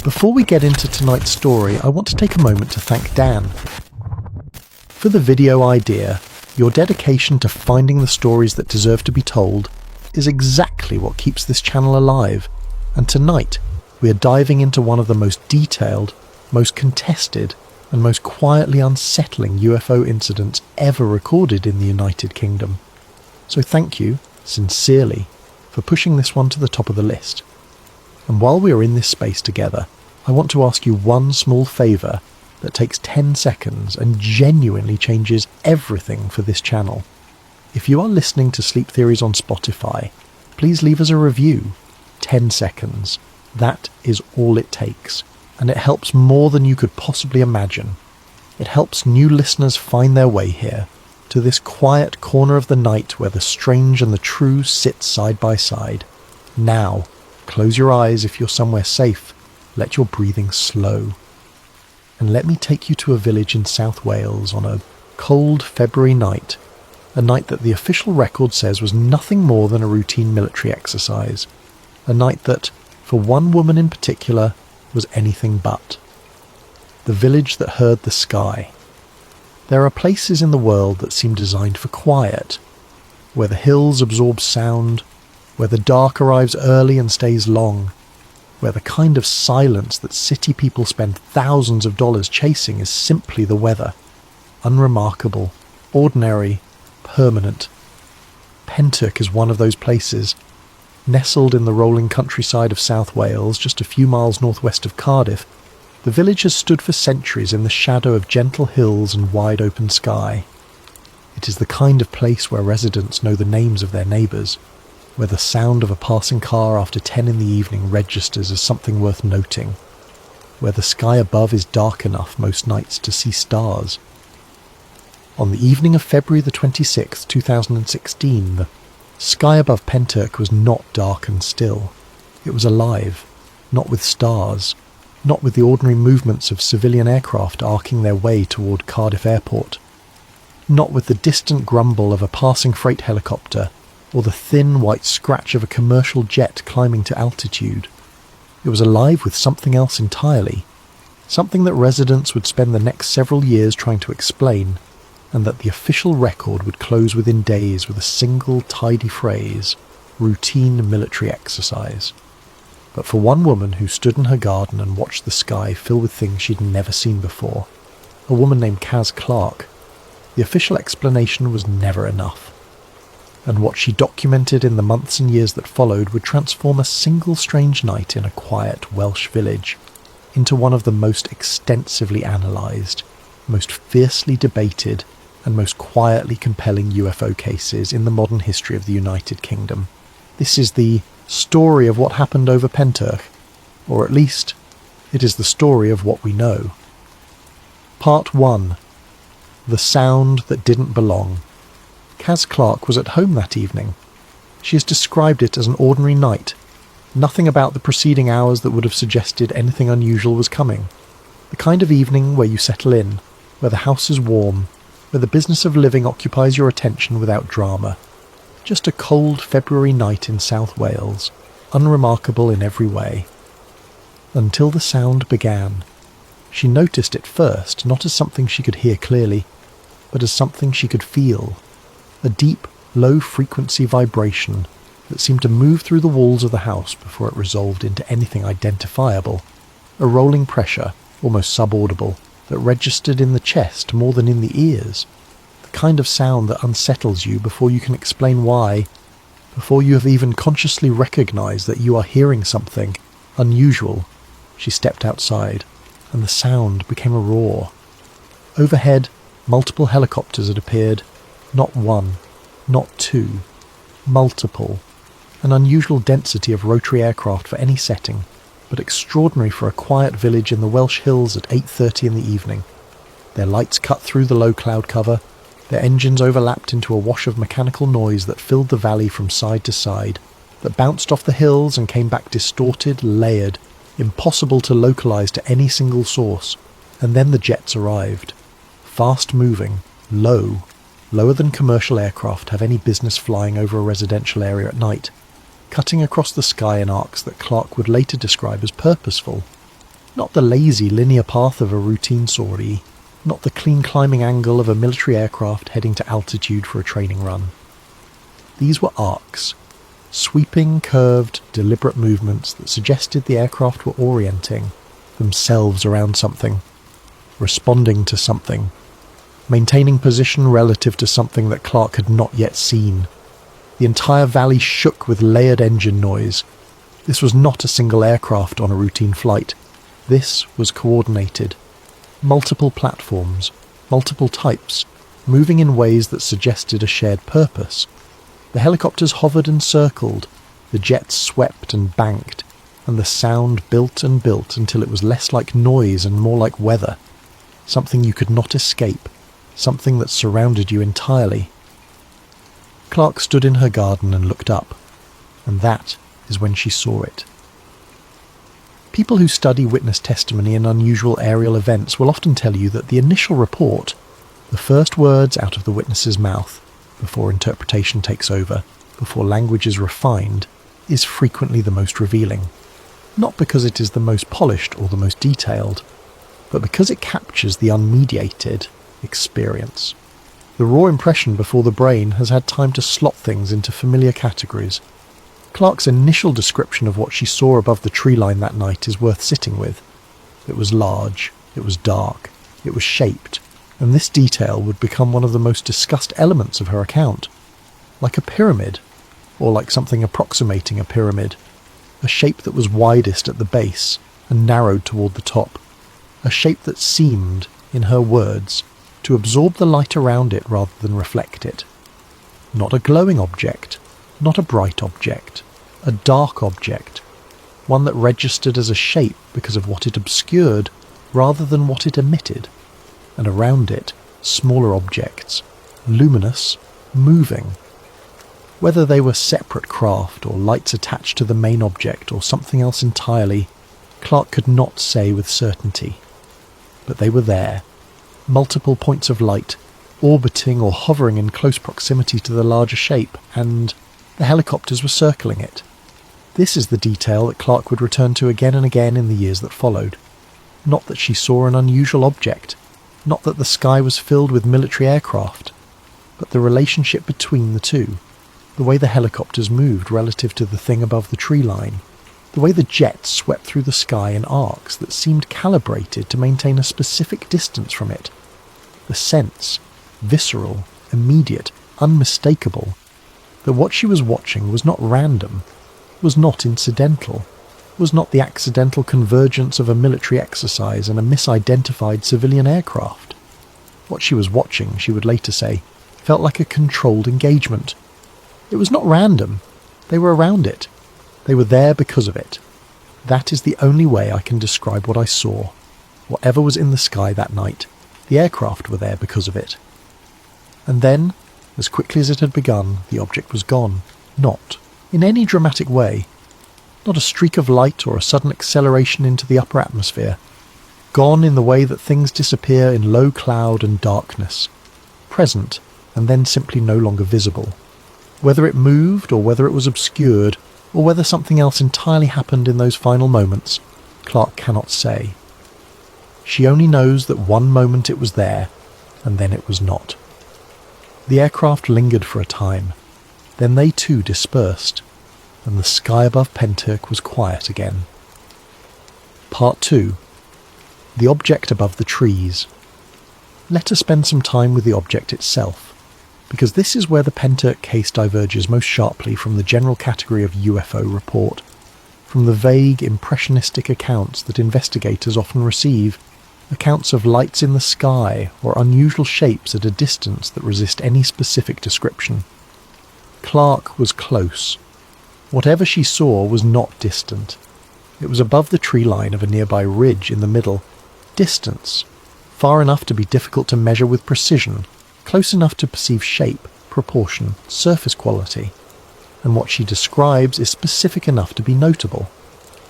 Before we get into tonight's story, I want to take a moment to thank Dan. For the video idea, your dedication to finding the stories that deserve to be told is exactly what keeps this channel alive, and tonight we are diving into one of the most detailed, most contested, and most quietly unsettling UFO incidents ever recorded in the United Kingdom. So thank you, sincerely, for pushing this one to the top of the list. And while we are in this space together, I want to ask you one small favour that takes 10 seconds and genuinely changes everything for this channel. If you are listening to Sleep Theories on Spotify, please leave us a review. 10 seconds. That is all it takes, and it helps more than you could possibly imagine. It helps new listeners find their way here, to this quiet corner of the night where the strange and the true sit side by side. Now, close your eyes if you're somewhere safe. Let your breathing slow. And let me take you to a village in South Wales on a cold February night, a night that the official record says was nothing more than a routine military exercise, a night that, for one woman in particular, was anything but. The village that heard the sky. There are places in the world that seem designed for quiet, where the hills absorb sound, where the dark arrives early and stays long, where the kind of silence that city people spend thousands of dollars chasing is simply the weather. Unremarkable, ordinary, permanent. Pentyrch is one of those places. Nestled in the rolling countryside of South Wales, just a few miles northwest of Cardiff, the village has stood for centuries in the shadow of gentle hills and wide open sky. It is the kind of place where residents know the names of their neighbours, where the sound of a passing car after 10 in the evening registers as something worth noting, where the sky above is dark enough most nights to see stars. On the evening of February the 26th, 2016, the sky above Pentyrch was not dark and still. It was alive, not with stars, not with the ordinary movements of civilian aircraft arcing their way toward Cardiff Airport, not with the distant grumble of a passing freight helicopter, or the thin white scratch of a commercial jet climbing to altitude. It was alive with something else entirely, something that residents would spend the next several years trying to explain, and that the official record would close within days with a single tidy phrase: routine military exercise. But for one woman who stood in her garden and watched the sky fill with things she'd never seen before, a woman named Caz Clarke, the official explanation was never enough. And what she documented in the months and years that followed would transform a single strange night in a quiet Welsh village into one of the most extensively analysed, most fiercely debated, and most quietly compelling UFO cases in the modern history of the United Kingdom. This is the story of what happened over Pentyrch, or at least, it is the story of what we know. Part 1. The Sound That Didn't Belong. Caz Clarke was at home that evening. She has described it as an ordinary night. Nothing about the preceding hours that would have suggested anything unusual was coming. The kind of evening where you settle in, where the house is warm, where the business of living occupies your attention without drama. Just a cold February night in South Wales, unremarkable in every way. Until the sound began. She noticed it first, not as something she could hear clearly, but as something she could feel. A deep, low-frequency vibration that seemed to move through the walls of the house before it resolved into anything identifiable. A rolling pressure, almost subaudible, that registered in the chest more than in the ears. The kind of sound that unsettles you before you can explain why, before you have even consciously recognized that you are hearing something unusual. She stepped outside, and the sound became a roar. Overhead, multiple helicopters had appeared. Not one, not two, multiple. An unusual density of rotary aircraft for any setting, but extraordinary for a quiet village in the Welsh hills at 8:30 in the evening. Their lights cut through the low cloud cover, their engines overlapped into a wash of mechanical noise that filled the valley from side to side, that bounced off the hills and came back distorted, layered, impossible to localize to any single source. And then the jets arrived. Fast-moving, lower than commercial aircraft have any business flying over a residential area at night, cutting across the sky in arcs that Clarke would later describe as purposeful. Not the lazy linear path of a routine sortie, not the clean climbing angle of a military aircraft heading to altitude for a training run. These were arcs, sweeping, curved, deliberate movements that suggested the aircraft were orienting themselves around something, responding to something, maintaining position relative to something that Clarke had not yet seen. The entire valley shook with layered engine noise. This was not a single aircraft on a routine flight. This was coordinated. Multiple platforms, multiple types, moving in ways that suggested a shared purpose. The helicopters hovered and circled, the jets swept and banked, and the sound built and built until it was less like noise and more like weather. Something you could not escape, something that surrounded you entirely. Clarke stood in her garden and looked up, and that is when she saw it. People who study witness testimony in unusual aerial events will often tell you that the initial report, the first words out of the witness's mouth, before interpretation takes over, before language is refined, is frequently the most revealing. Not because it is the most polished or the most detailed, but because it captures the unmediated experience. The raw impression before the brain has had time to slot things into familiar categories. Clarke's initial description of what she saw above the tree line that night is worth sitting with. It was large, it was dark, it was shaped, and this detail would become one of the most discussed elements of her account. Like a pyramid, or like something approximating a pyramid. A shape that was widest at the base and narrowed toward the top. A shape that seemed, in her words, to absorb the light around it rather than reflect it. Not a glowing object, not a bright object, a dark object, one that registered as a shape because of what it obscured rather than what it emitted, and around it, smaller objects, luminous, moving. Whether they were separate craft or lights attached to the main object or something else entirely, Clarke could not say with certainty. But they were there. Multiple points of light, orbiting or hovering in close proximity to the larger shape, and the helicopters were circling it. This is the detail that Clarke would return to again and again in the years that followed. Not that she saw an unusual object, not that the sky was filled with military aircraft, but the relationship between the two, the way the helicopters moved relative to the thing above the tree line, the way the jets swept through the sky in arcs that seemed calibrated to maintain a specific distance from it. The sense, visceral, immediate, unmistakable, that what she was watching was not random, was not incidental, was not the accidental convergence of a military exercise and a misidentified civilian aircraft. What she was watching, she would later say, felt like a controlled engagement. It was not random. They were around it. They were there because of it. That is the only way I can describe what I saw. Whatever was in the sky that night, the aircraft were there because of it. And then, as quickly as it had begun, the object was gone. Not in any dramatic way. Not a streak of light or a sudden acceleration into the upper atmosphere. Gone in the way that things disappear in low cloud and darkness. Present, and then simply no longer visible. Whether it moved, or whether it was obscured, or whether something else entirely happened in those final moments, Clarke cannot say. She only knows that one moment it was there, and then it was not. The aircraft lingered for a time. Then they too dispersed, and the sky above Pentyrch was quiet again. Part 2. The object above the trees. Let us spend some time with the object itself, because this is where the Pentyrch case diverges most sharply from the general category of UFO report, from the vague, impressionistic accounts that investigators often receive, accounts of lights in the sky or unusual shapes at a distance that resist any specific description. Clarke was close. Whatever she saw was not distant. It was above the tree line of a nearby ridge in the middle. Distance, far enough to be difficult to measure with precision, close enough to perceive shape, proportion, surface quality, and what she describes is specific enough to be notable.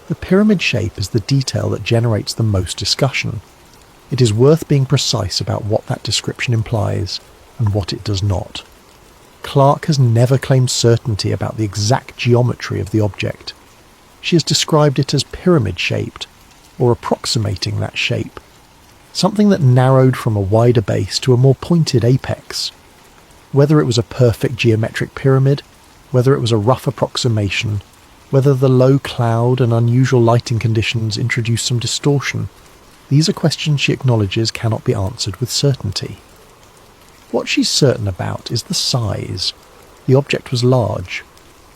The pyramid shape is the detail that generates the most discussion. It is worth being precise about what that description implies and what it does not. Clarke has never claimed certainty about the exact geometry of the object. She has described it as pyramid-shaped, or approximating that shape. Something that narrowed from a wider base to a more pointed apex. Whether it was a perfect geometric pyramid, whether it was a rough approximation, whether the low cloud and unusual lighting conditions introduced some distortion, these are questions she acknowledges cannot be answered with certainty. What she's certain about is the size. The object was large.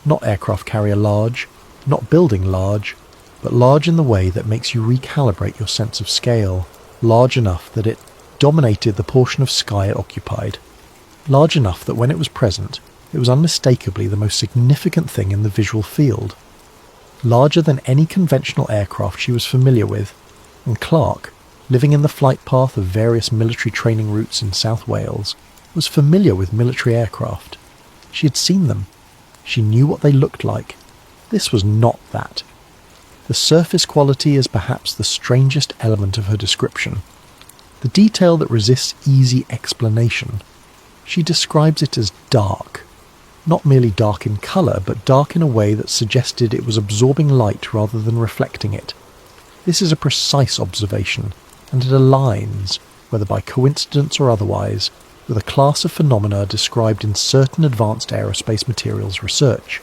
Not aircraft carrier large, not building large, but large in the way that makes you recalibrate your sense of scale. Large enough that it dominated the portion of sky it occupied. Large enough that when it was present, it was unmistakably the most significant thing in the visual field. Larger than any conventional aircraft she was familiar with, and Clarke, living in the flight path of various military training routes in South Wales, was familiar with military aircraft. She had seen them. She knew what they looked like. This was not that. The surface quality is perhaps the strangest element of her description. The detail that resists easy explanation. She describes it as dark. Not merely dark in colour, but dark in a way that suggested it was absorbing light rather than reflecting it. This is a precise observation, and it aligns, whether by coincidence or otherwise, with a class of phenomena described in certain advanced aerospace materials research.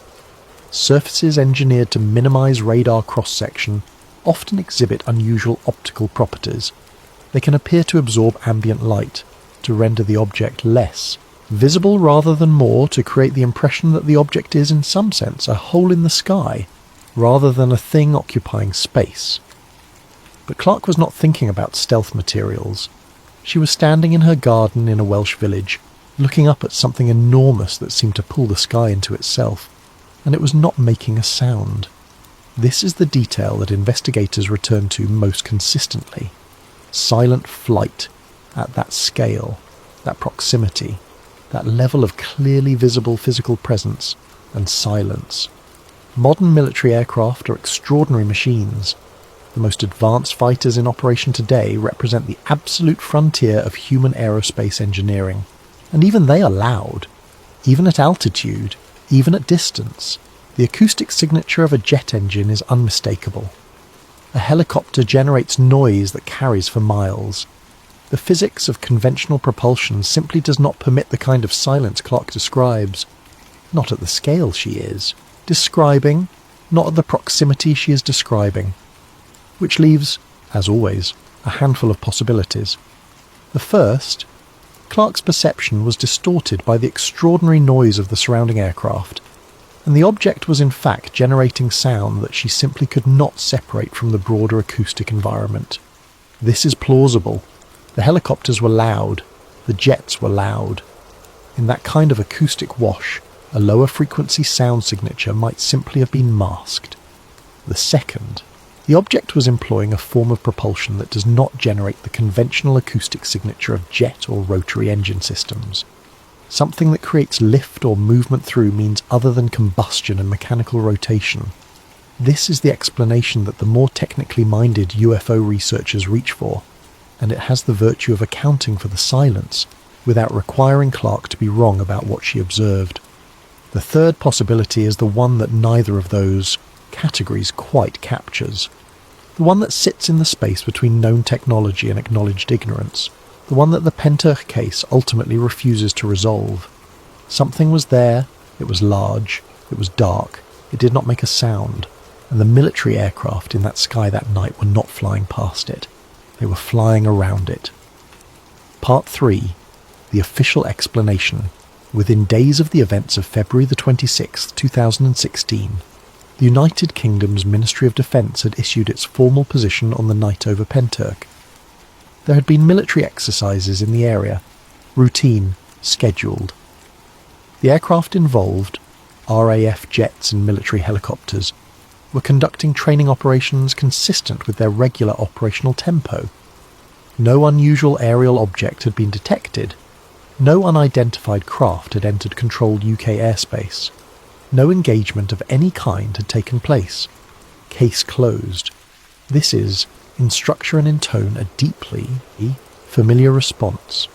Surfaces engineered to minimise radar cross-section often exhibit unusual optical properties. They can appear to absorb ambient light, to render the object less visible rather than more, to create the impression that the object is, in some sense, a hole in the sky, rather than a thing occupying space. But Clarke was not thinking about stealth materials. She was standing in her garden in a Welsh village, looking up at something enormous that seemed to pull the sky into itself, and it was not making a sound. This is the detail that investigators return to most consistently. Silent flight at that scale, that proximity, that level of clearly visible physical presence and silence. Modern military aircraft are extraordinary machines. The most advanced fighters in operation today represent the absolute frontier of human aerospace engineering. And even they are loud. Even at altitude, even at distance, the acoustic signature of a jet engine is unmistakable. A helicopter generates noise that carries for miles. The physics of conventional propulsion simply does not permit the kind of silence Clarke describes. Not at the scale she is describing, not at the proximity she is describing. Which leaves, as always, a handful of possibilities. The first, Clarke's perception was distorted by the extraordinary noise of the surrounding aircraft, and the object was in fact generating sound that she simply could not separate from the broader acoustic environment. This is plausible. The helicopters were loud, the jets were loud. In that kind of acoustic wash, a lower frequency sound signature might simply have been masked. The second, the object was employing a form of propulsion that does not generate the conventional acoustic signature of jet or rotary engine systems. Something that creates lift or movement through means other than combustion and mechanical rotation. This is the explanation that the more technically minded UFO researchers reach for, and it has the virtue of accounting for the silence without requiring Clarke to be wrong about what she observed. The third possibility is the one that neither of those categories quite captures. The one that sits in the space between known technology and acknowledged ignorance. The one that the Pentyrch case ultimately refuses to resolve. Something was there, it was large, it was dark, it did not make a sound, and the military aircraft in that sky that night were not flying past it. They were flying around it. Part 3. The official explanation. Within days of the events of February the 26th, 2016, the United Kingdom's Ministry of Defence had issued its formal position on the night over Pentyrch. There had been military exercises in the area, routine, scheduled. The aircraft involved, RAF jets and military helicopters, were conducting training operations consistent with their regular operational tempo. No unusual aerial object had been detected. No unidentified craft had entered controlled UK airspace. No engagement of any kind had taken place. Case closed. This is, in structure and in tone, a deeply familiar response.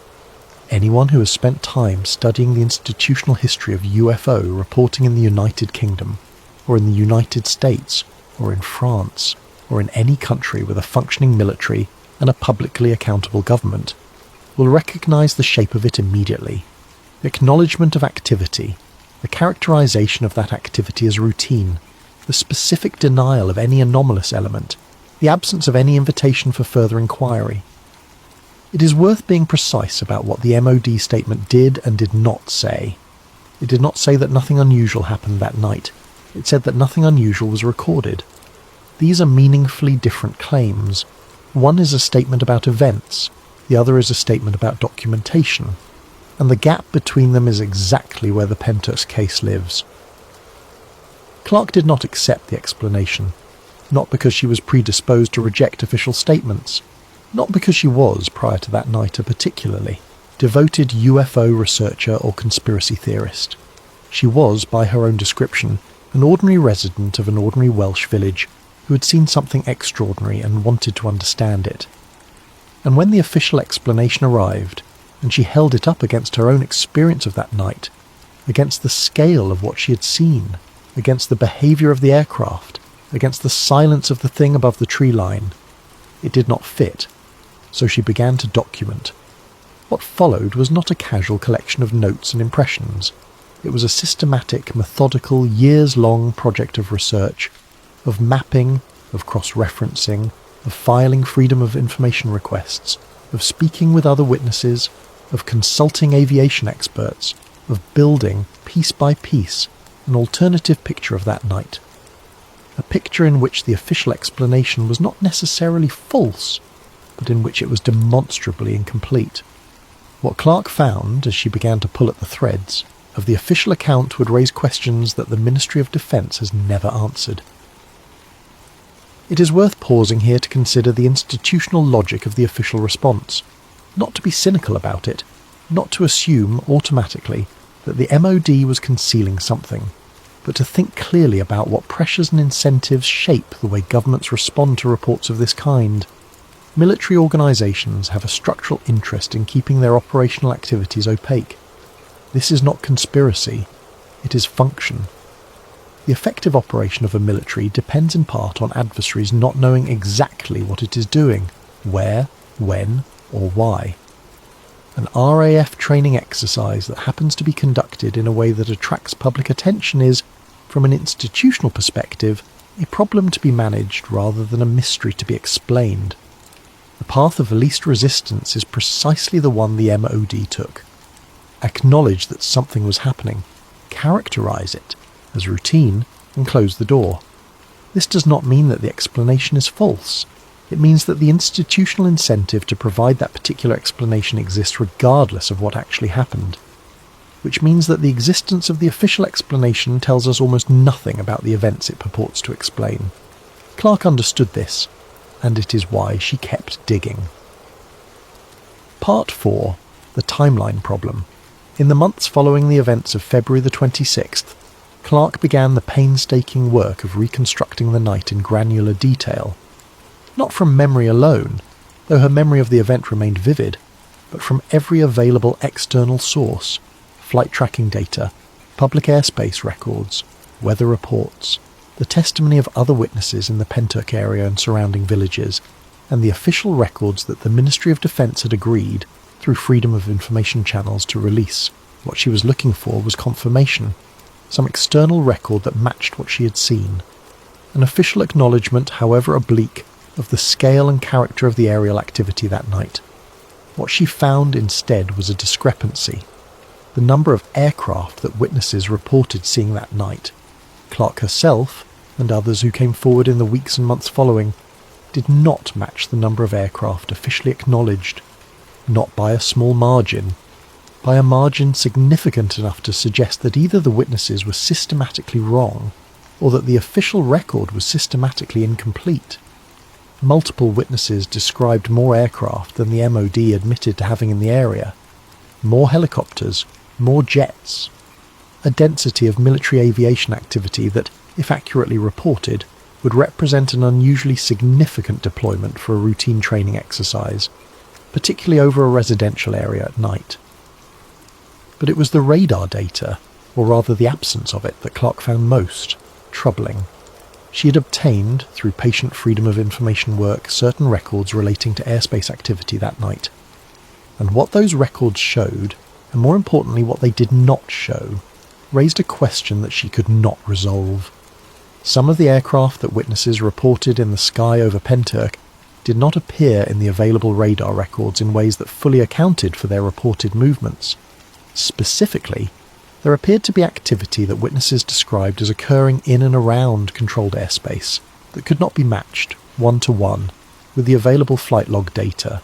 Anyone who has spent time studying the institutional history of UFO reporting in the United Kingdom, or in the United States, or in France, or in any country with a functioning military and a publicly accountable government, will recognise the shape of it immediately. The acknowledgement of activity, the characterisation of that activity as routine, the specific denial of any anomalous element, the absence of any invitation for further inquiry. It is worth being precise about what the MOD statement did and did not say. It did not say that nothing unusual happened that night. It said that nothing unusual was recorded. These are meaningfully different claims. One is a statement about events, the other is a statement about documentation, and the gap between them is exactly where the Pentyrch case lives. Clarke did not accept the explanation, not because she was predisposed to reject official statements, not because she was, prior to that night, a particularly devoted UFO researcher or conspiracy theorist. She was, by her own description, an ordinary resident of an ordinary Welsh village who had seen something extraordinary and wanted to understand it. And when the official explanation arrived, and she held it up against her own experience of that night, against the scale of what she had seen, against the behaviour of the aircraft, against the silence of the thing above the tree line, it did not fit, so she began to document. What followed was not a casual collection of notes and impressions. It was a systematic, methodical, years-long project of research, of mapping, of cross-referencing, of filing freedom of information requests, of speaking with other witnesses, of consulting aviation experts, of building, piece by piece, an alternative picture of that night. A picture in which the official explanation was not necessarily false, but in which it was demonstrably incomplete. What Clarke found, as she began to pull at the threads, of the official account would raise questions that the Ministry of Defence has never answered. It is worth pausing here to consider the institutional logic of the official response, not to be cynical about it, not to assume automatically that the MOD was concealing something, but to think clearly about what pressures and incentives shape the way governments respond to reports of this kind. Military organisations have a structural interest in keeping their operational activities opaque. This is not conspiracy, it is function. The effective operation of a military depends in part on adversaries not knowing exactly what it is doing, where, when, or why. An RAF training exercise that happens to be conducted in a way that attracts public attention is, from an institutional perspective, a problem to be managed rather than a mystery to be explained. The path of least resistance is precisely the one the MOD took. Acknowledge that something was happening, characterise it as routine, and close the door. This does not mean that the explanation is false. It means that the institutional incentive to provide that particular explanation exists regardless of what actually happened, which means that the existence of the official explanation tells us almost nothing about the events it purports to explain. Clarke understood this, and it is why she kept digging. Part 4. The timeline problem. In the months following the events of February the 26th, Clarke began the painstaking work of reconstructing the night in granular detail. Not from memory alone, though her memory of the event remained vivid, but from every available external source: flight tracking data, public airspace records, weather reports, the testimony of other witnesses in the Pentyrch area and surrounding villages, and the official records that the Ministry of Defence had agreed, through freedom of information channels, to release. What she was looking for was confirmation, some external record that matched what she had seen, an official acknowledgement, however oblique, of the scale and character of the aerial activity that night. What she found instead was a discrepancy. The number of aircraft that witnesses reported seeing that night, Clarke herself and others who came forward in the weeks and months following, did not match the number of aircraft officially acknowledged, not by a small margin, by a margin significant enough to suggest that either the witnesses were systematically wrong, or that the official record was systematically incomplete. Multiple witnesses described more aircraft than the MOD admitted to having in the area, more helicopters, more jets, a density of military aviation activity that, if accurately reported, would represent an unusually significant deployment for a routine training exercise, particularly over a residential area at night. But it was the radar data, or rather the absence of it, that Clarke found most troubling. She had obtained, through patient freedom of information work, certain records relating to airspace activity that night. And what those records showed, and more importantly what they did not show, raised a question that she could not resolve. Some of the aircraft that witnesses reported in the sky over Pentyrch did not appear in the available radar records in ways that fully accounted for their reported movements. Specifically, there appeared to be activity that witnesses described as occurring in and around controlled airspace that could not be matched, one-to-one, with the available flight log data.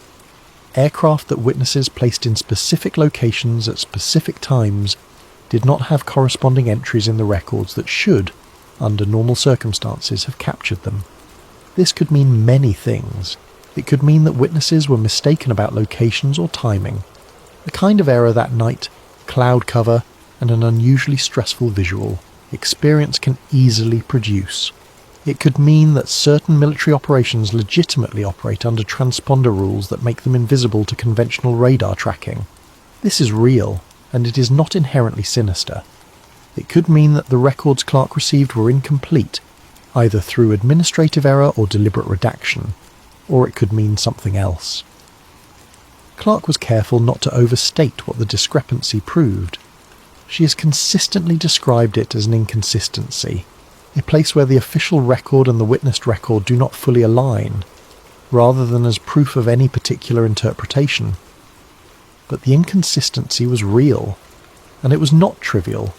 Aircraft that witnesses placed in specific locations at specific times did not have corresponding entries in the records that should, under normal circumstances, have captured them. This could mean many things. It could mean that witnesses were mistaken about locations or timing. The kind of error that night, cloud cover, and an unusually stressful visual experience can easily produce. It could mean that certain military operations legitimately operate under transponder rules that make them invisible to conventional radar tracking. This is real, and it is not inherently sinister. It could mean that the records Clarke received were incomplete, either through administrative error or deliberate redaction, or it could mean something else. Clarke was careful not to overstate what the discrepancy proved. She has consistently described it as an inconsistency, a place where the official record and the witnessed record do not fully align, rather than as proof of any particular interpretation. But the inconsistency was real, and it was not trivial,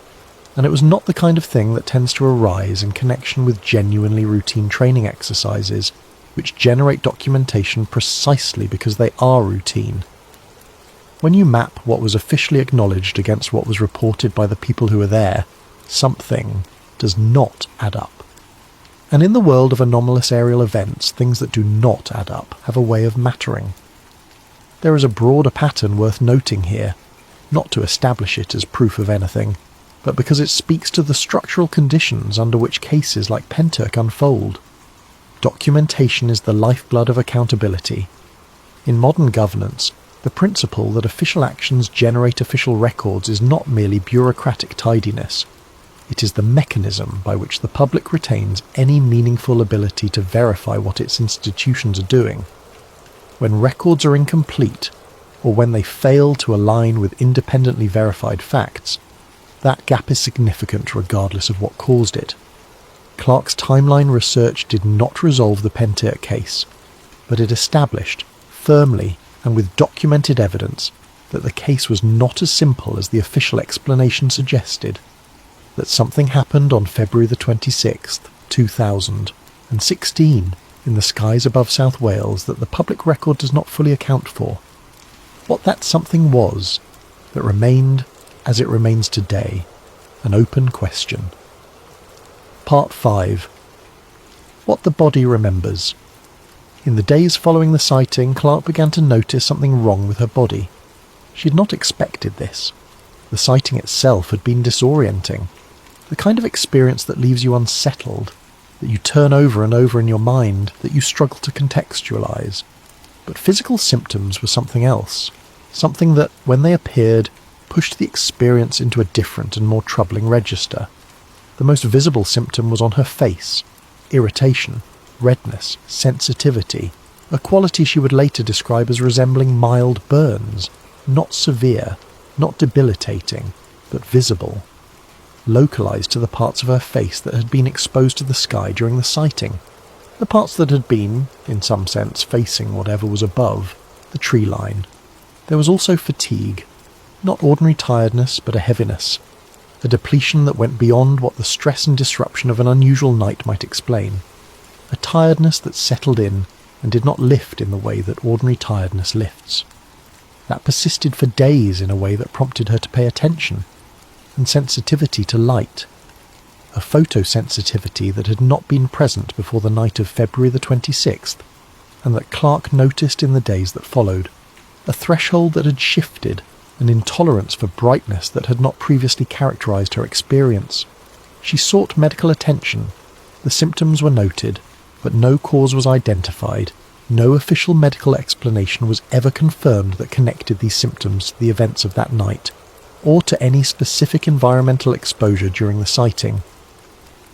and it was not the kind of thing that tends to arise in connection with genuinely routine training exercises, which generate documentation precisely because they are routine. When you map what was officially acknowledged against what was reported by the people who were there, something does not add up. And in the world of anomalous aerial events, things that do not add up have a way of mattering. There is a broader pattern worth noting here, not to establish it as proof of anything, but because it speaks to the structural conditions under which cases like Pentyrch unfold. Documentation is the lifeblood of accountability. In modern governance, the principle that official actions generate official records is not merely bureaucratic tidiness. It is the mechanism by which the public retains any meaningful ability to verify what its institutions are doing. When records are incomplete, or when they fail to align with independently verified facts, that gap is significant regardless of what caused it. Clarke's timeline research did not resolve the Pentyrch case, but it established, firmly and with documented evidence, that the case was not as simple as the official explanation suggested, that something happened on February the 26th, 2016, in the skies above South Wales that the public record does not fully account for. What that something was, that remained, as it remains today, an open question. Part 5. What the body remembers. In the days following the sighting, Clarke began to notice something wrong with her body. She had not expected this. The sighting itself had been disorienting, the kind of experience that leaves you unsettled, that you turn over and over in your mind, that you struggle to contextualize. But physical symptoms were something else, something that, when they appeared, pushed the experience into a different and more troubling register. The most visible symptom was on her face: irritation, redness, sensitivity, a quality she would later describe as resembling mild burns, not severe, not debilitating, but visible, localized to the parts of her face that had been exposed to the sky during the sighting, the parts that had been, in some sense, facing whatever was above, the tree line. There was also fatigue, not ordinary tiredness, but a heaviness, a depletion that went beyond what the stress and disruption of an unusual night might explain, a tiredness that settled in and did not lift in the way that ordinary tiredness lifts. That persisted for days in a way that prompted her to pay attention, and sensitivity to light, a photosensitivity that had not been present before the night of February the 26th, and that Clarke noticed in the days that followed, a threshold that had shifted, an intolerance for brightness that had not previously characterized her experience. She sought medical attention. The symptoms were noted, but no cause was identified. No official medical explanation was ever confirmed that connected these symptoms to the events of that night, or to any specific environmental exposure during the sighting.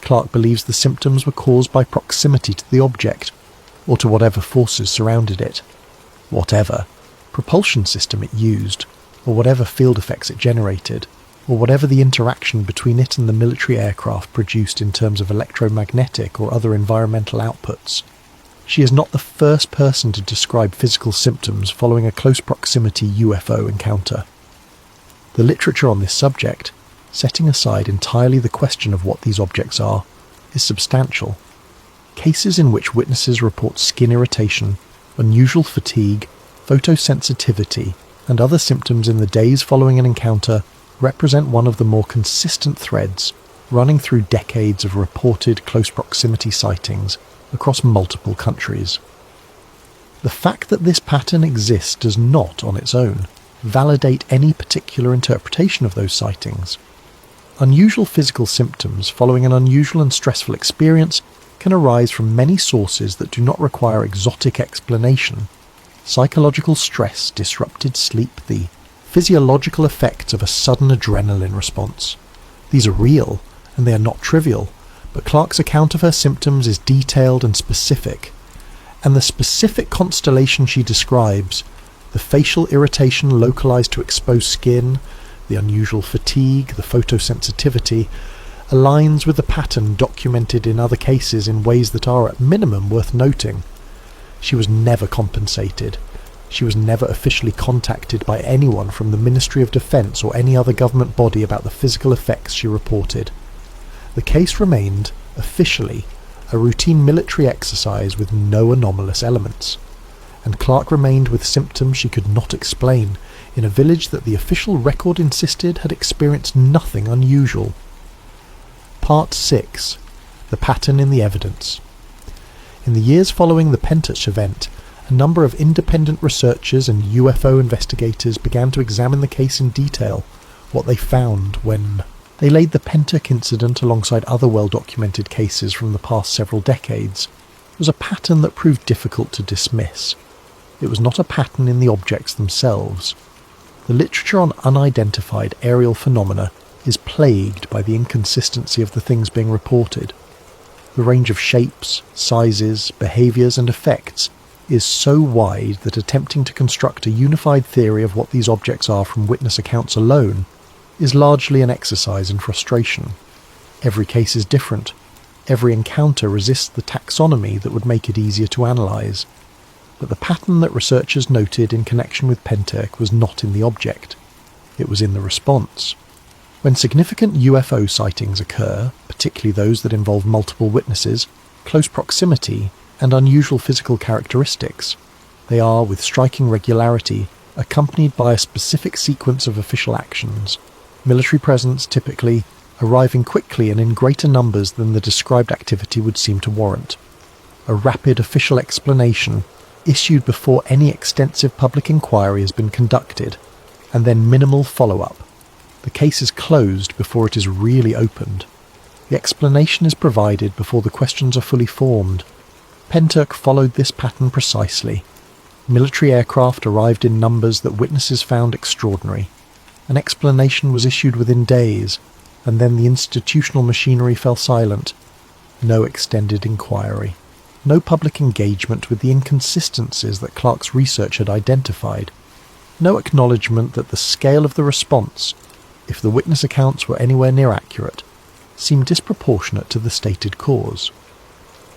Clarke believes the symptoms were caused by proximity to the object, or to whatever forces surrounded it. Whatever propulsion system it used, or whatever field effects it generated, or whatever the interaction between it and the military aircraft produced in terms of electromagnetic or other environmental outputs. She is not the first person to describe physical symptoms following a close proximity UFO encounter. The literature on this subject, setting aside entirely the question of what these objects are, is substantial. Cases in which witnesses report skin irritation, unusual fatigue, photosensitivity, and other symptoms in the days following an encounter represent one of the more consistent threads running through decades of reported close proximity sightings across multiple countries. The fact that this pattern exists does not, on its own, validate any particular interpretation of those sightings. Unusual physical symptoms following an unusual and stressful experience can arise from many sources that do not require exotic explanation. Psychological stress, disrupted sleep, the physiological effects of a sudden adrenaline response. These are real, and they are not trivial, but Clarke's account of her symptoms is detailed and specific, and the specific constellation she describes, the facial irritation localized to exposed skin, the unusual fatigue, the photosensitivity, aligns with the pattern documented in other cases in ways that are at minimum worth noting. She was never compensated. She was never officially contacted by anyone from the Ministry of Defence or any other government body about the physical effects she reported. The case remained, officially, a routine military exercise with no anomalous elements, and Clarke remained with symptoms she could not explain in a village that the official record insisted had experienced nothing unusual. Part 6. The Pattern in the Evidence. In the years following the Pentyrch event, a number of independent researchers and UFO investigators began to examine the case in detail. What they found when they laid the Pentyrch incident alongside other well-documented cases from the past several decades was a pattern that proved difficult to dismiss. It was not a pattern in the objects themselves. The literature on unidentified aerial phenomena is plagued by the inconsistency of the things being reported. The range of shapes, sizes, behaviours and effects is so wide that attempting to construct a unified theory of what these objects are from witness accounts alone is largely an exercise in frustration. Every case is different. Every encounter resists the taxonomy that would make it easier to analyse. But the pattern that researchers noted in connection with Pentyrch was not in the object. It was in the response. When significant UFO sightings occur, particularly those that involve multiple witnesses, close proximity, and unusual physical characteristics, they are, with striking regularity, accompanied by a specific sequence of official actions. Military presence typically arriving quickly and in greater numbers than the described activity would seem to warrant. A rapid official explanation issued before any extensive public inquiry has been conducted, and then minimal follow-up. The case is closed before it is really opened. The explanation is provided before the questions are fully formed. Pentyrch followed this pattern precisely. Military aircraft arrived in numbers that witnesses found extraordinary. An explanation was issued within days, and then the institutional machinery fell silent. No extended inquiry. No public engagement with the inconsistencies that Clarke's research had identified. No acknowledgement that the scale of the response, if the witness accounts were anywhere near accurate, seemed disproportionate to the stated cause.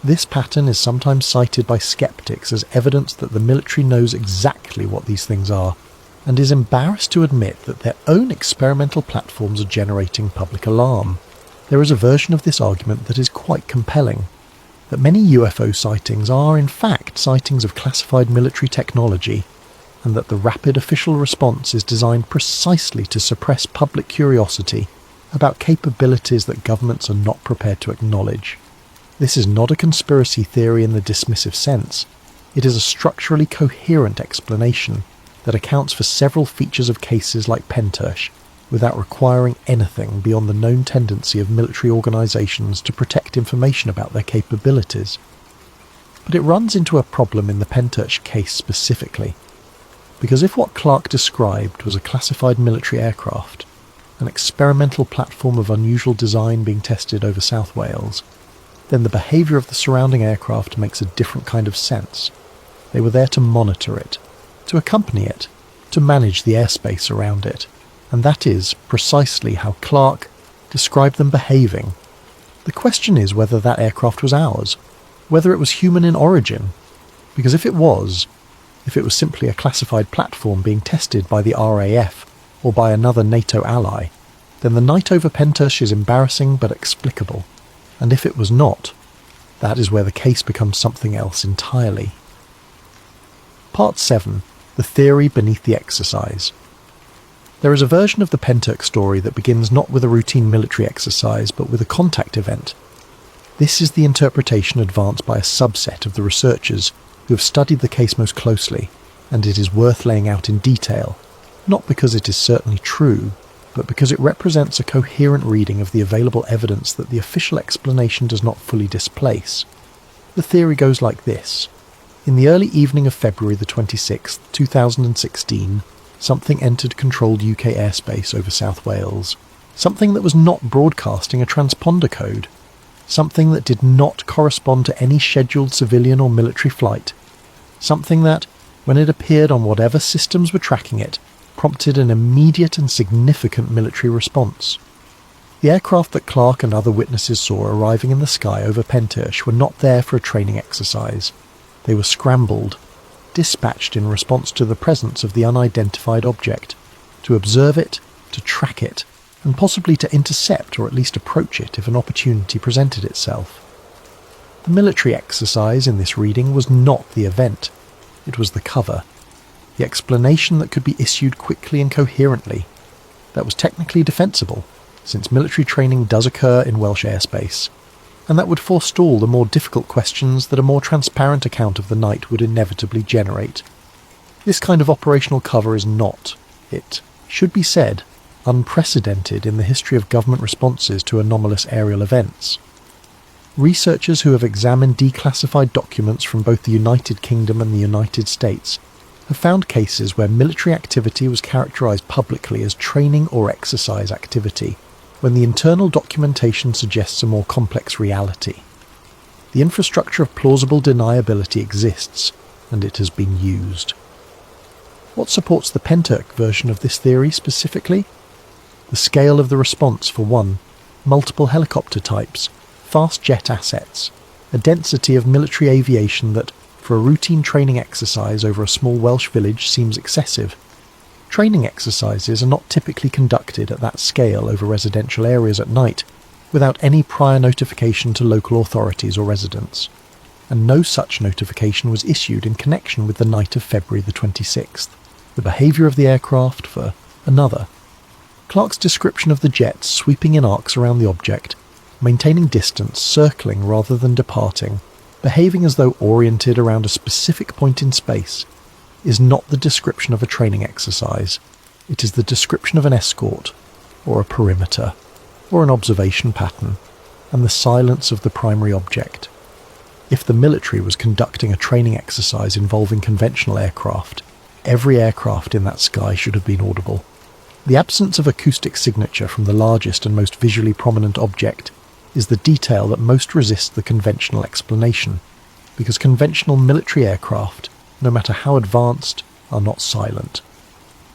This pattern is sometimes cited by skeptics as evidence that the military knows exactly what these things are, and is embarrassed to admit that their own experimental platforms are generating public alarm. There is a version of this argument that is quite compelling, that many UFO sightings are in fact sightings of classified military technology, and that the rapid official response is designed precisely to suppress public curiosity about capabilities that governments are not prepared to acknowledge. This is not a conspiracy theory in the dismissive sense. It is a structurally coherent explanation that accounts for several features of cases like Pentyrch without requiring anything beyond the known tendency of military organisations to protect information about their capabilities. But it runs into a problem in the Pentyrch case specifically, because if what Clarke described was a classified military aircraft, an experimental platform of unusual design being tested over South Wales, then the behaviour of the surrounding aircraft makes a different kind of sense. They were there to monitor it, to accompany it, to manage the airspace around it, and that is precisely how Clarke described them behaving. The question is whether that aircraft was ours, whether it was human in origin, because if it was simply a classified platform being tested by the RAF or by another NATO ally, then the night over Pentyrch is embarrassing but explicable, and if it was not, that is where the case becomes something else entirely. Part 7. The theory beneath the exercise. There is a version of the Pentyrch story that begins not with a routine military exercise but with a contact event. This is the interpretation advanced by a subset of the researchers who have studied the case most closely, and it is worth laying out in detail, not because it is certainly true, but because it represents a coherent reading of the available evidence that the official explanation does not fully displace. The theory goes like this. In the early evening of February the 26th, 2016, something entered controlled UK airspace over South Wales. Something that was not broadcasting a transponder code. Something that did not correspond to any scheduled civilian or military flight. Something that, when it appeared on whatever systems were tracking it, prompted an immediate and significant military response. The aircraft that Clarke and other witnesses saw arriving in the sky over Pentyrch were not there for a training exercise. They were scrambled, dispatched in response to the presence of the unidentified object, to observe it, to track it, and possibly to intercept or at least approach it if an opportunity presented itself. The military exercise in this reading was not the event, it was the cover, the explanation that could be issued quickly and coherently, that was technically defensible, since military training does occur in Welsh airspace, and that would forestall the more difficult questions that a more transparent account of the night would inevitably generate. This kind of operational cover is not, it should be said, unprecedented in the history of government responses to anomalous aerial events. Researchers who have examined declassified documents from both the United Kingdom and the United States have found cases where military activity was characterised publicly as training or exercise activity, when the internal documentation suggests a more complex reality. The infrastructure of plausible deniability exists, and it has been used. What supports the Pentyrch version of this theory specifically? The scale of the response for one, multiple helicopter types, fast jet assets, a density of military aviation that, for a routine training exercise over a small Welsh village, seems excessive. Training exercises are not typically conducted at that scale over residential areas at night, without any prior notification to local authorities or residents, and no such notification was issued in connection with the night of February the 26th. The behaviour of the aircraft for another. Clarke's description of the jets sweeping in arcs around the object, maintaining distance, circling rather than departing, behaving as though oriented around a specific point in space, is not the description of a training exercise. It is the description of an escort, or a perimeter, or an observation pattern, and the silence of the primary object. If the military was conducting a training exercise involving conventional aircraft, every aircraft in that sky should have been audible. The absence of acoustic signature from the largest and most visually prominent object is the detail that most resists the conventional explanation, because conventional military aircraft, no matter how advanced, are not silent.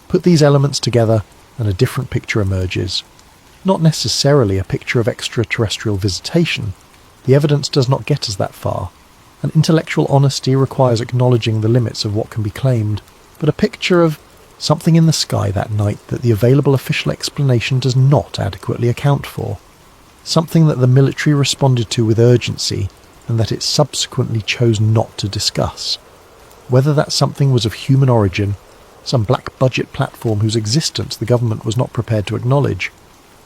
Put these elements together and a different picture emerges. Not necessarily a picture of extraterrestrial visitation. The evidence does not get us that far, and intellectual honesty requires acknowledging the limits of what can be claimed, but a picture of something in the sky that night that the available official explanation does not adequately account for. Something that the military responded to with urgency and that it subsequently chose not to discuss. Whether that something was of human origin, some black budget platform whose existence the government was not prepared to acknowledge,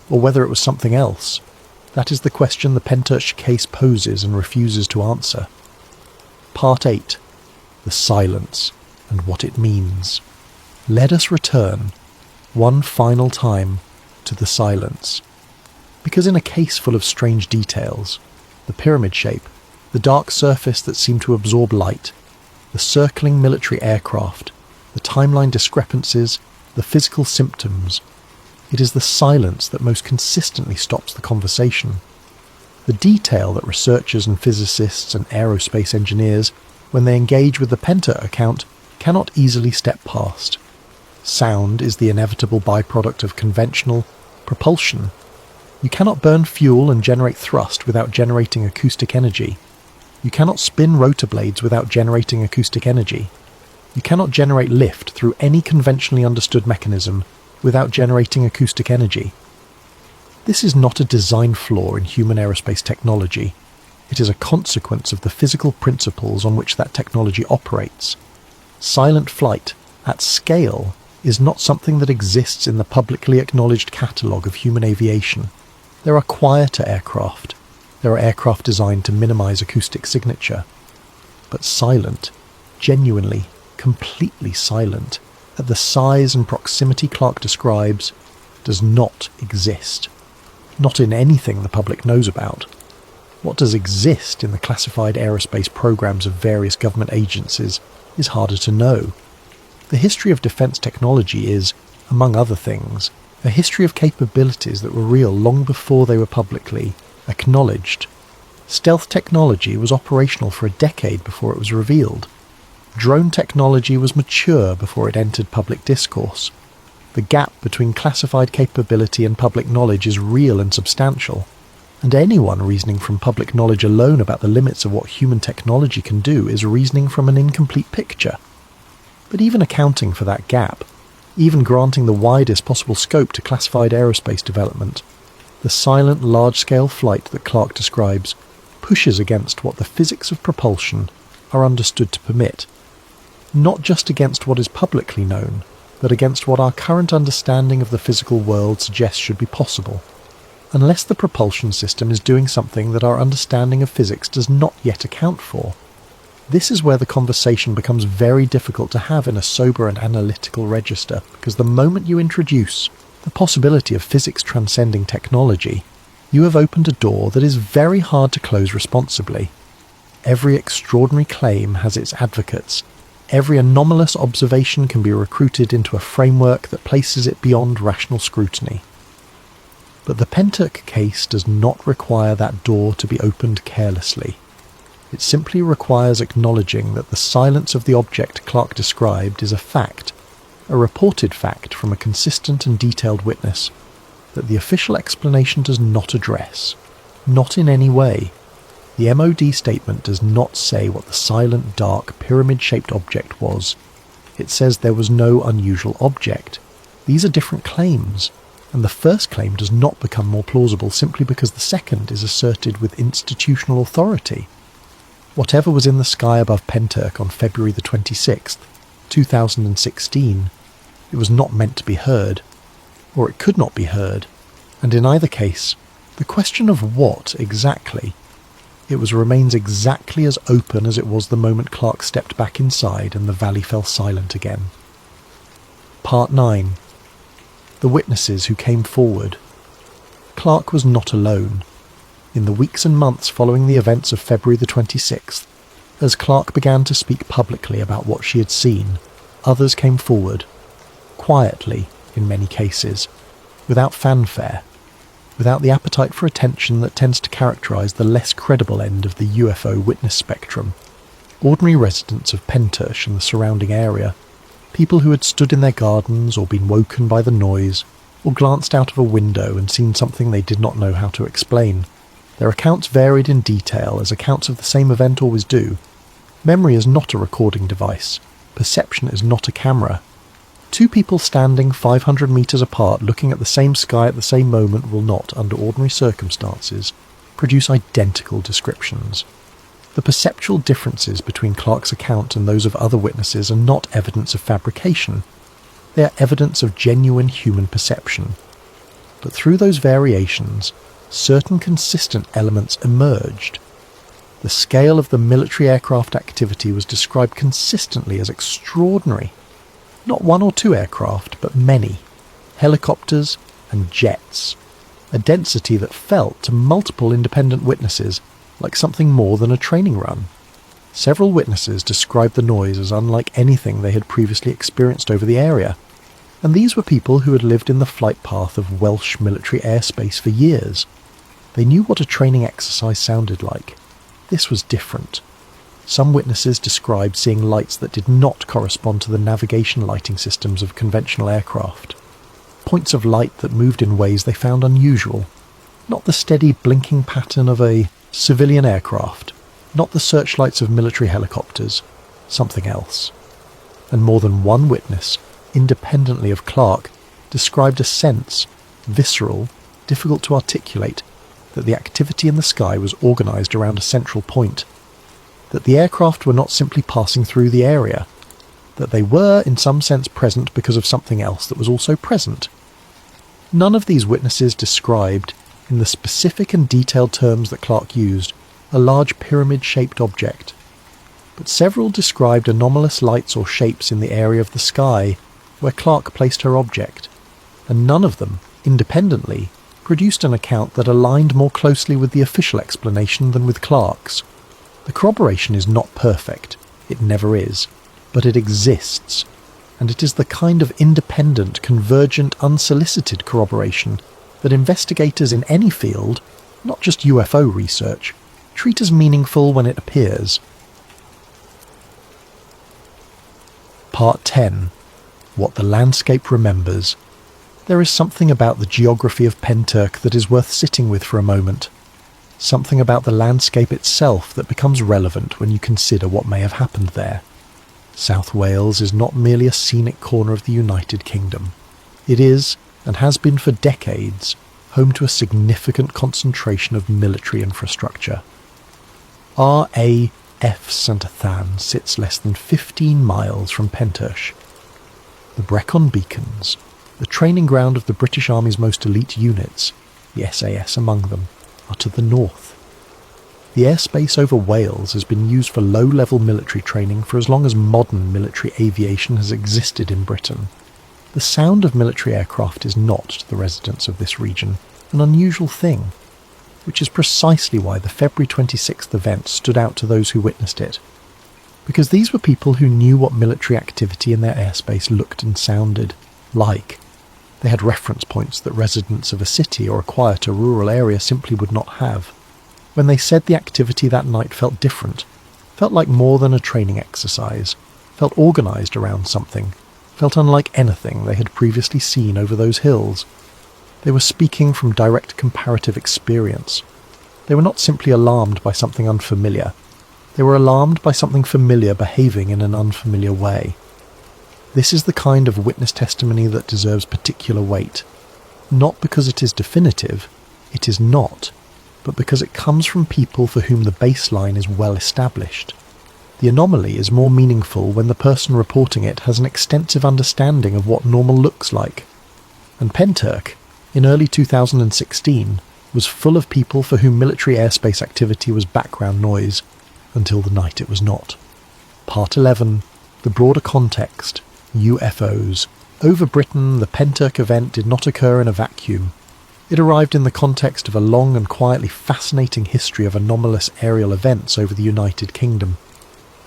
or whether it was something else, that is the question the Pentyrch case poses and refuses to answer. Part 8. The silence and what it means. Let us return, one final time, to the silence. Because in a case full of strange details, the pyramid shape, the dark surface that seemed to absorb light, the circling military aircraft, the timeline discrepancies, the physical symptoms, It is the silence that most consistently stops the conversation. The detail that researchers and physicists and aerospace engineers, when they engage with the Pentyrch account, cannot easily step past. Sound is the inevitable byproduct of conventional propulsion. You cannot burn fuel and generate thrust without generating acoustic energy. You cannot spin rotor blades without generating acoustic energy. You cannot generate lift through any conventionally understood mechanism without generating acoustic energy. This is not a design flaw in human aerospace technology. It is a consequence of the physical principles on which that technology operates. Silent flight, at scale, is not something that exists in the publicly acknowledged catalogue of human aviation. There are quieter aircraft. There are aircraft designed to minimise acoustic signature. But silent, genuinely, completely silent, at the size and proximity Clarke describes, does not exist. Not in anything the public knows about. What does exist in the classified aerospace programs of various government agencies is harder to know. The history of defence technology is, among other things, a history of capabilities that were real long before they were publicly acknowledged. Stealth technology was operational for a decade before it was revealed. Drone technology was mature before it entered public discourse. The gap between classified capability and public knowledge is real and substantial, and anyone reasoning from public knowledge alone about the limits of what human technology can do is reasoning from an incomplete picture. But even accounting for that gap, even granting the widest possible scope to classified aerospace development, the silent large-scale flight that Clarke describes pushes against what the physics of propulsion are understood to permit, not just against what is publicly known, but against what our current understanding of the physical world suggests should be possible, unless the propulsion system is doing something that our understanding of physics does not yet account for. This is where the conversation becomes very difficult to have in a sober and analytical register, because the moment you introduce the possibility of physics transcending technology, you have opened a door that is very hard to close responsibly. Every extraordinary claim has its advocates. Every anomalous observation can be recruited into a framework that places it beyond rational scrutiny. But the Pentyrch case does not require that door to be opened carelessly. It simply requires acknowledging that the silence of the object Clarke described is a fact, a reported fact from a consistent and detailed witness, that the official explanation does not address, not in any way. The MOD statement does not say what the silent, dark, pyramid-shaped object was. It says there was no unusual object. These are different claims, and the first claim does not become more plausible simply because the second is asserted with institutional authority. Whatever was in the sky above Pentyrch on February the 26th, 2016, it was not meant to be heard, or it could not be heard, and in either case, the question of what exactly remains exactly as open as it was the moment Clarke stepped back inside and the valley fell silent again. Part 9. The witnesses who came forward. Clarke was not alone. In the weeks and months following the events of February the 26th, as Clarke began to speak publicly about what she had seen, others came forward, quietly in many cases, without fanfare, without the appetite for attention that tends to characterise the less credible end of the UFO witness spectrum. Ordinary residents of Pentyrch and the surrounding area, people who had stood in their gardens or been woken by the noise, or glanced out of a window and seen something they did not know how to explain. Their accounts varied in detail, as accounts of the same event always do. Memory is not a recording device. Perception is not a camera. Two people standing 500 metres apart looking at the same sky at the same moment will not, under ordinary circumstances, produce identical descriptions. The perceptual differences between Clarke's account and those of other witnesses are not evidence of fabrication. They are evidence of genuine human perception. But through those variations, certain consistent elements emerged. The scale of the military aircraft activity was described consistently as extraordinary. Not one or two aircraft, but many. Helicopters and jets. A density that felt to multiple independent witnesses like something more than a training run. Several witnesses described the noise as unlike anything they had previously experienced over the area. And these were people who had lived in the flight path of Welsh military airspace for years. They knew what a training exercise sounded like. This was different. Some witnesses described seeing lights that did not correspond to the navigation lighting systems of conventional aircraft. Points of light that moved in ways they found unusual. Not the steady blinking pattern of a civilian aircraft. Not the searchlights of military helicopters. Something else. And more than one witness, independently of Clarke, described a sense, visceral, difficult to articulate, that the activity in the sky was organised around a central point. That the aircraft were not simply passing through the area. That they were, in some sense, present because of something else that was also present. None of these witnesses described, in the specific and detailed terms that Clarke used, a large pyramid-shaped object. But several described anomalous lights or shapes in the area of the sky where Clarke placed her object, and none of them, independently, produced an account that aligned more closely with the official explanation than with Clarke's. The corroboration is not perfect, it never is, but it exists, and it is the kind of independent, convergent, unsolicited corroboration that investigators in any field, not just UFO research, treat as meaningful when it appears. Part 10. What the Landscape Remembers. There is something about the geography of Pentyrch that is worth sitting with for a moment. Something about the landscape itself that becomes relevant when you consider what may have happened there. South Wales is not merely a scenic corner of the United Kingdom. It is, and has been for decades, home to a significant concentration of military infrastructure. RAF Saint-Athan sits less than 15 miles from Pentyrch. The Brecon Beacons, the training ground of the British Army's most elite units, the SAS among them, are to the north. The airspace over Wales has been used for low-level military training for as long as modern military aviation has existed in Britain. The sound of military aircraft is not, to the residents of this region, an unusual thing, which is precisely why the February 26th event stood out to those who witnessed it. Because these were people who knew what military activity in their airspace looked and sounded like. They had reference points that residents of a city or a quieter rural area simply would not have. When they said the activity that night felt different, felt like more than a training exercise, felt organised around something, felt unlike anything they had previously seen over those hills. They were speaking from direct comparative experience. They were not simply alarmed by something unfamiliar. They were alarmed by something familiar behaving in an unfamiliar way. This is the kind of witness testimony that deserves particular weight. Not because it is definitive, it is not, but because it comes from people for whom the baseline is well established. The anomaly is more meaningful when the person reporting it has an extensive understanding of what normal looks like. And Pentyrch, in early 2016, was full of people for whom military airspace activity was background noise, until the night it was not. Part 11. The broader context. UFOs. Over Britain, the Pentyrch event did not occur in a vacuum. It arrived in the context of a long and quietly fascinating history of anomalous aerial events over the United Kingdom.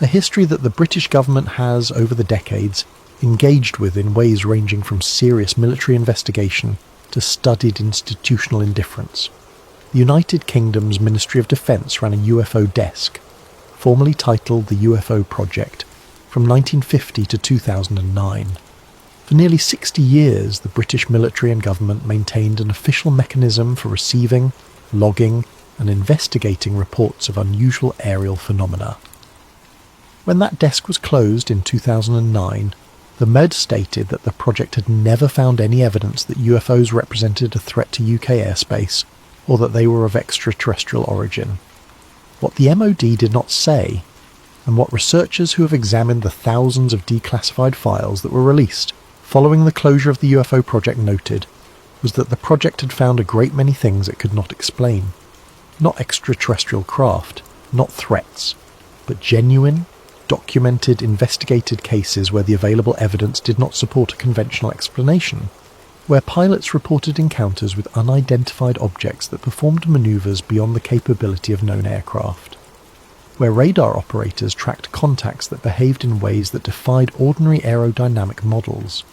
A history that the British government has, over the decades, engaged with in ways ranging from serious military investigation to studied institutional indifference. The United Kingdom's Ministry of Defence ran a UFO desk, formerly titled the UFO Project, from 1950 to 2009. For nearly 60 years, the British military and government maintained an official mechanism for receiving, logging, and investigating reports of unusual aerial phenomena. When that desk was closed in 2009, the MED stated that the project had never found any evidence that UFOs represented a threat to UK airspace, or that they were of extraterrestrial origin. What the MOD did not say, and what researchers who have examined the thousands of declassified files that were released following the closure of the UFO project noted, was that the project had found a great many things it could not explain. Not extraterrestrial craft, not threats, but genuine, documented, investigated cases where the available evidence did not support a conventional explanation, where pilots reported encounters with unidentified objects that performed manoeuvres beyond the capability of known aircraft, where radar operators tracked contacts that behaved in ways that defied ordinary aerodynamic models,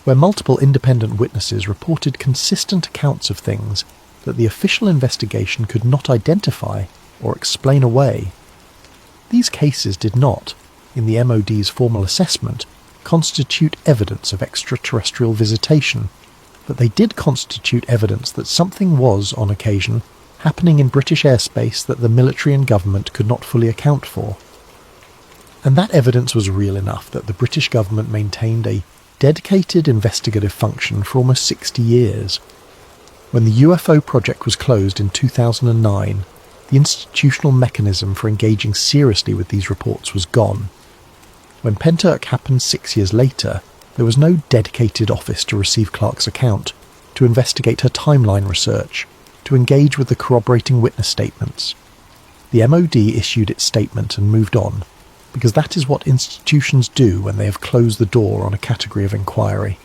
where multiple independent witnesses reported consistent accounts of things that the official investigation could not identify or explain away. These cases did not, in the MOD's formal assessment, constitute evidence of extraterrestrial visitation, but they did constitute evidence that something was, on occasion, happening in British airspace that the military and government could not fully account for. And that evidence was real enough that the British government maintained a dedicated investigative function for almost 60 years. When the UFO project was closed in 2009, the institutional mechanism for engaging seriously with these reports was gone. When Pentyrch happened 6 years later, there was no dedicated office to receive Clarke's account, to investigate her timeline research, to engage with the corroborating witness statements. The MOD issued its statement and moved on, because that is what institutions do when they have closed the door on a category of inquiry.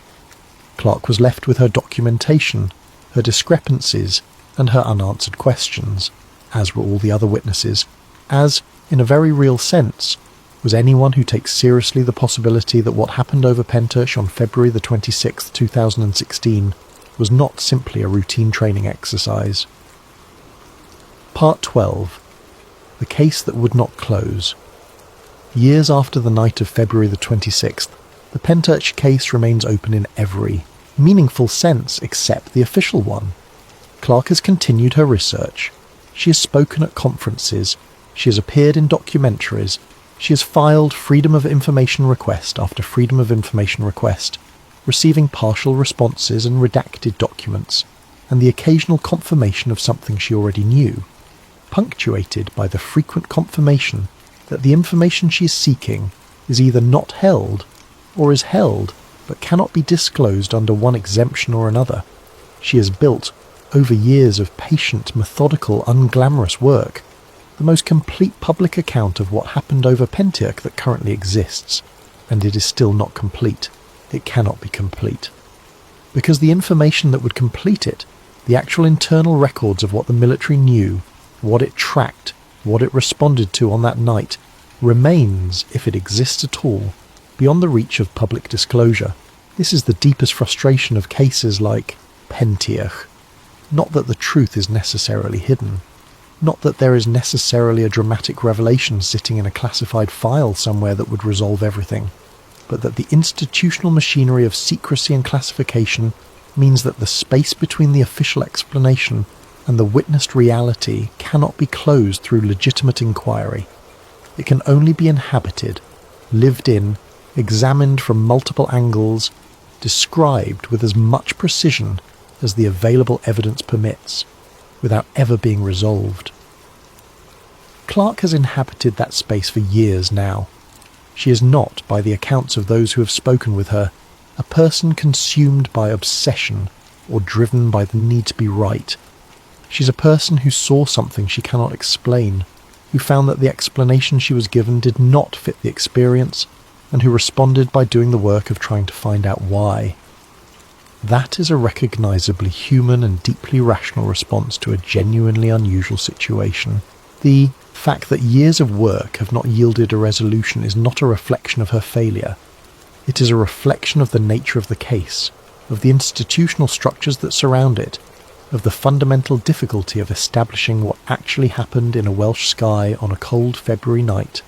Clarke was left with her documentation, her discrepancies, and her unanswered questions, as were all the other witnesses, as, in a very real sense, was anyone who takes seriously the possibility that what happened over Pentyrch on February the 26th, 2016 was not simply a routine training exercise. Part 12. The Case That Would Not Close. Years after the night of February the 26th, the Pentyrch case remains open in every meaningful sense except the official one. Clarke has continued her research. She has spoken at conferences. She has appeared in documentaries. She has filed Freedom of Information request after Freedom of Information request, receiving partial responses and redacted documents, and the occasional confirmation of something she already knew, punctuated by the frequent confirmation that the information she is seeking is either not held or is held but cannot be disclosed under one exemption or another. She has built, over years of patient, methodical, unglamorous work, the most complete public account of what happened over Pentyrch that currently exists, and it is still not complete. It cannot be complete. Because the information that would complete it, the actual internal records of what the military knew, what it tracked, what it responded to on that night, remains, if it exists at all, beyond the reach of public disclosure. This is the deepest frustration of cases like Pentyrch. Not that the truth is necessarily hidden. Not that there is necessarily a dramatic revelation sitting in a classified file somewhere that would resolve everything, but that the institutional machinery of secrecy and classification means that the space between the official explanation and the witnessed reality cannot be closed through legitimate inquiry. It can only be inhabited, lived in, examined from multiple angles, described with as much precision as the available evidence permits, without ever being resolved. Clarke has inhabited that space for years now. She is not, by the accounts of those who have spoken with her, a person consumed by obsession or driven by the need to be right. She's a person who saw something she cannot explain, who found that the explanation she was given did not fit the experience, and who responded by doing the work of trying to find out why. That is a recognisably human and deeply rational response to a genuinely unusual situation. The fact that years of work have not yielded a resolution is not a reflection of her failure. It is a reflection of the nature of the case, of the institutional structures that surround it, of the fundamental difficulty of establishing what actually happened in a Welsh sky on a cold February night,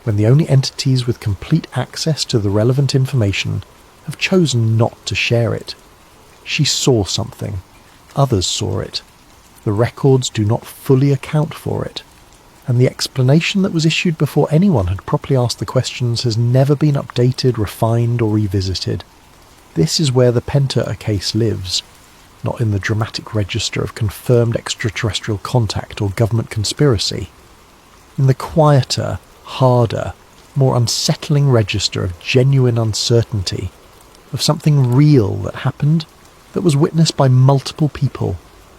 when the only entities with complete access to the relevant information have chosen not to share it. She saw something. Others saw it. The records do not fully account for it. And the explanation that was issued before anyone had properly asked the questions has never been updated, refined, or revisited. This is where the Pentyrch case lives, not in the dramatic register of confirmed extraterrestrial contact or government conspiracy. In the quieter, harder, more unsettling register of genuine uncertainty, of something real that happened, that was witnessed by multiple people,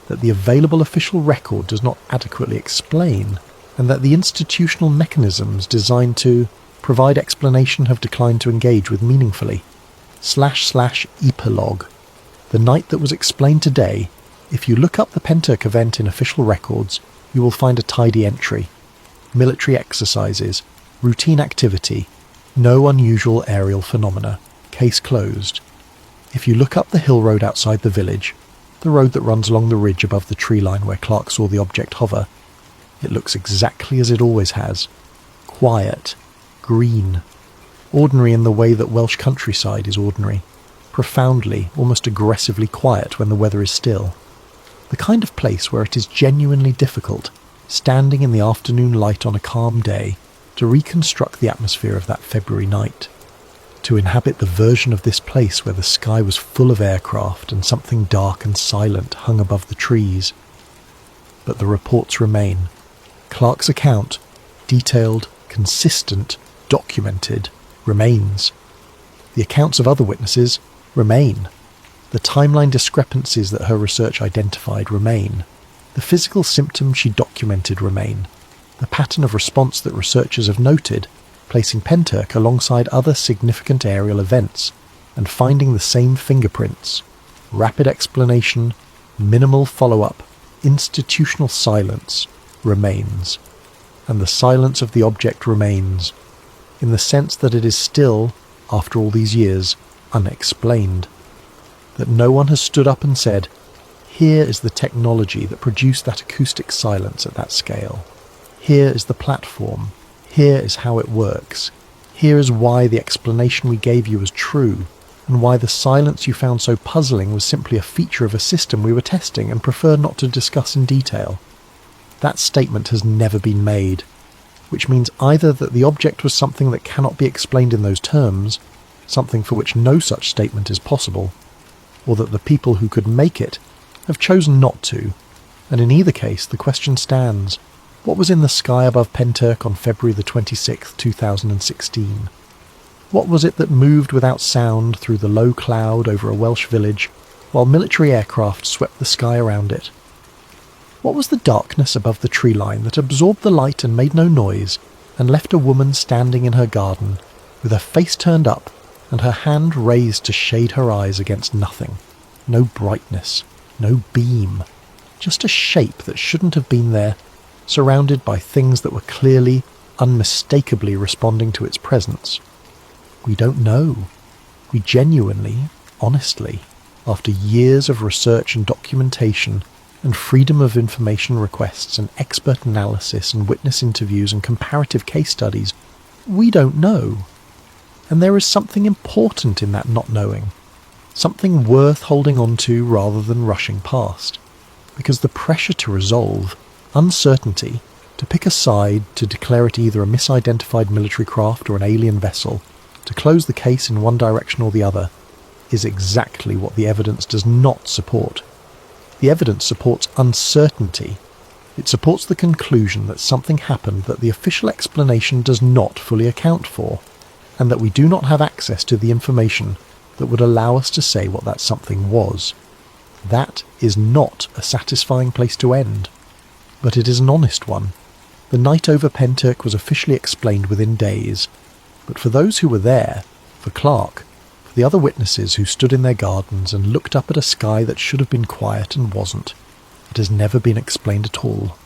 that the available official record does not adequately explain, and that the institutional mechanisms designed to provide explanation have declined to engage with meaningfully. //epilogue. The night that was explained today, if you look up the Pentyrch event in official records, you will find a tidy entry. Military exercises, routine activity, no unusual aerial phenomena, case closed. If you look up the hill road outside the village, the road that runs along the ridge above the tree line where Clarke saw the object hover, it looks exactly as it always has. Quiet, green, ordinary in the way that Welsh countryside is ordinary, profoundly, almost aggressively quiet when the weather is still. The kind of place where it is genuinely difficult, standing in the afternoon light on a calm day, to reconstruct the atmosphere of that February night. To inhabit the version of this place where the sky was full of aircraft and something dark and silent hung above the trees. But the reports remain. Clarke's account, detailed, consistent, documented, remains. The accounts of other witnesses remain. The timeline discrepancies that her research identified remain. The physical symptoms she documented remain. The pattern of response that researchers have noted, placing Pentyrch alongside other significant aerial events and finding the same fingerprints, rapid explanation, minimal follow-up, institutional silence, remains. And the silence of the object remains, in the sense that it is still, after all these years, unexplained. That no one has stood up and said, here is the technology that produced that acoustic silence at that scale. Here is the platform. Here is how it works. Here is why the explanation we gave you was true, and why the silence you found so puzzling was simply a feature of a system we were testing and prefer not to discuss in detail. That statement has never been made, which means either that the object was something that cannot be explained in those terms, something for which no such statement is possible, or that the people who could make it have chosen not to, and in either case the question stands, what was in the sky above Pentyrch on February the 26th, 2016? What was it that moved without sound through the low cloud over a Welsh village, while military aircraft swept the sky around it? What was the darkness above the tree line that absorbed the light and made no noise, and left a woman standing in her garden, with her face turned up, and her hand raised to shade her eyes against nothing? No brightness, no beam, just a shape that shouldn't have been there, surrounded by things that were clearly, unmistakably responding to its presence. We don't know. We genuinely, honestly, after years of research and documentation, and freedom of information requests and expert analysis and witness interviews and comparative case studies, we don't know. And there is something important in that not knowing, something worth holding on to rather than rushing past, because the pressure to resolve, uncertainty, to pick a side, to declare it either a misidentified military craft or an alien vessel, to close the case in one direction or the other, is exactly what the evidence does not support. The evidence supports uncertainty. It supports the conclusion that something happened that the official explanation does not fully account for, and that we do not have access to the information that would allow us to say what that something was. That is not a satisfying place to end. But it is an honest one. The night over Pentyrch was officially explained within days, but for those who were there, for Clarke, for the other witnesses who stood in their gardens and looked up at a sky that should have been quiet and wasn't, it has never been explained at all.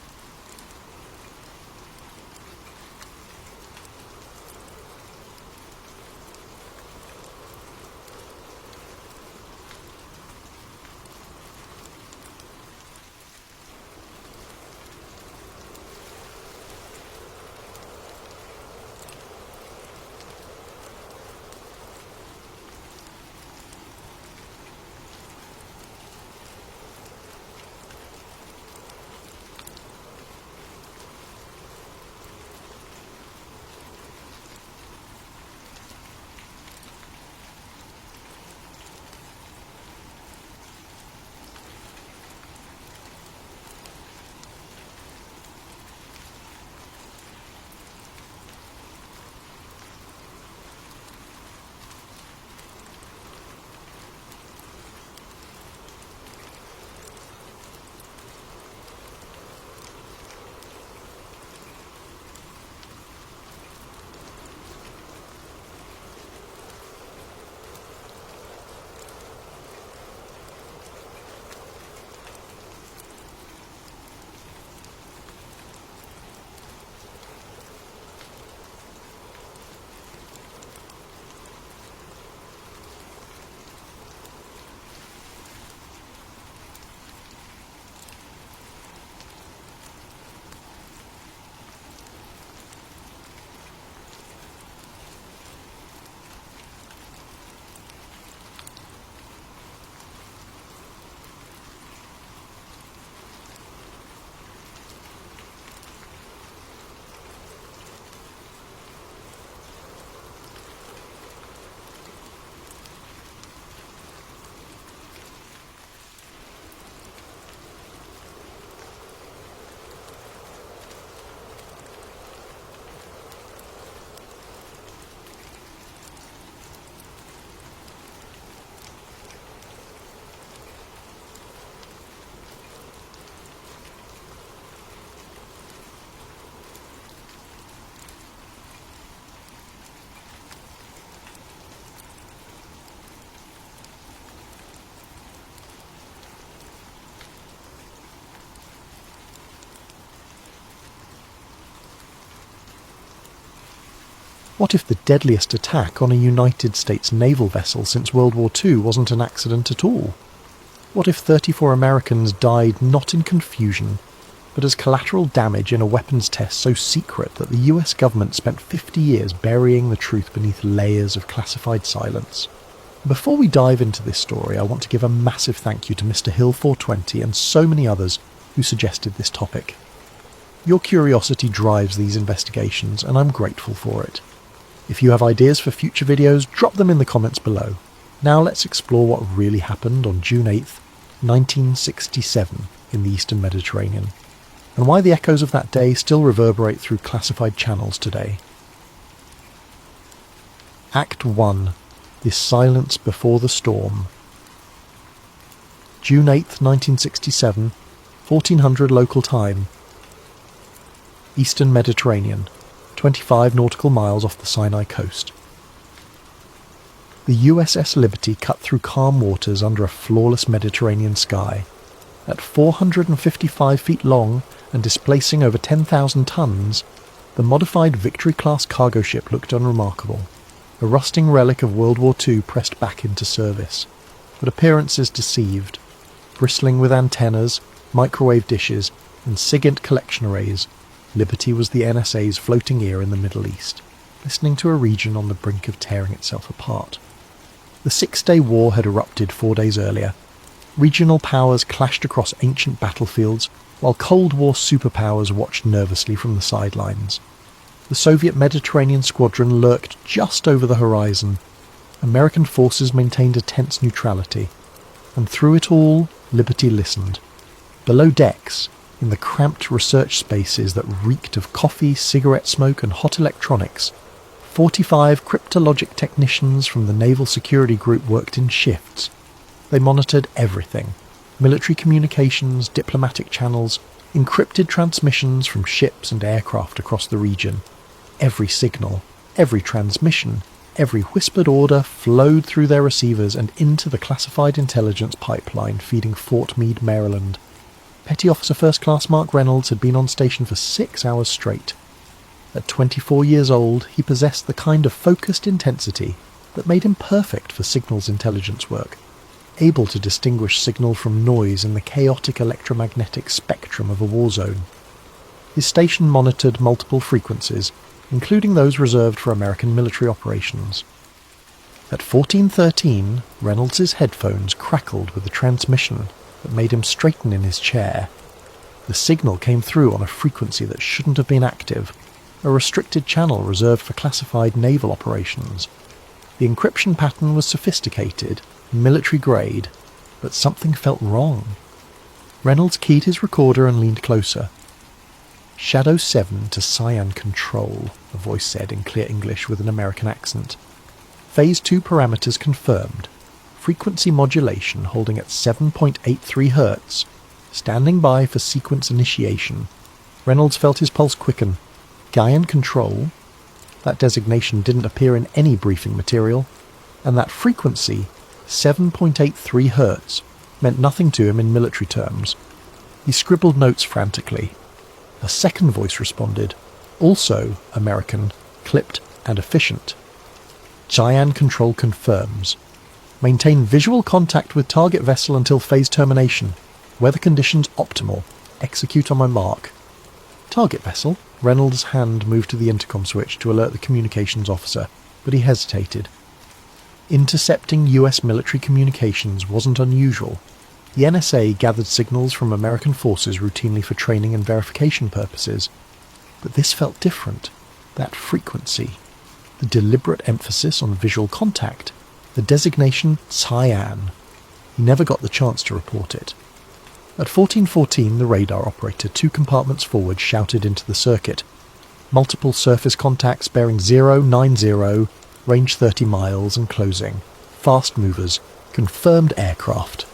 What if the deadliest attack on a United States naval vessel since World War II wasn't an accident at all? What if 34 Americans died not in confusion, but as collateral damage in a weapons test so secret that the US government spent 50 years burying the truth beneath layers of classified silence? Before we dive into this story, I want to give a massive thank you to Mr. Hill420 and so many others who suggested this topic. Your curiosity drives these investigations, and I'm grateful for it. If you have ideas for future videos, drop them in the comments below. Now let's explore what really happened on June 8th, 1967 in the Eastern Mediterranean, and why the echoes of that day still reverberate through classified channels today. Act 1. The Silence Before the Storm. June 8th, 1967, 1400 local time. Eastern Mediterranean, 25 nautical miles off the Sinai coast. The USS Liberty cut through calm waters under a flawless Mediterranean sky. At 455 feet long and displacing over 10,000 tons, the modified Victory-class cargo ship looked unremarkable. A rusting relic of World War II pressed back into service. But appearances deceived. Bristling with antennas, microwave dishes, and SIGINT collection arrays, Liberty was the NSA's floating ear in the Middle East, listening to a region on the brink of tearing itself apart. The Six-Day War had erupted 4 days earlier. Regional powers clashed across ancient battlefields, while Cold War superpowers watched nervously from the sidelines. The Soviet Mediterranean squadron lurked just over the horizon. American forces maintained a tense neutrality. And through it all, Liberty listened. Below decks, in the cramped research spaces that reeked of coffee, cigarette smoke and hot electronics, 45 cryptologic technicians from the Naval Security Group worked in shifts. They monitored everything: military communications, diplomatic channels, encrypted transmissions from ships and aircraft across the region. Every signal, every transmission, every whispered order flowed through their receivers and into the classified intelligence pipeline feeding Fort Meade, Maryland. Petty Officer First Class Mark Reynolds had been on station for 6 hours straight. At 24 years old, he possessed the kind of focused intensity that made him perfect for signals intelligence work, able to distinguish signal from noise in the chaotic electromagnetic spectrum of a war zone. His station monitored multiple frequencies, including those reserved for American military operations. At 14:13, Reynolds's headphones crackled with a transmission that made him straighten in his chair. The signal came through on a frequency that shouldn't have been active, a restricted channel reserved for classified naval operations. The encryption pattern was sophisticated, military grade, but something felt wrong. Reynolds keyed his recorder and leaned closer. "Shadow 7 to Cyan Control," a voice said in clear English with an American accent. "Phase 2 parameters confirmed. Frequency modulation holding at 7.83 Hz. Standing by for sequence initiation." Reynolds felt his pulse quicken. Cyan Control? That designation didn't appear in any briefing material, and that frequency, 7.83 Hz, meant nothing to him in military terms. He scribbled notes frantically. A second voice responded, also American, clipped and efficient. "Cyan Control confirms. Maintain visual contact with target vessel until phase termination. Weather conditions optimal. Execute on my mark." "Target vessel?" Reynolds' hand moved to the intercom switch to alert the communications officer, but he hesitated. Intercepting US military communications wasn't unusual. The NSA gathered signals from American forces routinely for training and verification purposes. But this felt different. That frequency, the deliberate emphasis on visual contact, the designation Cyan. He never got the chance to report it. At 14:14, the radar operator 2 compartments forward shouted into the circuit. "Multiple surface contacts bearing 090, range 30 miles and closing. Fast movers, confirmed aircraft."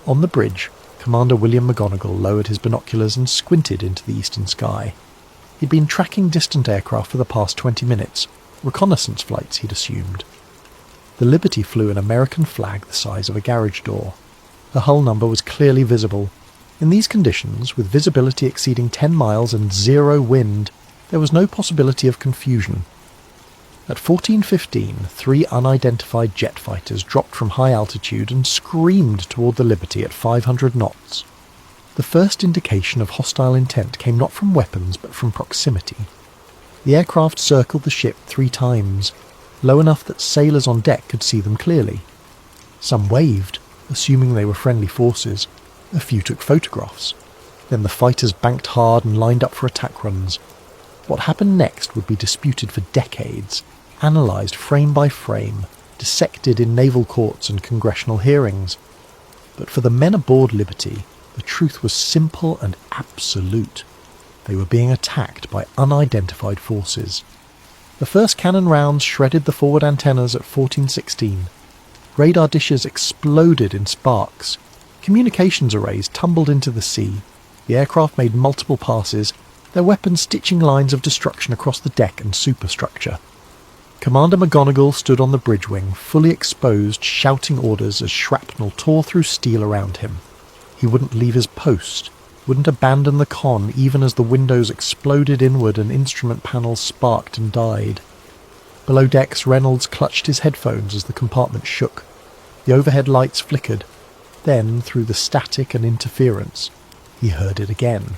On the bridge, Commander William McGonigal lowered his binoculars and squinted into the eastern sky. He'd been tracking distant aircraft for the past 20 minutes, reconnaissance flights he'd assumed. The Liberty flew an American flag the size of a garage door. The hull number was clearly visible. In these conditions, with visibility exceeding 10 miles and zero wind, there was no possibility of confusion. At 14:15, 3 unidentified jet fighters dropped from high altitude and screamed toward the Liberty at 500 knots. The first indication of hostile intent came not from weapons but from proximity. The aircraft circled the ship 3 times, low enough that sailors on deck could see them clearly. Some waved, assuming they were friendly forces. A few took photographs. Then the fighters banked hard and lined up for attack runs. What happened next would be disputed for decades, analysed frame by frame, dissected in naval courts and congressional hearings. But for the men aboard Liberty, the truth was simple and absolute. They were being attacked by unidentified forces. The first cannon rounds shredded the forward antennas at 14:16. Radar dishes exploded in sparks. Communications arrays tumbled into the sea. The aircraft made multiple passes, their weapons stitching lines of destruction across the deck and superstructure. Commander McGonagall stood on the bridge wing, fully exposed, shouting orders as shrapnel tore through steel around him. He wouldn't leave his post, wouldn't abandon the con even as the windows exploded inward and instrument panels sparked and died. Below decks, Reynolds clutched his headphones as the compartment shook. The overhead lights flickered. Then, through the static and interference, he heard it again,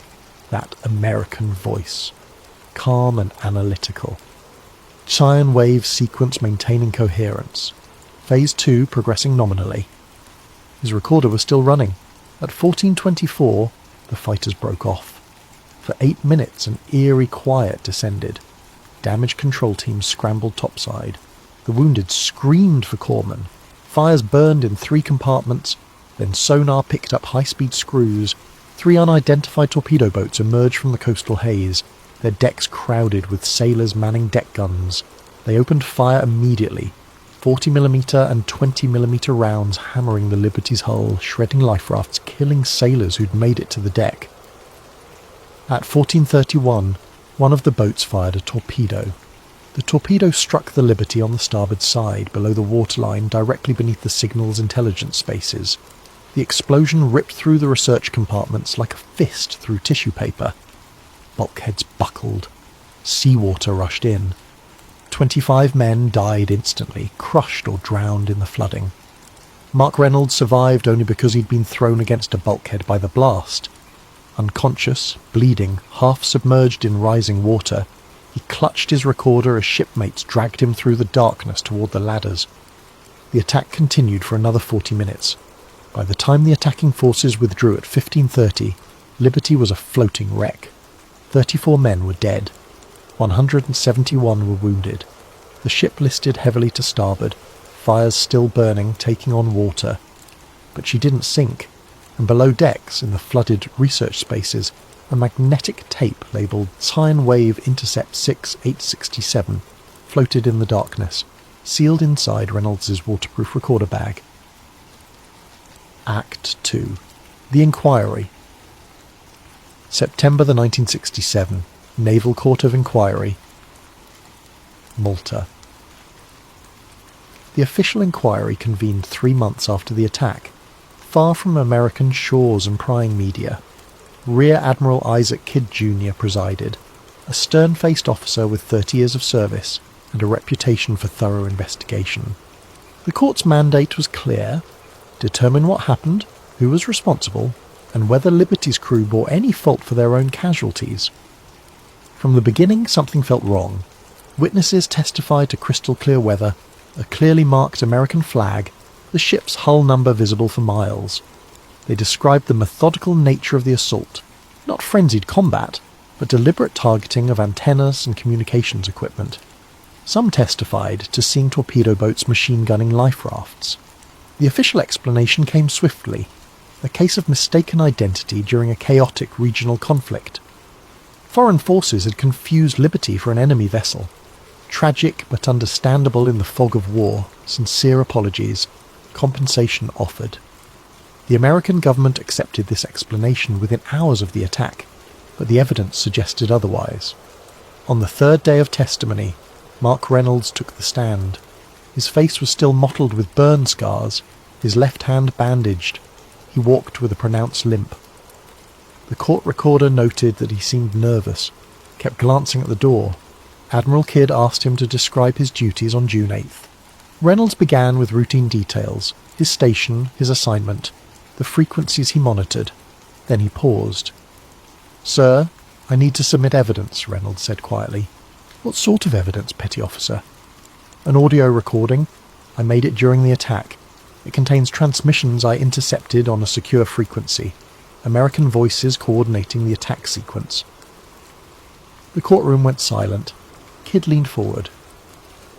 that American voice, calm and analytical. Sine wave sequence maintaining coherence. Phase 2 progressing nominally. His recorder was still running. At 14:24, the fighters broke off. For 8 minutes, an eerie quiet descended. Damage control teams scrambled topside. The wounded screamed for corpsmen. Fires burned in 3 compartments. Then sonar picked up high-speed screws. 3 unidentified torpedo boats emerged from the coastal haze, their decks crowded with sailors manning deck guns. They opened fire immediately, 40mm and 20mm rounds hammering the Liberty's hull, shredding life rafts, killing sailors who'd made it to the deck. At 14:31, one of the boats fired a torpedo. The torpedo struck the Liberty on the starboard side, below the waterline, directly beneath the signal's intelligence spaces. The explosion ripped through the research compartments like a fist through tissue paper. Bulkheads buckled. Seawater rushed in. 25 men died instantly, crushed or drowned in the flooding. Mark Reynolds survived only because he'd been thrown against a bulkhead by the blast. Unconscious, bleeding, half submerged in rising water, he clutched his recorder as shipmates dragged him through the darkness toward the ladders. The attack continued for another 40 minutes. By the time the attacking forces withdrew at 15:30, Liberty was a floating wreck. 34 men were dead. 171 were wounded. The ship listed heavily to starboard, fires still burning, taking on water. But she didn't sink, and below decks, in the flooded research spaces, a magnetic tape labelled Sine Wave Intercept 6867 floated in the darkness, sealed inside Reynolds' waterproof recorder bag. Act 2. The Inquiry. September the 1967. Naval Court of Inquiry. Malta. The official inquiry convened 3 months after the attack, far from American shores and prying media. Rear Admiral Isaac Kidd Jr. presided, a stern-faced officer with 30 years of service and a reputation for thorough investigation. The court's mandate was clear: determine what happened, who was responsible, and whether Liberty's crew bore any fault for their own casualties. From the beginning, something felt wrong. Witnesses testified to crystal-clear weather, a clearly marked American flag, the ship's hull number visible for miles. They described the methodical nature of the assault, not frenzied combat, but deliberate targeting of antennas and communications equipment. Some testified to seeing torpedo boats machine-gunning life rafts. The official explanation came swiftly: a case of mistaken identity during a chaotic regional conflict. Foreign forces had confused Liberty for an enemy vessel. Tragic but understandable in the fog of war, sincere apologies, compensation offered. The American government accepted this explanation within hours of the attack, but the evidence suggested otherwise. On the 3rd day of testimony, Mark Reynolds took the stand. His face was still mottled with burn scars, his left hand bandaged. He walked with a pronounced limp. The court recorder noted that he seemed nervous, kept glancing at the door, Admiral Kidd asked him to describe his duties on June 8th. Reynolds began with routine details, his station, his assignment, the frequencies he monitored. Then he paused. "Sir, I need to submit evidence," Reynolds said quietly. "What sort of evidence, Petty Officer?" "An audio recording. I made it during the attack. It contains transmissions I intercepted on a secure frequency. American voices coordinating the attack sequence." The courtroom went silent. Kidd leaned forward.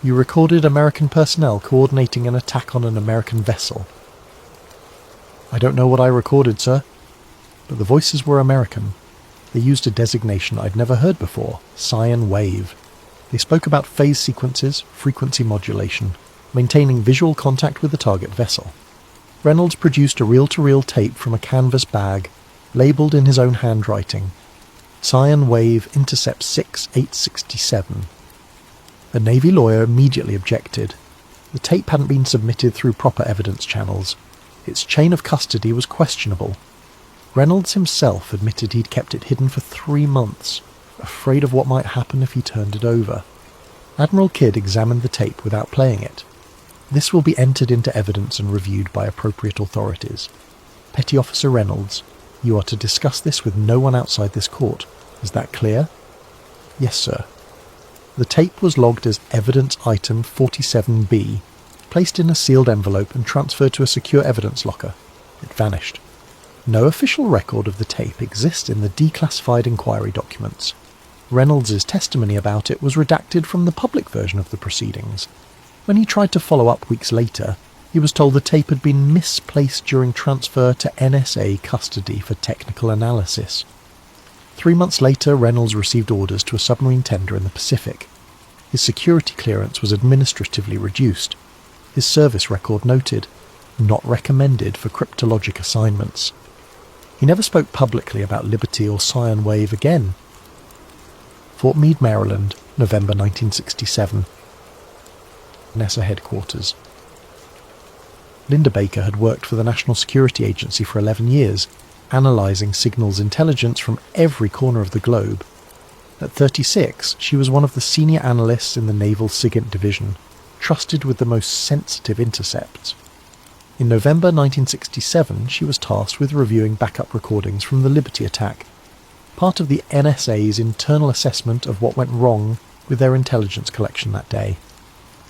"You recorded American personnel coordinating an attack on an American vessel." "I don't know what I recorded, sir. But the voices were American. They used a designation I'd never heard before, Cyan Wave. They spoke about phase sequences, frequency modulation, maintaining visual contact with the target vessel." Reynolds produced a reel-to-reel tape from a canvas bag, labelled in his own handwriting, "Cyan Wave Intercept 6867. A Navy lawyer immediately objected. The tape hadn't been submitted through proper evidence channels. Its chain of custody was questionable. Reynolds himself admitted he'd kept it hidden for 3 months, afraid of what might happen if he turned it over. Admiral Kidd examined the tape without playing it. "This will be entered into evidence and reviewed by appropriate authorities. Petty Officer Reynolds, you are to discuss this with no one outside this court. Is that clear?" "Yes, sir." The tape was logged as Evidence Item 47B, placed in a sealed envelope and transferred to a secure evidence locker. It vanished. No official record of the tape exists in the declassified inquiry documents. Reynolds's testimony about it was redacted from the public version of the proceedings. When he tried to follow up weeks later, he was told the tape had been misplaced during transfer to NSA custody for technical analysis. 3 months later, Reynolds received orders to a submarine tender in the Pacific. His security clearance was administratively reduced. His service record noted, "Not recommended for cryptologic assignments." He never spoke publicly about Liberty or Cyan Wave again. Fort Meade, Maryland, November 1967. NASA headquarters. Linda Baker had worked for the National Security Agency for 11 years, analysing signals intelligence from every corner of the globe. At 36, she was one of the senior analysts in the Naval SIGINT Division, trusted with the most sensitive intercepts. In November 1967, she was tasked with reviewing backup recordings from the Liberty attack, part of the NSA's internal assessment of what went wrong with their intelligence collection that day.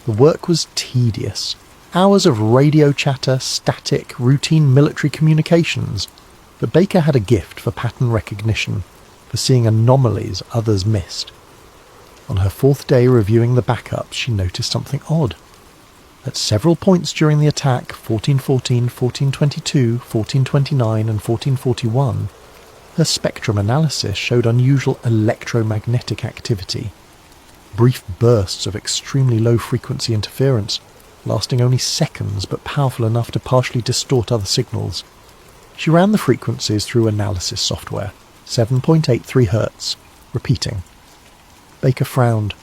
The work was tedious. Hours of radio chatter, static, routine military communications. But Baker had a gift for pattern recognition, for seeing anomalies others missed. On her 4th day reviewing the backups, she noticed something odd. At several points during the attack, 1414, 1422, 1429 and 1441, her spectrum analysis showed unusual electromagnetic activity. Brief bursts of extremely low-frequency interference, lasting only seconds but powerful enough to partially distort other signals. She ran the frequencies through analysis software, 7.83 Hz, repeating. Baker frowned.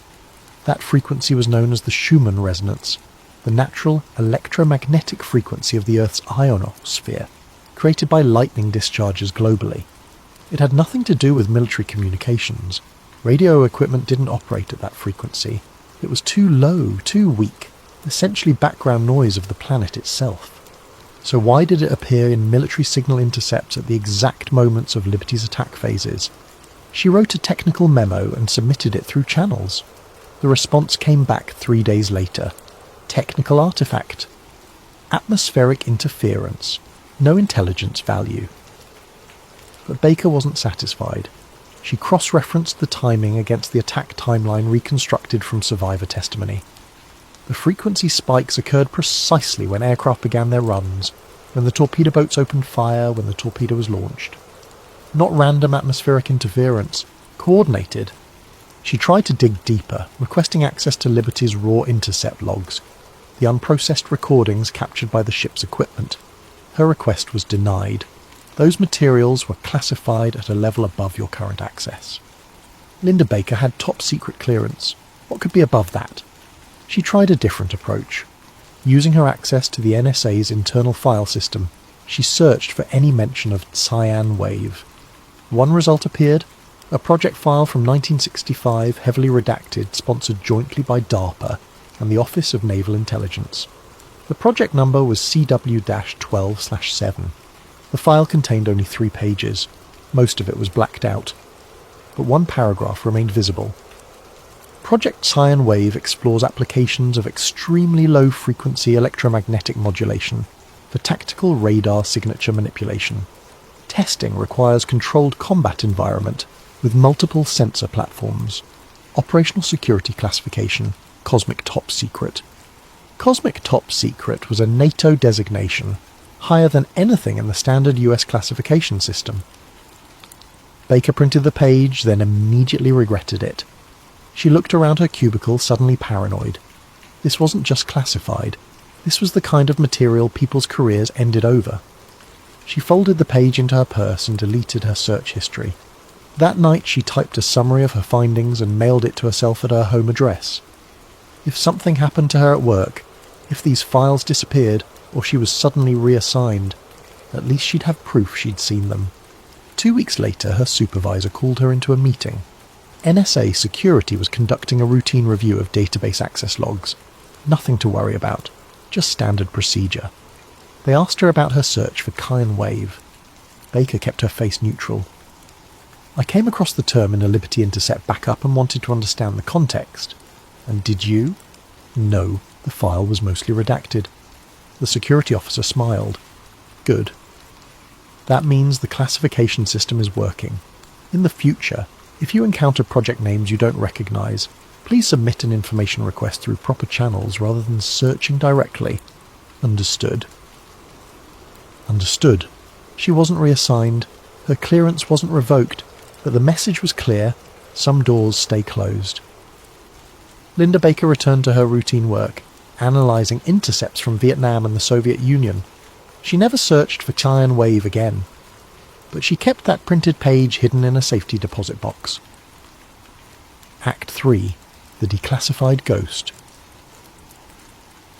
That frequency was known as the Schumann resonance, the natural electromagnetic frequency of the Earth's ionosphere, created by lightning discharges globally. It had nothing to do with military communications. Radio equipment didn't operate at that frequency. It was too low, too weak, essentially background noise of the planet itself. So why did it appear in military signal intercepts at the exact moments of Liberty's attack phases? She wrote a technical memo and submitted it through channels. The response came back 3 days later. Technical artifact. Atmospheric interference. No intelligence value. But Baker wasn't satisfied. She cross-referenced the timing against the attack timeline reconstructed from survivor testimony. The frequency spikes occurred precisely when aircraft began their runs, when the torpedo boats opened fire, when the torpedo was launched. Not random atmospheric interference, coordinated. She tried to dig deeper, requesting access to Liberty's raw intercept logs, the unprocessed recordings captured by the ship's equipment. Her request was denied. Those materials were classified at a level above your current access. Linda Baker had top-secret clearance. What could be above that? She tried a different approach. Using her access to the NSA's internal file system, she searched for any mention of Cyan Wave. One result appeared, a project file from 1965 heavily redacted, sponsored jointly by DARPA and the Office of Naval Intelligence. The project number was CW-12/7. The file contained only 3 pages. Most of it was blacked out, but one paragraph remained visible. Project Scion Wave explores applications of extremely low-frequency electromagnetic modulation for tactical radar signature manipulation. Testing requires controlled combat environment with multiple sensor platforms. Operational security classification, Cosmic Top Secret. Cosmic Top Secret was a NATO designation, higher than anything in the standard US classification system. Baker printed the page, then immediately regretted it. She looked around her cubicle, suddenly paranoid. This wasn't just classified. This was the kind of material people's careers ended over. She folded the page into her purse and deleted her search history. That night she typed a summary of her findings and mailed it to herself at her home address. If something happened to her at work, if these files disappeared, or she was suddenly reassigned, at least she'd have proof she'd seen them. 2 weeks later, her supervisor called her into a meeting. NSA Security was conducting a routine review of database access logs. Nothing to worry about, just standard procedure. They asked her about her search for Scion Wave. Baker kept her face neutral. I came across the term in a Liberty Intercept backup and wanted to understand the context. And did you? No, the file was mostly redacted. The security officer smiled. Good. That means the classification system is working. In the future, if you encounter project names you don't recognize, please submit an information request through proper channels rather than searching directly. Understood. Understood. She wasn't reassigned, her clearance wasn't revoked, but the message was clear: some doors stay closed. Linda Baker returned to her routine work, analysing intercepts from Vietnam and the Soviet Union. She never searched for Scion Wave again, but she kept that printed page hidden in a safety deposit box. Act 3. The Declassified Ghost.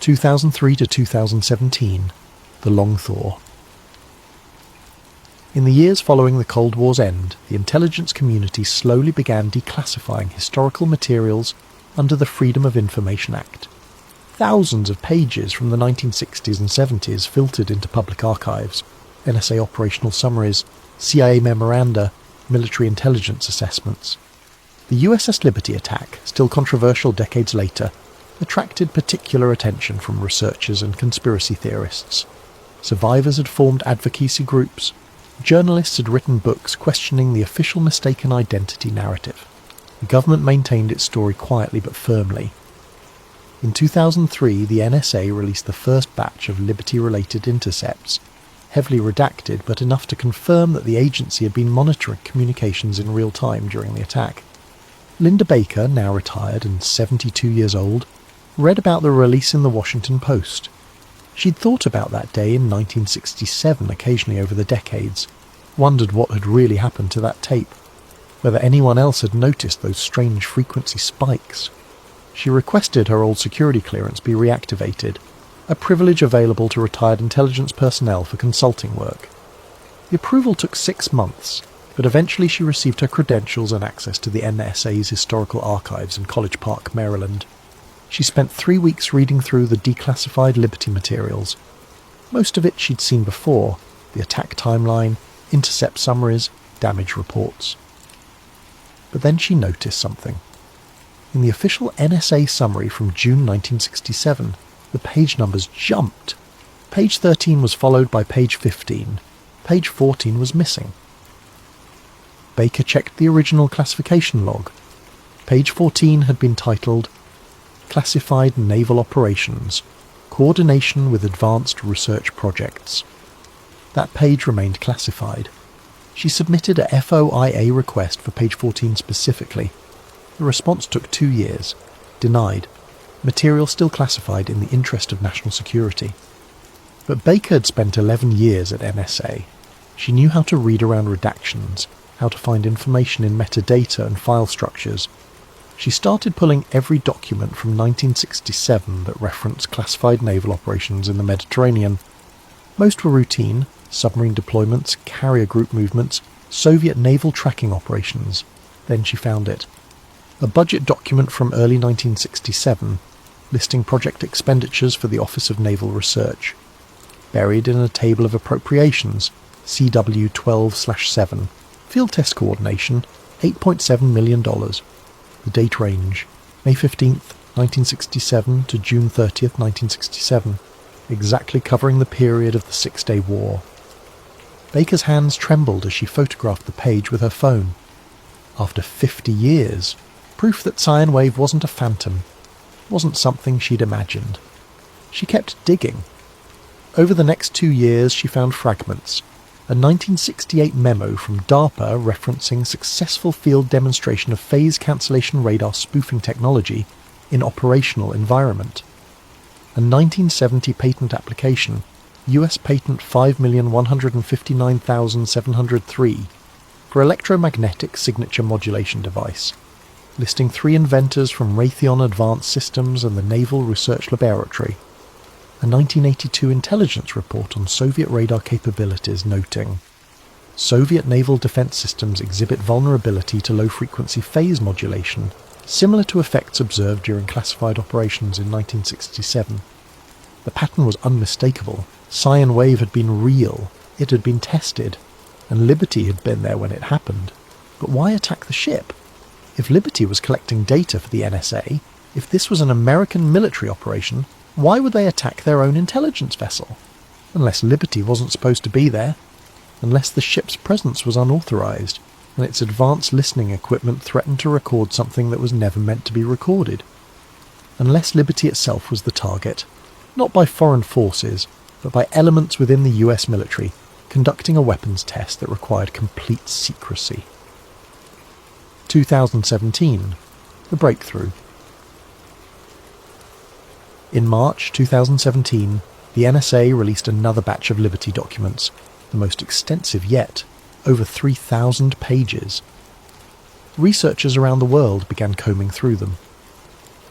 2003 to 2017. The Long Thaw. In the years following the Cold War's end, the intelligence community slowly began declassifying historical materials under the Freedom of Information Act. Thousands of pages from the 1960s and 70s filtered into public archives, NSA operational summaries, CIA memoranda, military intelligence assessments. The USS Liberty attack, still controversial decades later, attracted particular attention from researchers and conspiracy theorists. Survivors had formed advocacy groups. Journalists had written books questioning the official mistaken identity narrative. The government maintained its story quietly but firmly. In 2003, the NSA released the first batch of Liberty-related intercepts, heavily redacted but enough to confirm that the agency had been monitoring communications in real time during the attack. Linda Baker, now retired and 72 years old, read about the release in the Washington Post. She'd thought about that day in 1967 occasionally over the decades, wondered what had really happened to that tape, whether anyone else had noticed those strange frequency spikes. She requested her old security clearance be reactivated, a privilege available to retired intelligence personnel for consulting work. The approval took 6 months, but eventually she received her credentials and access to the NSA's historical archives in College Park, Maryland. She spent 3 weeks reading through the declassified Liberty materials. Most of it she'd seen before: the attack timeline, intercept summaries, damage reports. But then she noticed something. In the official NSA summary from June 1967, the page numbers jumped. Page 13 was followed by page 15. Page 14 was missing. Baker checked the original classification log. Page 14 had been titled Classified Naval Operations, Coordination with Advanced Research Projects. That page remained classified. She submitted a FOIA request for page 14 specifically. The response took 2 years. Denied. Material still classified in the interest of national security. But Baker had spent 11 years at NSA. She knew how to read around redactions, how to find information in metadata and file structures. She started pulling every document from 1967 that referenced classified naval operations in the Mediterranean. Most were routine: submarine deployments, carrier group movements, Soviet naval tracking operations. Then she found it. A budget document from early 1967, listing project expenditures for the Office of Naval Research. Buried in a table of appropriations, CW 12/7, Field Test Coordination, $8.7 million. The date range, May 15th, 1967 to June 30th, 1967, exactly covering the period of the Six-Day War. Baker's hands trembled as she photographed the page with her phone. After 50 years, proof that sine wave wasn't a phantom, wasn't something she'd imagined. She kept digging. Over the next 2 years she found fragments, a 1968 memo from DARPA referencing successful field demonstration of phase cancellation radar spoofing technology in operational environment, a 1970 patent application, US Patent 5,159,703, for electromagnetic signature modulation device, listing 3 inventors from Raytheon Advanced Systems and the Naval Research Laboratory, a 1982 intelligence report on Soviet radar capabilities noting, Soviet naval defense systems exhibit vulnerability to low-frequency phase modulation, similar to effects observed during classified operations in 1967. The pattern was unmistakable. Sine wave had been real, it had been tested, and Liberty had been there when it happened. But why attack the ship? If Liberty was collecting data for the NSA, if this was an American military operation, why would they attack their own intelligence vessel? Unless Liberty wasn't supposed to be there, unless the ship's presence was unauthorized, and its advanced listening equipment threatened to record something that was never meant to be recorded. Unless Liberty itself was the target, not by foreign forces, but by elements within the US military, conducting a weapons test that required complete secrecy. 2017. The breakthrough. In March 2017, the NSA released another batch of Liberty documents, the most extensive yet, over 3,000 pages. Researchers around the world began combing through them.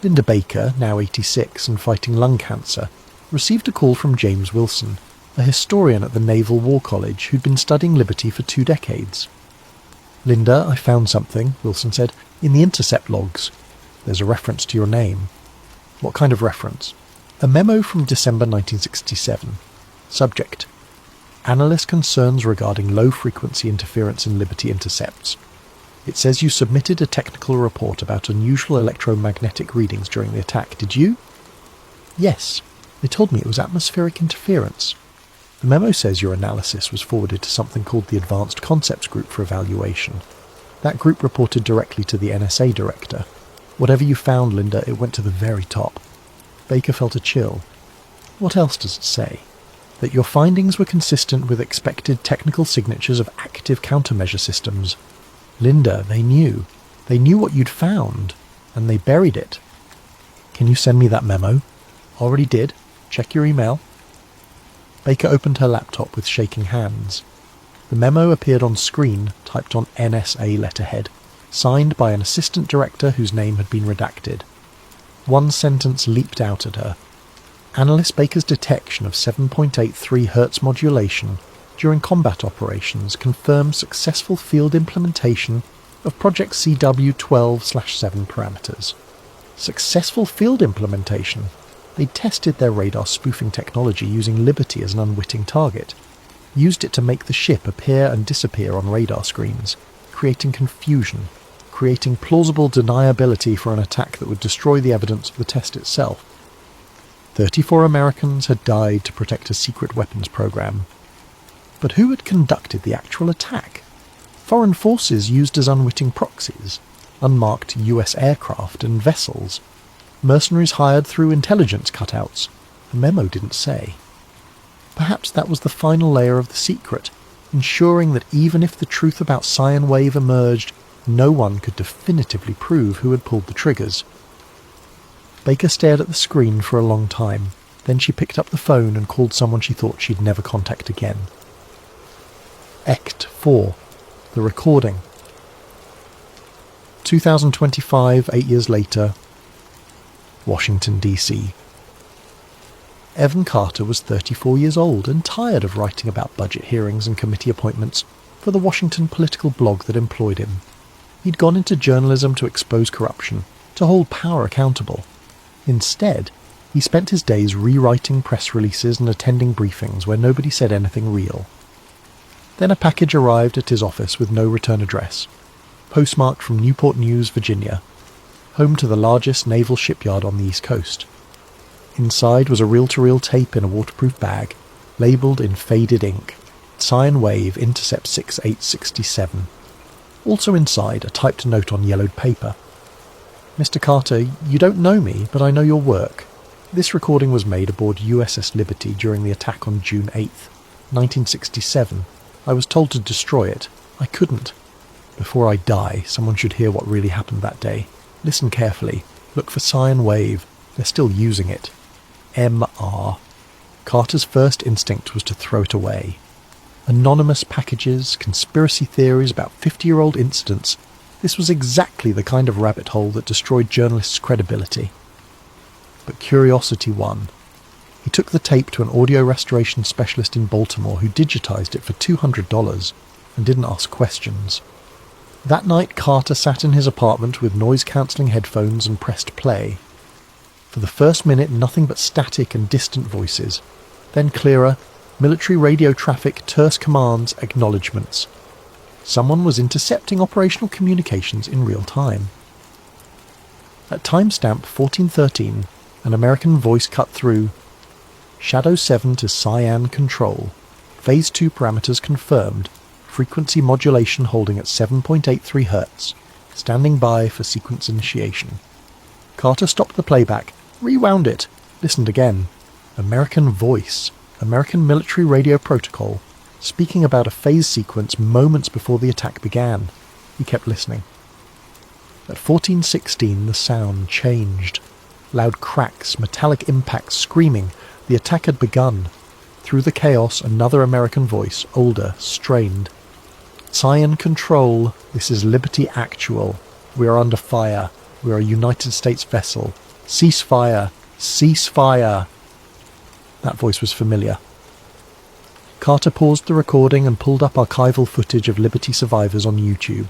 Linda Baker, now 86 and fighting lung cancer, received a call from James Wilson, a historian at the Naval War College who'd been studying Liberty for 2 decades. "Linda, I found something," Wilson said, "in the intercept logs. There's a reference to your name." "What kind of reference?" "A memo from December 1967. Subject: Analyst concerns regarding low-frequency interference in Liberty intercepts. It says you submitted a technical report about unusual electromagnetic readings during the attack. Did you?" "Yes. They told me it was atmospheric interference." "The memo says your analysis was forwarded to something called the Advanced Concepts Group for evaluation. That group reported directly to the NSA director. Whatever you found, Linda, it went to the very top." Baker felt a chill. "What else does it say?" "That your findings were consistent with expected technical signatures of active countermeasure systems." "Linda, they knew. They knew what you'd found, and they buried it." "Can you send me that memo?" "Already did. Check your email." Baker opened her laptop with shaking hands. The memo appeared on screen, typed on NSA letterhead, signed by an assistant director whose name had been redacted. One sentence leaped out at her. Analyst Baker's detection of 7.83 Hz modulation during combat operations confirmed successful field implementation of Project CW 12/7 parameters. Successful field implementation? They'd tested their radar spoofing technology using Liberty as an unwitting target, used it to make the ship appear and disappear on radar screens, creating confusion, creating plausible deniability for an attack that would destroy the evidence of the test itself. 34 Americans had died to protect a secret weapons program. But who had conducted the actual attack? Foreign forces used as unwitting proxies, unmarked US aircraft and vessels, mercenaries hired through intelligence cutouts. The memo didn't say. Perhaps that was the final layer of the secret, ensuring that even if the truth about sine wave emerged, no one could definitively prove who had pulled the triggers. Baker stared at the screen for a long time. Then she picked up the phone and called someone she thought she'd never contact again. Ect 4. The recording. 2025, 8 years later. Washington, D.C. Evan Carter was 34 years old and tired of writing about budget hearings and committee appointments for the Washington political blog that employed him. He'd gone into journalism to expose corruption, to hold power accountable. Instead, he spent his days rewriting press releases and attending briefings where nobody said anything real. Then a package arrived at his office with no return address, postmarked from Newport News, Virginia, home to the largest naval shipyard on the East Coast. Inside was a reel-to-reel tape in a waterproof bag, labelled in faded ink, Sine Wave Intercept 6867. Also inside, a typed note on yellowed paper. "Mr. Carter, you don't know me, but I know your work. This recording was made aboard USS Liberty during the attack on June 8th, 1967. I was told to destroy it. I couldn't. Before I die, someone should hear what really happened that day. Listen carefully. Look for Sine Wave. They're still using it. MR." Carter's first instinct was to throw it away. Anonymous packages, conspiracy theories about 50-year-old incidents. This was exactly the kind of rabbit hole that destroyed journalists' credibility. But curiosity won. He took the tape to an audio restoration specialist in Baltimore who digitized it for $200 and didn't ask questions. That night, Carter sat in his apartment with noise-cancelling headphones and pressed play. For the first minute, nothing but static and distant voices. Then clearer, military radio traffic, terse commands, acknowledgements. Someone was intercepting operational communications in real time. At timestamp 1413, an American voice cut through. "Shadow 7 to Cyan Control. Phase 2 parameters confirmed. Frequency modulation holding at 7.83 Hz. Standing by for sequence initiation." Carter stopped the playback, rewound it, listened again. American voice. American military radio protocol, speaking about a phase sequence moments before the attack began. He kept listening. At 1416, the sound changed. Loud cracks, metallic impacts, screaming. The attack had begun. Through the chaos, another American voice, older, strained. "Cyan Control, this is Liberty Actual. We are under fire. We are a United States vessel. Cease fire! Cease fire!" That voice was familiar. Carter paused the recording and pulled up archival footage of Liberty survivors on YouTube.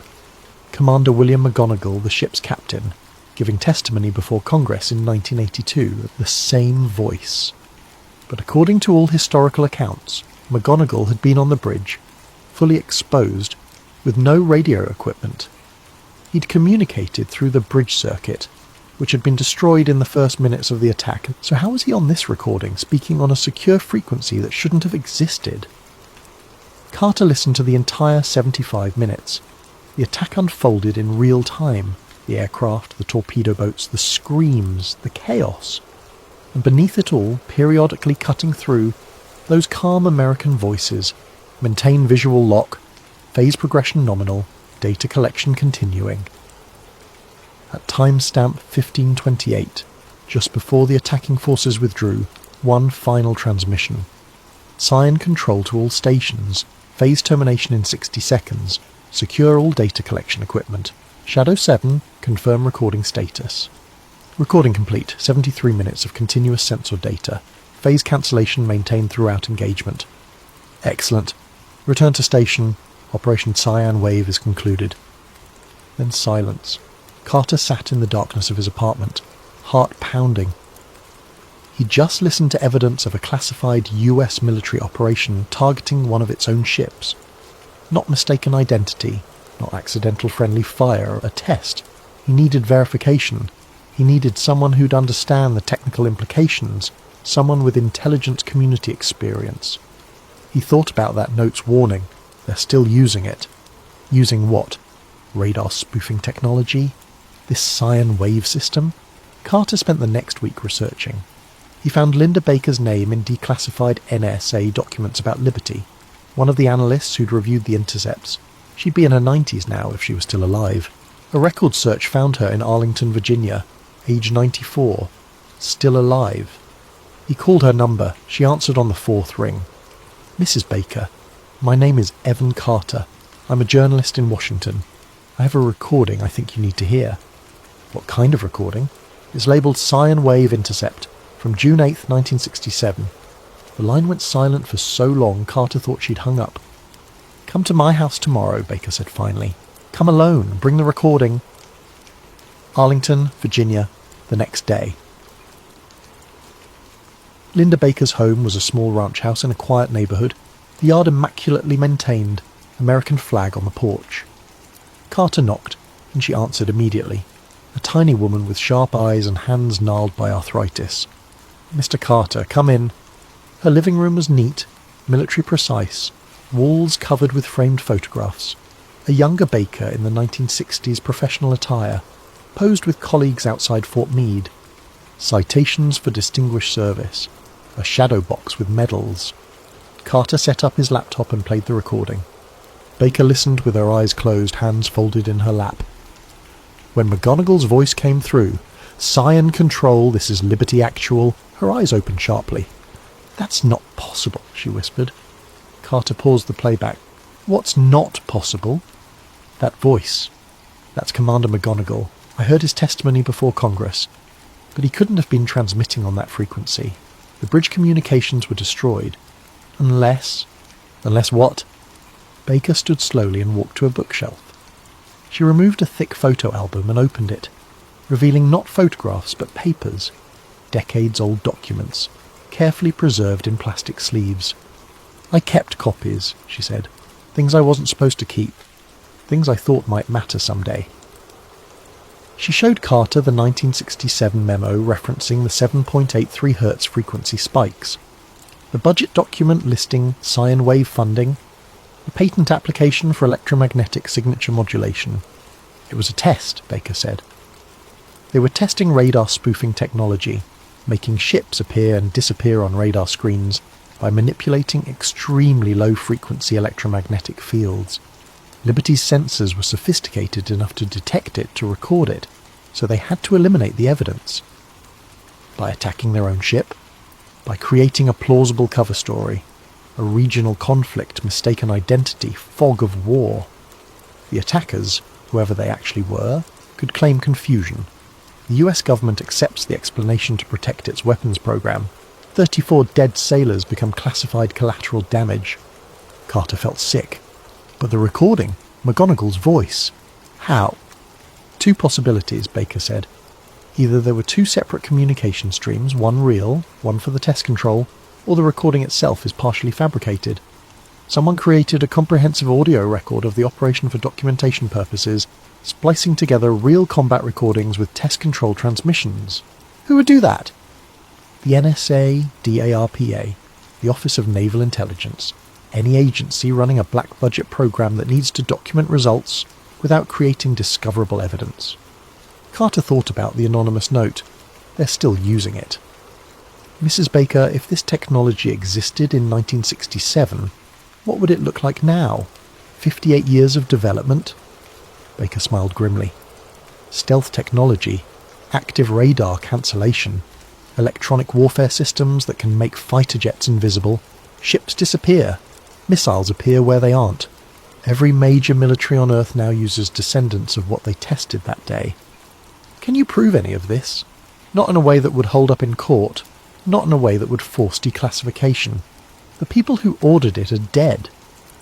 Commander William McGonigal, the ship's captain, giving testimony before Congress in 1982, the same voice. But according to all historical accounts, McGonigal had been on the bridge, fully exposed, with no radio equipment. He'd communicated through the bridge circuit, which had been destroyed in the first minutes of the attack, so how was he on this recording, speaking on a secure frequency that shouldn't have existed? Carter listened to the entire 75 minutes. The attack unfolded in real time. The aircraft, the torpedo boats, the screams, the chaos. And beneath it all, periodically cutting through, those calm American voices. Maintain visual lock, phase progression nominal, data collection continuing. At timestamp 1528, just before the attacking forces withdrew, one final transmission. Cyan Control to all stations, phase termination in 60 seconds, secure all data collection equipment. Shadow 7, confirm recording status. Recording complete, 73 minutes of continuous sensor data. Phase cancellation maintained throughout engagement. Excellent. Return to station. Operation Cyan Wave is concluded. Then silence. Carter sat in the darkness of his apartment, heart pounding. He just listened to evidence of a classified US military operation targeting one of its own ships. Not mistaken identity, not accidental friendly fire, a test. He needed verification. He needed someone who'd understand the technical implications, someone with intelligence community experience. He thought about that note's warning. They're still using it. Using what? Radar spoofing technology? This Cyan Wave system? Carter spent the next week researching. He found Linda Baker's name in declassified NSA documents about Liberty, one of the analysts who'd reviewed the intercepts. She'd be in her 90s now if she was still alive. A record search found her in Arlington, Virginia, age 94, still alive. He called her number. She answered on the fourth ring. "Mrs. Baker, my name is Evan Carter. I'm a journalist in Washington. I have a recording I think you need to hear." "What kind of recording?" "It's labelled Cyan Wave Intercept, from June 8th, 1967. The line went silent for so long Carter thought she'd hung up. "Come to my house tomorrow," Baker said finally. Come alone, bring the recording. Arlington, Virginia, the next day. Linda Baker's home was a small ranch house in a quiet neighbourhood, the yard immaculately maintained, American flag on the porch. Carter knocked, and she answered immediately, a tiny woman with sharp eyes and hands gnarled by arthritis. "Mr. Carter, come in." Her living room was neat, military precise, walls covered with framed photographs. A younger Baker in the 1960s professional attire, posed with colleagues outside Fort Meade. Citations for distinguished service. A shadow box with medals. Carter set up his laptop and played the recording. Baker listened with her eyes closed, hands folded in her lap. When McGonagall's voice came through, "Scion Control, this is Liberty Actual," her eyes opened sharply. "That's not possible," she whispered. Carter paused the playback. "What's not possible?" "That voice. That's Commander McGonagall. I heard his testimony before Congress. But he couldn't have been transmitting on that frequency. The bridge communications were destroyed. Unless... Unless what?" Baker stood slowly and walked to a bookshelf. She removed a thick photo album and opened it, revealing not photographs but papers, decades-old documents, carefully preserved in plastic sleeves. "I kept copies," she said. "Things I wasn't supposed to keep. Things I thought might matter someday." She showed Carter the 1967 memo referencing the 7.83 Hz frequency spikes, the budget document listing sine wave funding, a patent application for electromagnetic signature modulation. It was a test, Baker said. They were testing radar spoofing technology, making ships appear and disappear on radar screens by manipulating extremely low-frequency electromagnetic fields. Liberty's sensors were sophisticated enough to detect it, to record it, so they had to eliminate the evidence. By attacking their own ship, by creating a plausible cover story, a regional conflict, mistaken identity, fog of war. The attackers, whoever they actually were, could claim confusion. The US government accepts the explanation to protect its weapons program. 34 dead sailors become classified collateral damage. Carter felt sick. But the recording, McGonagall's voice. How? Two possibilities, Baker said. Either there were two separate communication streams, one real, one for the test control, or the recording itself is partially fabricated. Someone created a comprehensive audio record of the operation for documentation purposes, splicing together real combat recordings with test control transmissions. Who would do that? The NSA, DARPA, the Office of Naval Intelligence, any agency running a black budget program that needs to document results without creating discoverable evidence. Carter thought about the anonymous note. They're still using it. "Mrs. Baker, if this technology existed in 1967, what would it look like now? 58 years of development?" Baker smiled grimly. "Stealth technology, active radar cancellation, electronic warfare systems that can make fighter jets invisible, ships disappear, missiles appear where they aren't. Every major military on Earth now uses descendants of what they tested that day. Can you prove any of this? Not in a way that would hold up in court, not in a way that would force declassification. The people who ordered it are dead.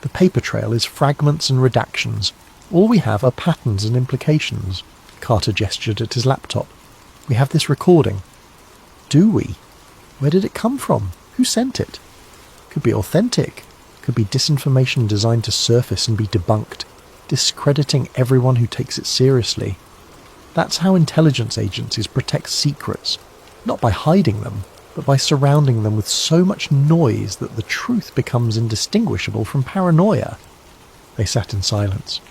The paper trail is fragments and redactions. All we have are patterns and implications." Carter gestured at his laptop. "We have this recording." "Do we? Where did it come from? Who sent it? Could be authentic. Could be disinformation designed to surface and be debunked, discrediting everyone who takes it seriously. That's how intelligence agencies protect secrets, not by hiding them, but by surrounding them with so much noise that the truth becomes indistinguishable from paranoia." They sat in silence.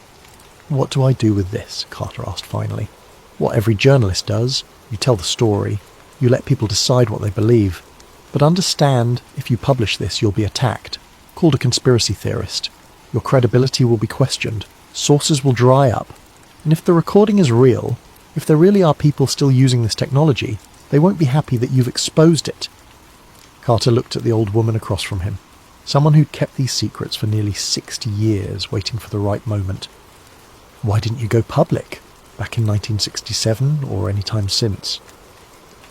"What do I do with this?" Carter asked finally. "What every journalist does. You tell the story. You let people decide what they believe. But understand, if you publish this, you'll be attacked, called a conspiracy theorist. Your credibility will be questioned. Sources will dry up. And if the recording is real, if there really are people still using this technology, they won't be happy that you've exposed it." Carter looked at the old woman across from him, someone who'd kept these secrets for nearly 60 years, waiting for the right moment. "Why didn't you go public? Back in 1967 or any time since?"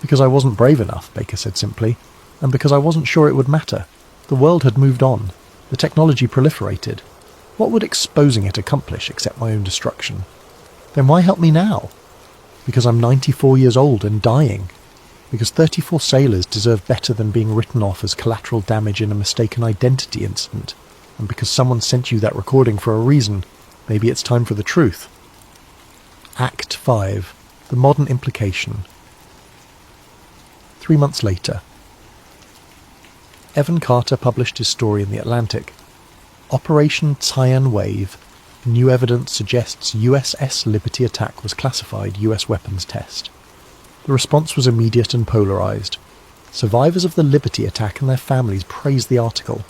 "Because I wasn't brave enough," Baker said simply, "and because I wasn't sure it would matter. The world had moved on. The technology proliferated. What would exposing it accomplish except my own destruction? Then why help me now? Because I'm 94 years old and dying? Because 34 sailors deserve better than being written off as collateral damage in a mistaken identity incident? And because someone sent you that recording for a reason, maybe it's time for the truth? Act 5. The Modern Implication. 3 months later. Evan Carter published his story in The Atlantic. Operation Cyan Wave. New evidence suggests USS Liberty attack was classified US weapons test. The response was immediate and polarised. Survivors of the Liberty attack and their families praised the article.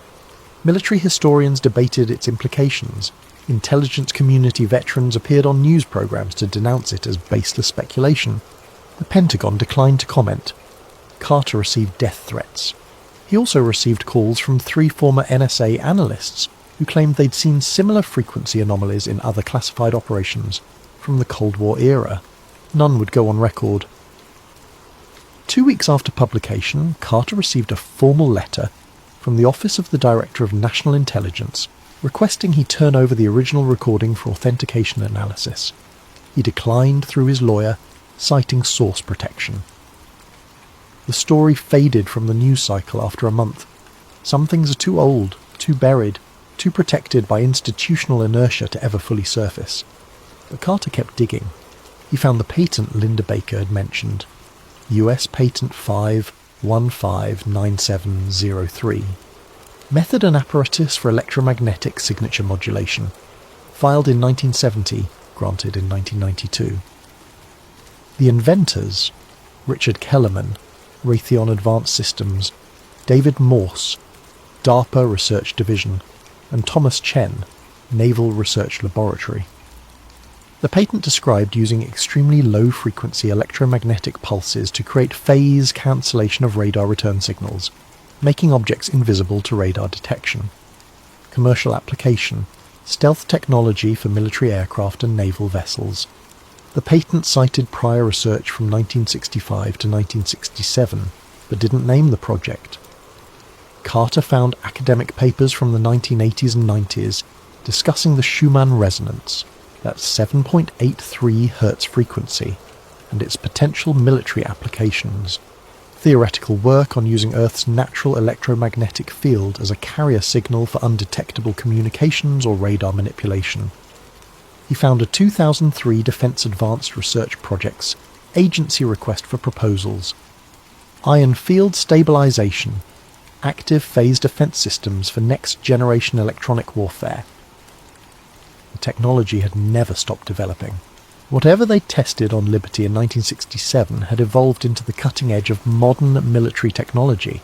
Military historians debated its implications. Intelligence community veterans appeared on news programmes to denounce it as baseless speculation. The Pentagon declined to comment. Carter received death threats. He also received calls from 3 former NSA analysts who claimed they'd seen similar frequency anomalies in other classified operations from the Cold War era. None would go on record. 2 weeks after publication, Carter received a formal letter from the Office of the Director of National Intelligence requesting he turn over the original recording for authentication analysis. He declined through his lawyer, citing source protection. The story faded from the news cycle after a month. Some things are too old, too buried, too protected by institutional inertia to ever fully surface. But Carter kept digging. He found the patent Linda Baker had mentioned, US Patent 5159703. Method and apparatus for electromagnetic signature modulation. Filed in 1970, granted in 1992. The inventors, Richard Kellerman, Raytheon Advanced Systems, David Morse, DARPA Research Division, and Thomas Chen, Naval Research Laboratory. The patent described using extremely low-frequency electromagnetic pulses to create phase cancellation of radar return signals, making objects invisible to radar detection. Commercial application: stealth technology for military aircraft and naval vessels. The patent cited prior research from 1965 to 1967, but didn't name the project. Carter found academic papers from the 1980s and 90s discussing the Schumann resonance, that's 7.83 Hz frequency, and its potential military applications. Theoretical work on using Earth's natural electromagnetic field as a carrier signal for undetectable communications or radar manipulation. He found a 2003 Defense Advanced Research Project's agency request for proposals. Iron field stabilization. Active phase defense systems for next-generation electronic warfare. The technology had never stopped developing. Whatever they tested on Liberty in 1967 had evolved into the cutting edge of modern military technology.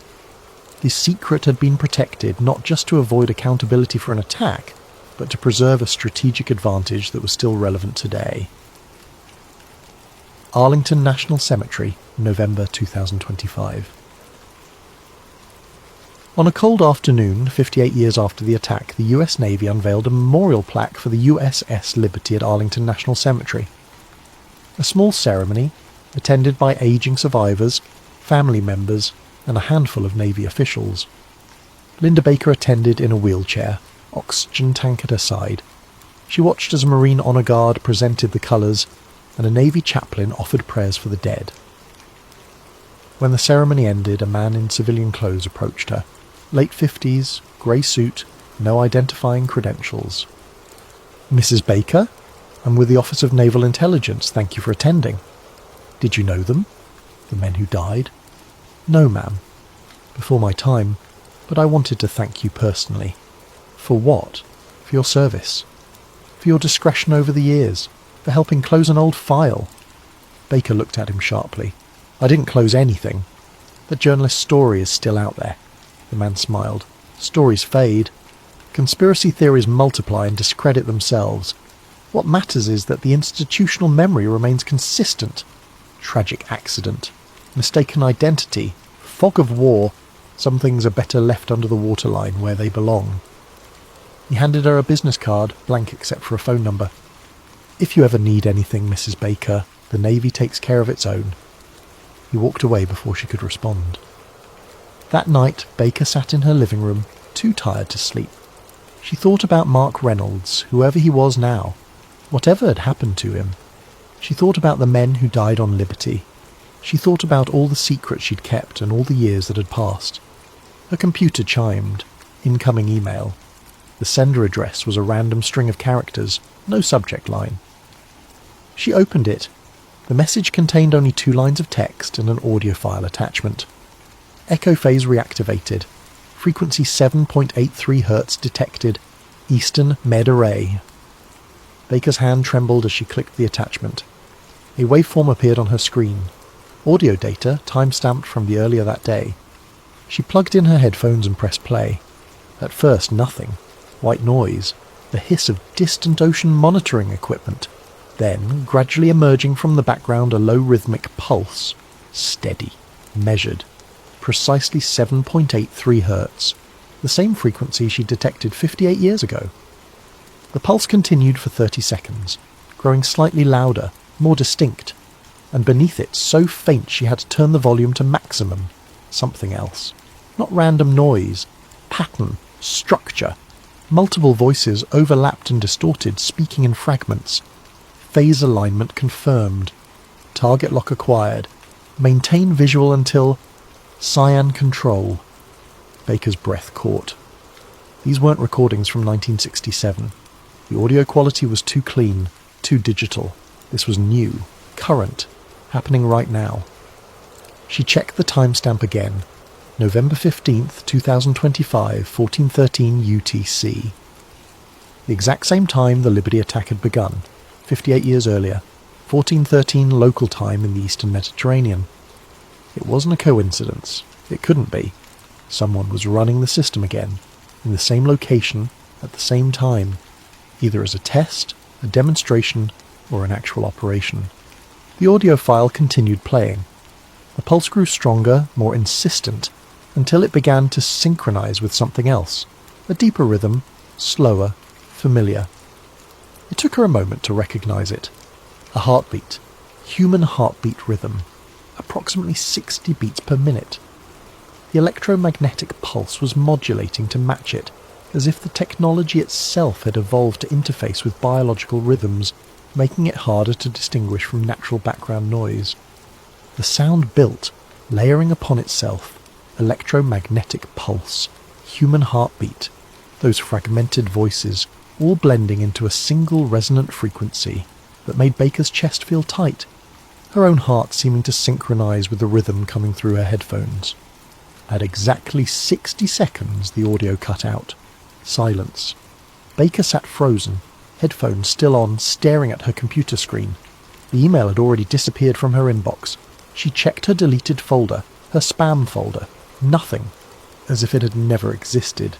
The secret had been protected not just to avoid accountability for an attack, but to preserve a strategic advantage that was still relevant today. Arlington National Cemetery, November 2025. On a cold afternoon, 58 years after the attack, the US Navy unveiled a memorial plaque for the USS Liberty at Arlington National Cemetery. A small ceremony, attended by aging survivors, family members, and a handful of Navy officials. Linda Baker attended in a wheelchair, oxygen tank at her side. She watched as a Marine Honor Guard presented the colours, and a Navy chaplain offered prayers for the dead. When the ceremony ended, a man in civilian clothes approached her. Late 50s, grey suit, no identifying credentials. "Mrs. Baker? I'm with the Office of Naval Intelligence, thank you for attending." "Did you know them?" "The men who died?" "No, ma'am. Before my time, but I wanted to thank you personally." "For what?" "For your service. For your discretion over the years. For helping close an old file." Baker looked at him sharply. "I didn't close anything. That journalist's story is still out there." The man smiled. "Stories fade. Conspiracy theories multiply and discredit themselves. What matters is that the institutional memory remains consistent. Tragic accident. Mistaken identity. Fog of war. Some things are better left under the waterline where they belong." He handed her a business card, blank except for a phone number. "If you ever need anything, Mrs. Baker, the Navy takes care of its own." He walked away before she could respond. That night, Baker sat in her living room, too tired to sleep. She thought about Mark Reynolds, whoever he was now, whatever had happened to him. She thought about the men who died on liberty. She thought about all the secrets she'd kept and all the years that had passed. Her computer chimed. Incoming email. The sender address was a random string of characters, no subject line. She opened it. The message contained only 2 lines of text and an audio file attachment. Echo phase reactivated. Frequency 7.83 Hz detected. Eastern Med Array. Baker's hand trembled as she clicked the attachment. A waveform appeared on her screen. Audio data, time-stamped from the earlier that day. She plugged in her headphones and pressed play. At first, nothing. White noise. The hiss of distant ocean monitoring equipment. Then, gradually emerging from the background, a low rhythmic pulse. Steady. Measured. Precisely 7.83 Hz. The same frequency she detected 58 years ago. The pulse continued for 30 seconds, growing slightly louder, more distinct, and beneath it so faint she had to turn the volume to maximum. Something else. Not random noise. Pattern. Structure. Multiple voices overlapped and distorted, speaking in fragments. Phase alignment confirmed. Target lock acquired. Maintain visual until... Cyan control. Baker's breath caught. These weren't recordings from 1967. The audio quality was too clean, too digital. This was new, current, happening right now. She checked the timestamp again. November 15th, 2025, 1413 UTC. The exact same time the Liberty attack had begun, 58 years earlier, 1413 local time in the Eastern Mediterranean. It wasn't a coincidence. It couldn't be. Someone was running the system again, in the same location, at the same time, either as a test, a demonstration, or an actual operation. The audio file continued playing. The pulse grew stronger, more insistent, until it began to synchronize with something else, a deeper rhythm, slower, familiar. It took her a moment to recognize it. A heartbeat, human heartbeat rhythm, approximately 60 beats per minute. The electromagnetic pulse was modulating to match it, as if the technology itself had evolved to interface with biological rhythms, making it harder to distinguish from natural background noise. The sound built, layering upon itself, electromagnetic pulse, human heartbeat, those fragmented voices, all blending into a single resonant frequency that made Baker's chest feel tight, her own heart seeming to synchronize with the rhythm coming through her headphones. At exactly 60 seconds, the audio cut out. Silence. Baker sat frozen, headphones still on, staring at her computer screen. The email had already disappeared from her inbox. She checked her deleted folder, her spam folder. Nothing. As if it had never existed.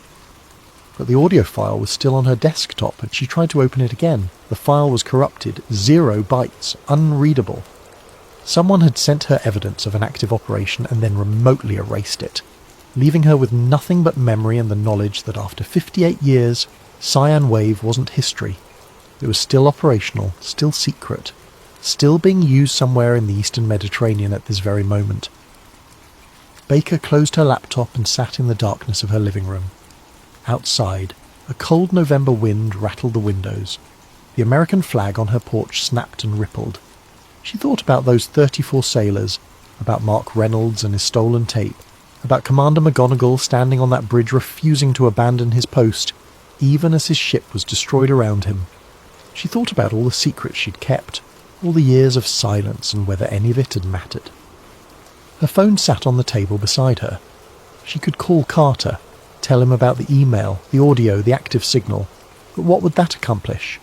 But the audio file was still on her desktop, and she tried to open it again. The file was corrupted, 0 bytes, unreadable. Someone had sent her evidence of an active operation and then remotely erased it, leaving her with nothing but memory and the knowledge that after 58 years, Cyan Wave wasn't history. It was still operational, still secret, still being used somewhere in the Eastern Mediterranean at this very moment. Baker closed her laptop and sat in the darkness of her living room. Outside, a cold November wind rattled the windows. The American flag on her porch snapped and rippled. She thought about those 34 sailors, about Mark Reynolds and his stolen tape, about Commander McGonagall standing on that bridge refusing to abandon his post, even as his ship was destroyed around him. She thought about all the secrets she'd kept, all the years of silence and whether any of it had mattered. Her phone sat on the table beside her. She could call Carter, tell him about the email, the audio, the active signal, but what would that accomplish?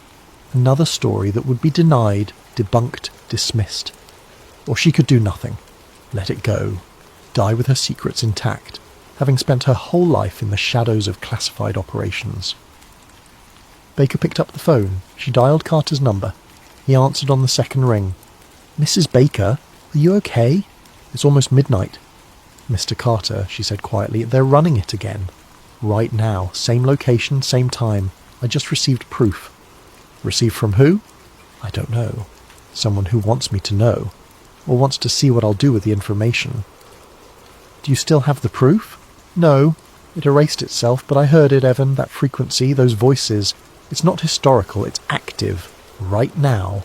Another story that would be denied, debunked, dismissed. Or she could do nothing. Let it go. Die with her secrets intact, having spent her whole life in the shadows of classified operations. Baker picked up the phone. She dialed Carter's number. He answered on the second ring. "Mrs. Baker, are you okay? It's almost midnight." "Mr. Carter," she said quietly, "they're running it again. Right now. Same location, same time. I just received proof." "Received from who?" "I don't know. Someone who wants me to know, or wants to see what I'll do with the information." "Do you still have the proof?" "No. It erased itself, but I heard it, Evan, that frequency, those voices. It's not historical, it's active. Right now.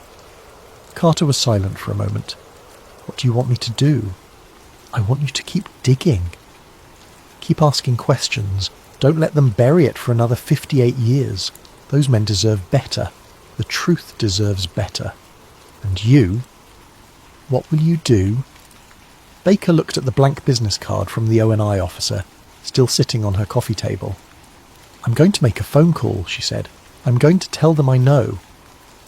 Carter was silent for a moment. What do you want me to do? I want you to keep digging. Keep asking questions. Don't let them bury it for another 58 years. Those men deserve better. The truth deserves better. And you? What will you do? Baker looked at the blank business card from the ONI officer, still sitting on her coffee table. I'm going to make a phone call, she said. I'm going to tell them I know.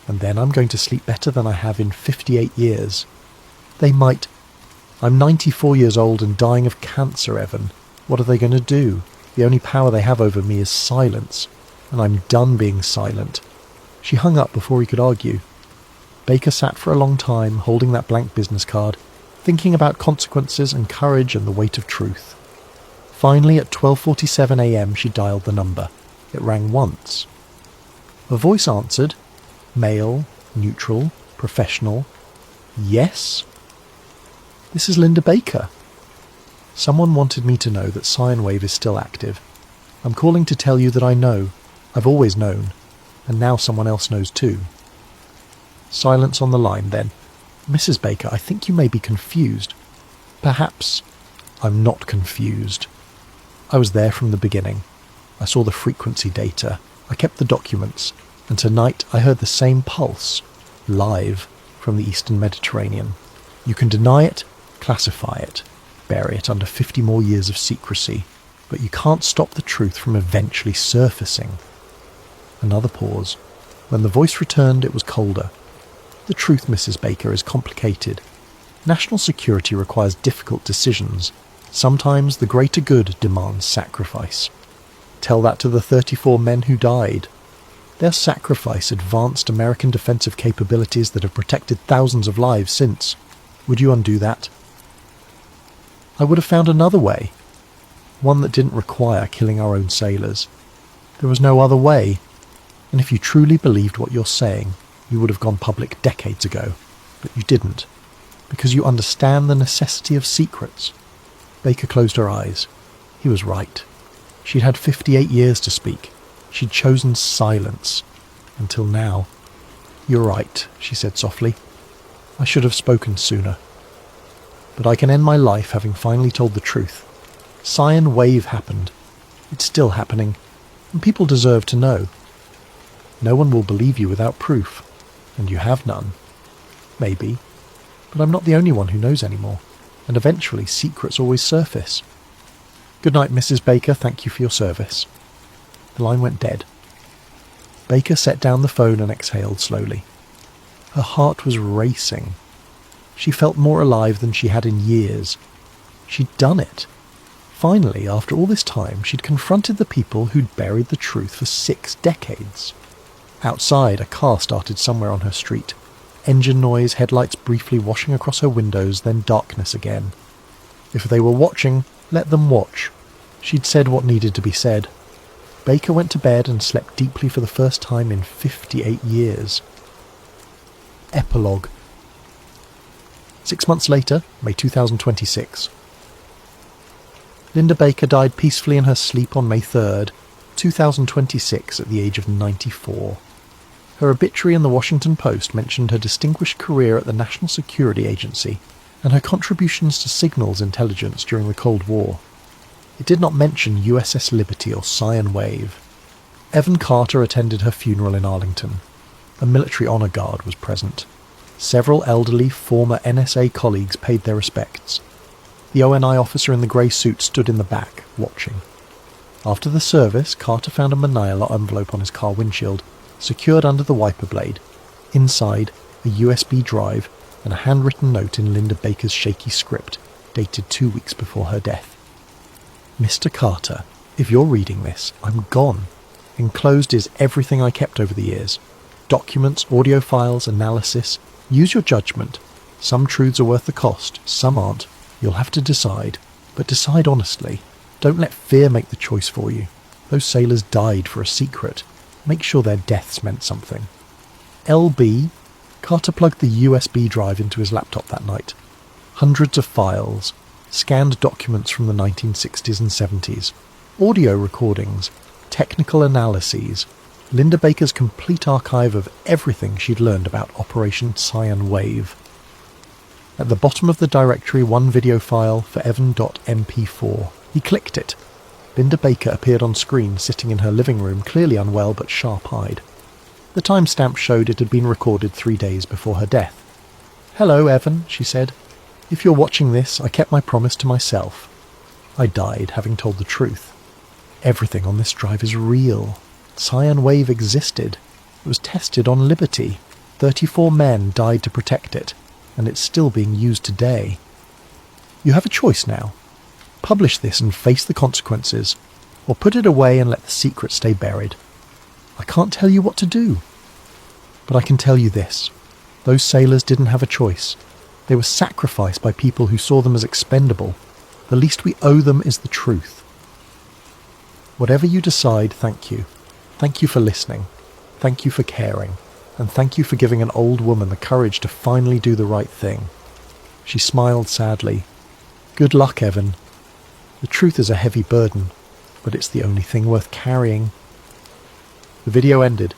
And then I'm going to sleep better than I have in 58 years. They might... I'm 94 years old and dying of cancer, Evan. What are they going to do? The only power they have over me is silence. And I'm done being silent. She hung up before he could argue. Baker sat for a long time, holding that blank business card, thinking about consequences and courage and the weight of truth. Finally, at 12:47 a.m, she dialed the number. It rang once. A voice answered. Male, neutral, professional. Yes? This is Linda Baker. Someone wanted me to know that sine wave is still active. I'm calling to tell you that I know. I've always known. And now someone else knows too. Silence on the line then. Mrs. Baker, I think you may be confused. Perhaps. I'm not confused. I was there from the beginning. I saw the frequency data. I kept the documents. And tonight I heard the same pulse, live, from the Eastern Mediterranean. You can deny it, classify it, bury it under 50 more years of secrecy, but you can't stop the truth from eventually surfacing. Another pause. When the voice returned, it was colder. The truth, Mrs. Baker, is complicated. National security requires difficult decisions. Sometimes the greater good demands sacrifice. Tell that to the 34 men who died. Their sacrifice advanced American defensive capabilities that have protected thousands of lives since. Would you undo that? I would have found another way. One that didn't require killing our own sailors. There was no other way. And if you truly believed what you're saying, you would have gone public decades ago. But you didn't. Because you understand the necessity of secrets. Baker closed her eyes. He was right. She'd had 58 years to speak. She'd chosen silence. Until now. You're right, she said softly. I should have spoken sooner. But I can end my life having finally told the truth. Sine wave happened. It's still happening. And people deserve to know. No one will believe you without proof. And you have none. Maybe. But I'm not the only one who knows anymore. And eventually secrets always surface. Good night, Mrs. Baker. Thank you for your service. The line went dead. Baker set down the phone and exhaled slowly. Her heart was racing. She felt more alive than she had in years. She'd done it. Finally, after all this time, she'd confronted the people who'd buried the truth for 6 decades. Outside, a car started somewhere on her street. Engine noise, headlights briefly washing across her windows, then darkness again. If they were watching, let them watch. She'd said what needed to be said. Baker went to bed and slept deeply for the first time in 58 years. Epilogue. 6 months later, May 2026. Linda Baker died peacefully in her sleep on May 3rd, 2026, at the age of 94. Her obituary in the Washington Post mentioned her distinguished career at the National Security Agency and her contributions to signals intelligence during the Cold War. It did not mention USS Liberty or Sine Wave. Evan Carter attended her funeral in Arlington. A military honor guard was present. Several elderly former NSA colleagues paid their respects. The ONI officer in the grey suit stood in the back, watching. After the service, Carter found a manila envelope on his car windshield, secured under the wiper blade. Inside, a USB drive and a handwritten note in Linda Baker's shaky script, dated 2 weeks before her death. Mr. Carter, if you're reading this, I'm gone. Enclosed is everything I kept over the years. Documents, audio files, analysis. Use your judgment. Some truths are worth the cost, some aren't. You'll have to decide. But decide honestly. Don't let fear make the choice for you. Those sailors died for a secret. Make sure their deaths meant something. LB. Carter plugged the USB drive into his laptop that night. Hundreds of files. Scanned documents from the 1960s and 70s. audio recordings, technical analyses, Linda Baker's complete archive of everything she'd learned about Operation Cyan Wave. At the bottom of the directory, one video file for Evan.mp4. He clicked it. Linda Baker appeared on screen, sitting in her living room, clearly unwell but sharp-eyed. The timestamp showed it had been recorded 3 days before her death. "Hello, Evan," she said. "If you're watching this, I kept my promise to myself. I died having told the truth. Everything on this drive is real. Cyan Wave existed. It was tested on Liberty. 34 men died to protect it, and it's still being used today. You have a choice now. Publish this and face the consequences, or put it away and let the secret stay buried. I can't tell you what to do. But I can tell you this. Those sailors didn't have a choice. They were sacrificed by people who saw them as expendable. The least we owe them is the truth. Whatever you decide, thank you. Thank you for listening. Thank you for caring. And thank you for giving an old woman the courage to finally do the right thing." She smiled sadly. "Good luck, Evan. The truth is a heavy burden, but it's the only thing worth carrying." The video ended.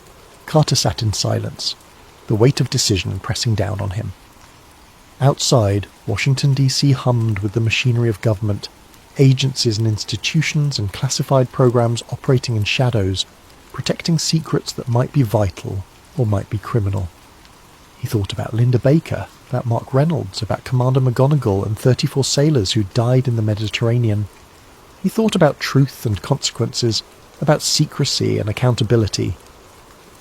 Carter sat in silence, the weight of decision pressing down on him. Outside, Washington, D.C. hummed with the machinery of government, agencies and institutions and classified programs operating in shadows, protecting secrets that might be vital or might be criminal. He thought about Linda Baker, about Mark Reynolds, about Commander McGonagall and 34 sailors who died in the Mediterranean. He thought about truth and consequences, about secrecy and accountability.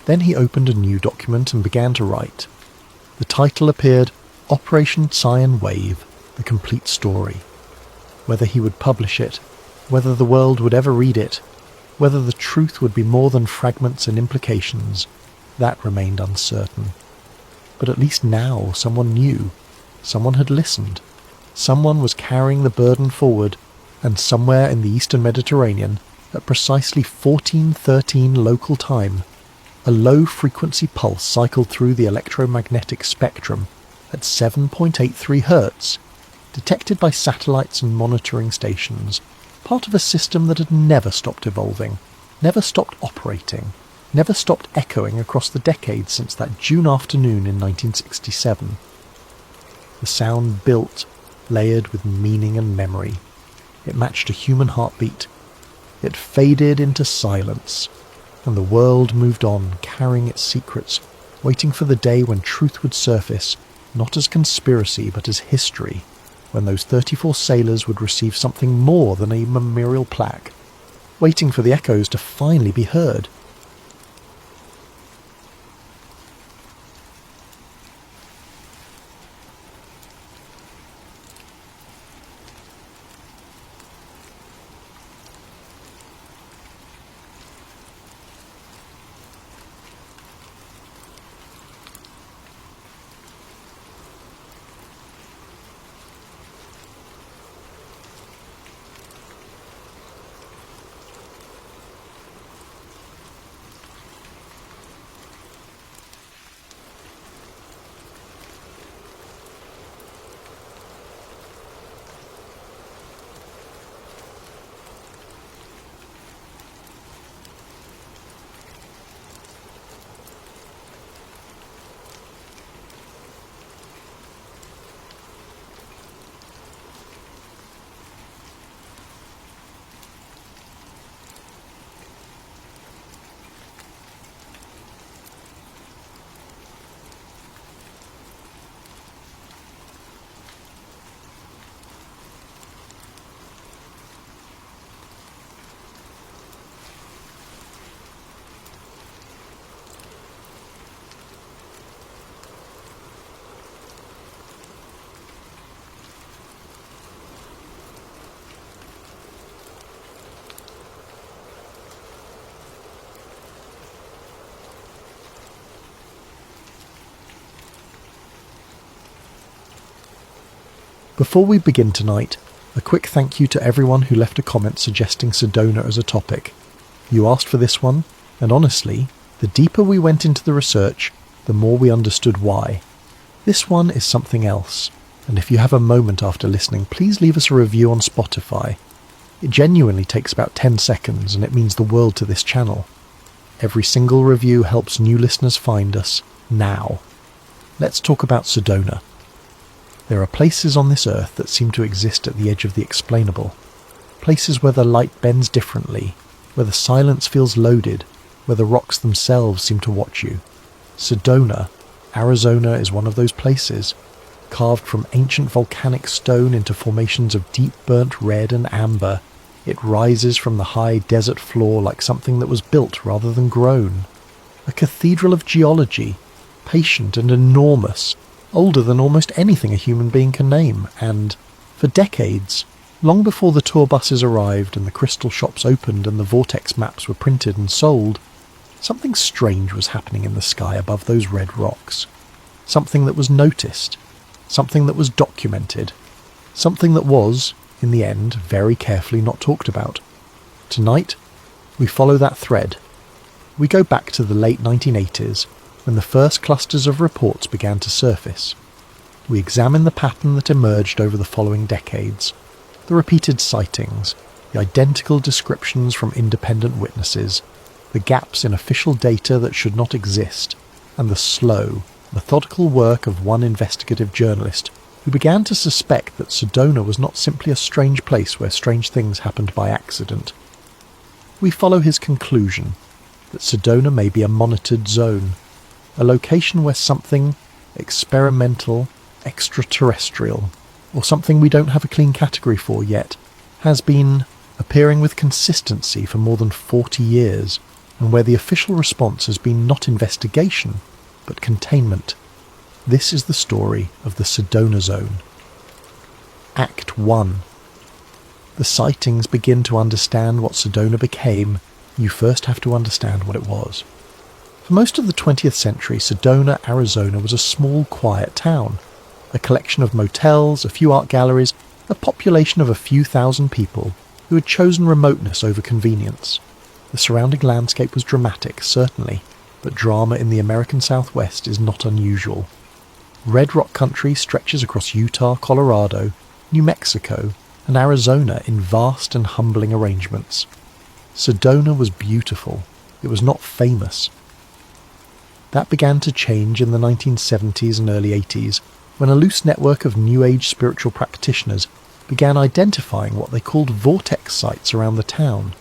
Then he opened a new document and began to write. The title appeared, Operation Cyan Wave, The Complete Story. Whether he would publish it, whether the world would ever read it, whether the truth would be more than fragments and implications, that remained uncertain. But at least now someone knew. Someone had listened. Someone was carrying the burden forward, and somewhere in the eastern Mediterranean, at precisely 14:13 local time, a low-frequency pulse cycled through the electromagnetic spectrum at 7.83 Hz, detected by satellites and monitoring stations, part of a system that had never stopped evolving, never stopped operating, never stopped echoing across the decades since that June afternoon in 1967. The sound built, layered with meaning and memory. It matched a human heartbeat. It faded into silence, and the world moved on, carrying its secrets, waiting for the day when truth would surface, not as conspiracy but as history, when those 34 sailors would receive something more than a memorial plaque, waiting for the echoes to finally be heard. Before we begin tonight, a quick thank you to everyone who left a comment suggesting Sedona as a topic. You asked for this one, and honestly, the deeper we went into the research, the more we understood why. This one is something else, and if you have a moment after listening, please leave us a review on Spotify. It genuinely takes about 10 seconds, and it means the world to this channel. Every single review helps new listeners find us now. Let's talk about Sedona. There are places on this earth that seem to exist at the edge of the explainable. Places where the light bends differently, where the silence feels loaded, where the rocks themselves seem to watch you. Sedona, Arizona is one of those places, carved from ancient volcanic stone into formations of deep burnt red and amber. It rises from the high desert floor like something that was built rather than grown. A cathedral of geology, patient and enormous, older than almost anything a human being can name, and, for decades, long before the tour buses arrived and the crystal shops opened and the vortex maps were printed and sold, something strange was happening in the sky above those red rocks. Something that was noticed, something that was documented, something that was, in the end, very carefully not talked about. Tonight, we follow that thread. We go back to the late 1980s, when the first clusters of reports began to surface. We examine the pattern that emerged over the following decades, the repeated sightings, the identical descriptions from independent witnesses, the gaps in official data that should not exist, and the slow, methodical work of one investigative journalist who began to suspect that Sedona was not simply a strange place where strange things happened by accident. We follow his conclusion that Sedona may be a monitored zone, a location where something experimental, extraterrestrial, or something we don't have a clean category for yet, has been appearing with consistency for more than 40 years, and where the official response has been not investigation, but containment. This is the story of the Sedona Zone. Act 1. The sightings begin to understand what Sedona became. You first have to understand what it was. For most of the 20th century, Sedona, Arizona was a small, quiet town. A collection of motels, a few art galleries, a population of a few thousand people who had chosen remoteness over convenience. The surrounding landscape was dramatic, certainly, but drama in the American Southwest is not unusual. Red Rock country stretches across Utah, Colorado, New Mexico, and Arizona in vast and humbling arrangements. Sedona was beautiful. It was not famous. That began to change in the 1970s and early 80s, when a loose network of New Age spiritual practitioners began identifying what they called vortex sites around the town,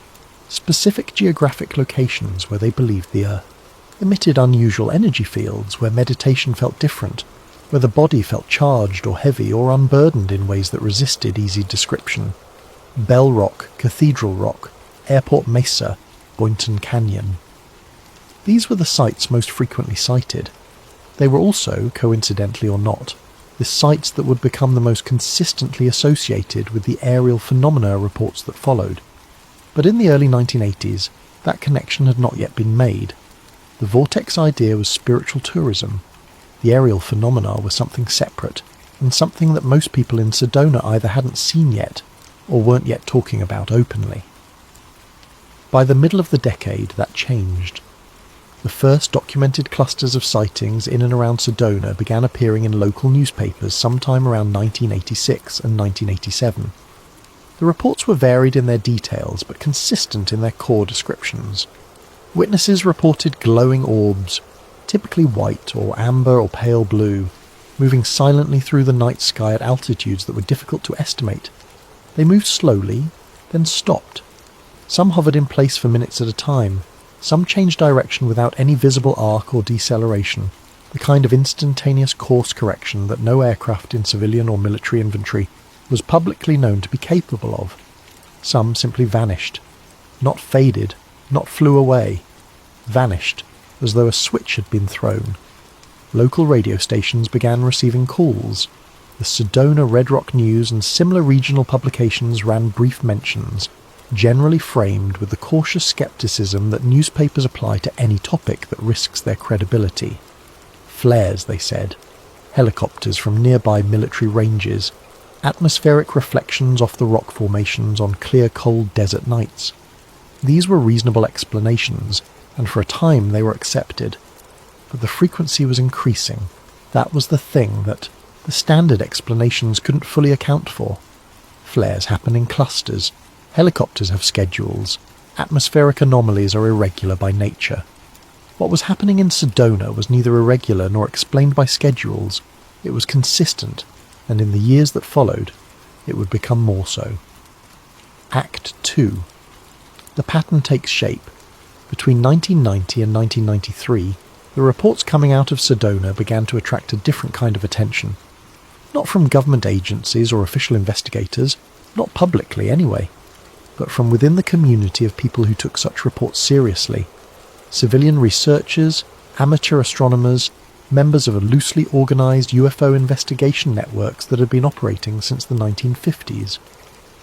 specific geographic locations where they believed the Earth emitted unusual energy fields, where meditation felt different, where the body felt charged or heavy or unburdened in ways that resisted easy description. Bell Rock, Cathedral Rock, Airport Mesa, Boynton Canyon. These were the sites most frequently cited. They were also, coincidentally or not, the sites that would become the most consistently associated with the aerial phenomena reports that followed. But in the early 1980s, that connection had not yet been made. The vortex idea was spiritual tourism. The aerial phenomena were something separate, and something that most people in Sedona either hadn't seen yet, or weren't yet talking about openly. By the middle of the decade, that changed. The first documented clusters of sightings in and around Sedona began appearing in local newspapers sometime around 1986 and 1987. The reports were varied in their details, but consistent in their core descriptions. Witnesses reported glowing orbs, typically white or amber or pale blue, moving silently through the night sky at altitudes that were difficult to estimate. They moved slowly, then stopped. Some hovered in place for minutes at a time. Some changed direction without any visible arc or deceleration, the kind of instantaneous course correction that no aircraft in civilian or military inventory was publicly known to be capable of. Some simply vanished. Not faded, not flew away. Vanished, as though a switch had been thrown. Local radio stations began receiving calls. The Sedona Red Rock News and similar regional publications ran brief mentions, generally framed with the cautious skepticism that newspapers apply to any topic that risks their credibility. Flares, they said. Helicopters from nearby military ranges. Atmospheric reflections off the rock formations on clear, cold desert nights. These were reasonable explanations, and for a time they were accepted. But the frequency was increasing. That was the thing that the standard explanations couldn't fully account for. Flares happen in clusters. Helicopters have schedules. Atmospheric anomalies are irregular by nature. What was happening in Sedona was neither irregular nor explained by schedules. It was consistent, and in the years that followed, it would become more so. Act 2. The pattern takes shape. Between 1990 and 1993, the reports coming out of Sedona began to attract a different kind of attention. Not from government agencies or official investigators, not publicly anyway, but from within the community of people who took such reports seriously. Civilian researchers, amateur astronomers, members of a loosely organised UFO investigation networks that had been operating since the 1950s.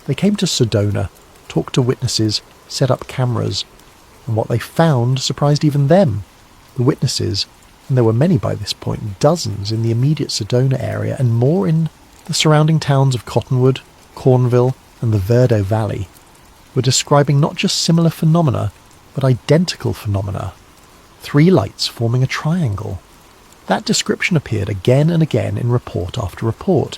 They came to Sedona, talked to witnesses, set up cameras, and what they found surprised even them. The witnesses, and there were many by this point, dozens in the immediate Sedona area and more in the surrounding towns of Cottonwood, Cornville, and the Verde Valley, were describing not just similar phenomena, but identical phenomena. 3 lights forming a triangle. That description appeared again and again in report after report,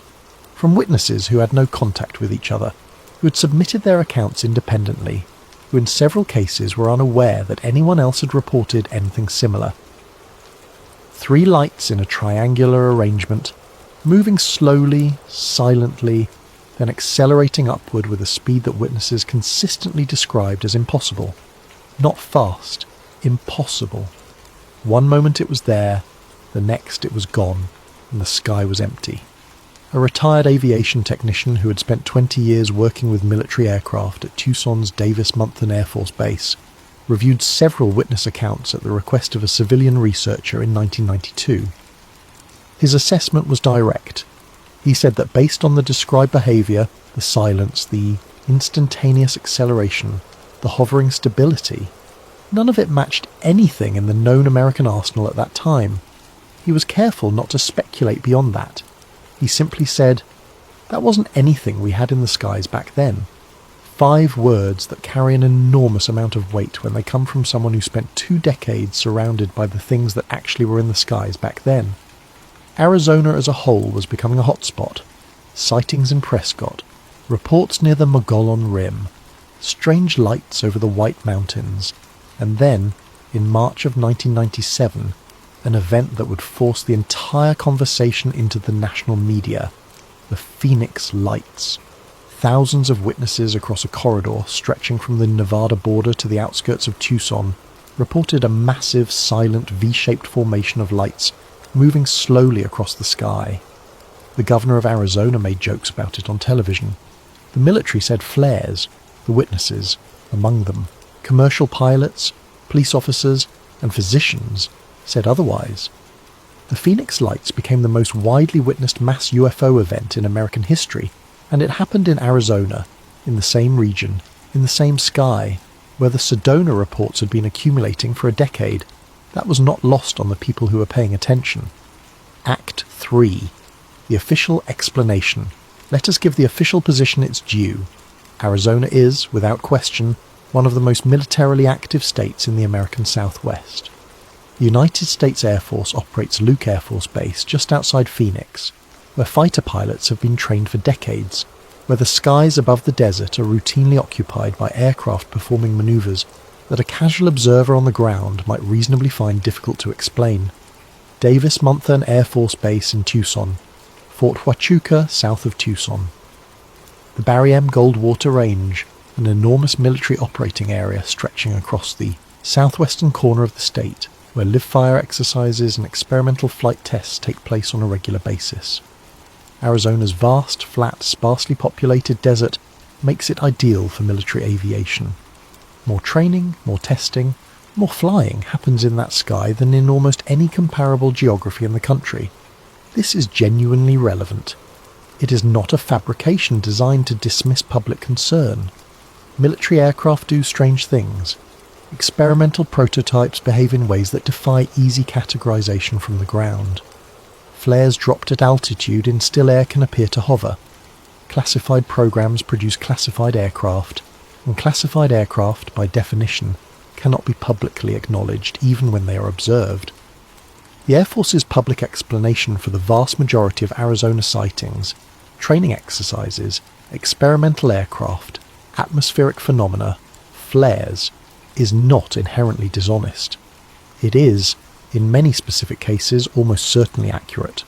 from witnesses who had no contact with each other, who had submitted their accounts independently, who in several cases were unaware that anyone else had reported anything similar. 3 lights in a triangular arrangement, moving slowly, silently, then accelerating upward with a speed that witnesses consistently described as impossible. Not fast, impossible. One moment it was there, the next it was gone, and the sky was empty. A retired aviation technician who had spent 20 years working with military aircraft at Tucson's Davis-Monthan Air Force Base reviewed several witness accounts at the request of a civilian researcher in 1992. His assessment was direct. He said that based on the described behaviour, the silence, the instantaneous acceleration, the hovering stability, none of it matched anything in the known American arsenal at that time. He was careful not to speculate beyond that. He simply said, that wasn't anything we had in the skies back then. 5 words that carry an enormous amount of weight when they come from someone who spent 2 decades surrounded by the things that actually were in the skies back then. Arizona as a whole was becoming a hotspot. Sightings in Prescott, reports near the Mogollon Rim, strange lights over the White Mountains, and then, in March of 1997, an event that would force the entire conversation into the national media, the Phoenix Lights. Thousands of witnesses across a corridor stretching from the Nevada border to the outskirts of Tucson reported a massive, silent V-shaped formation of lights moving slowly across the sky. The governor of Arizona made jokes about it on television. The military said flares, the witnesses, among them, commercial pilots, police officers, and physicians, said otherwise. The Phoenix Lights became the most widely witnessed mass UFO event in American history, and it happened in Arizona, in the same region, in the same sky, where the Sedona reports had been accumulating for a decade. That was not lost on the people who were paying attention. Act 3. The official explanation. Let us give the official position its due. Arizona is, without question, one of the most militarily active states in the American Southwest. The United States Air Force operates Luke Air Force Base just outside Phoenix, where fighter pilots have been trained for decades, where the skies above the desert are routinely occupied by aircraft performing manoeuvres that a casual observer on the ground might reasonably find difficult to explain. Davis-Monthan Air Force Base in Tucson, Fort Huachuca south of Tucson. The Barry M. Goldwater Range, an enormous military operating area stretching across the southwestern corner of the state, where live-fire exercises and experimental flight tests take place on a regular basis. Arizona's vast, flat, sparsely populated desert makes it ideal for military aviation. More training, more testing, more flying happens in that sky than in almost any comparable geography in the country. This is genuinely relevant. It is not a fabrication designed to dismiss public concern. Military aircraft do strange things. Experimental prototypes behave in ways that defy easy categorization from the ground. Flares dropped at altitude in still air can appear to hover. Classified programs produce classified aircraft, and classified aircraft, by definition, cannot be publicly acknowledged even when they are observed. The Air Force's public explanation for the vast majority of Arizona sightings, training exercises, experimental aircraft, atmospheric phenomena, flares, is not inherently dishonest. It is, in many specific cases, almost certainly accurate.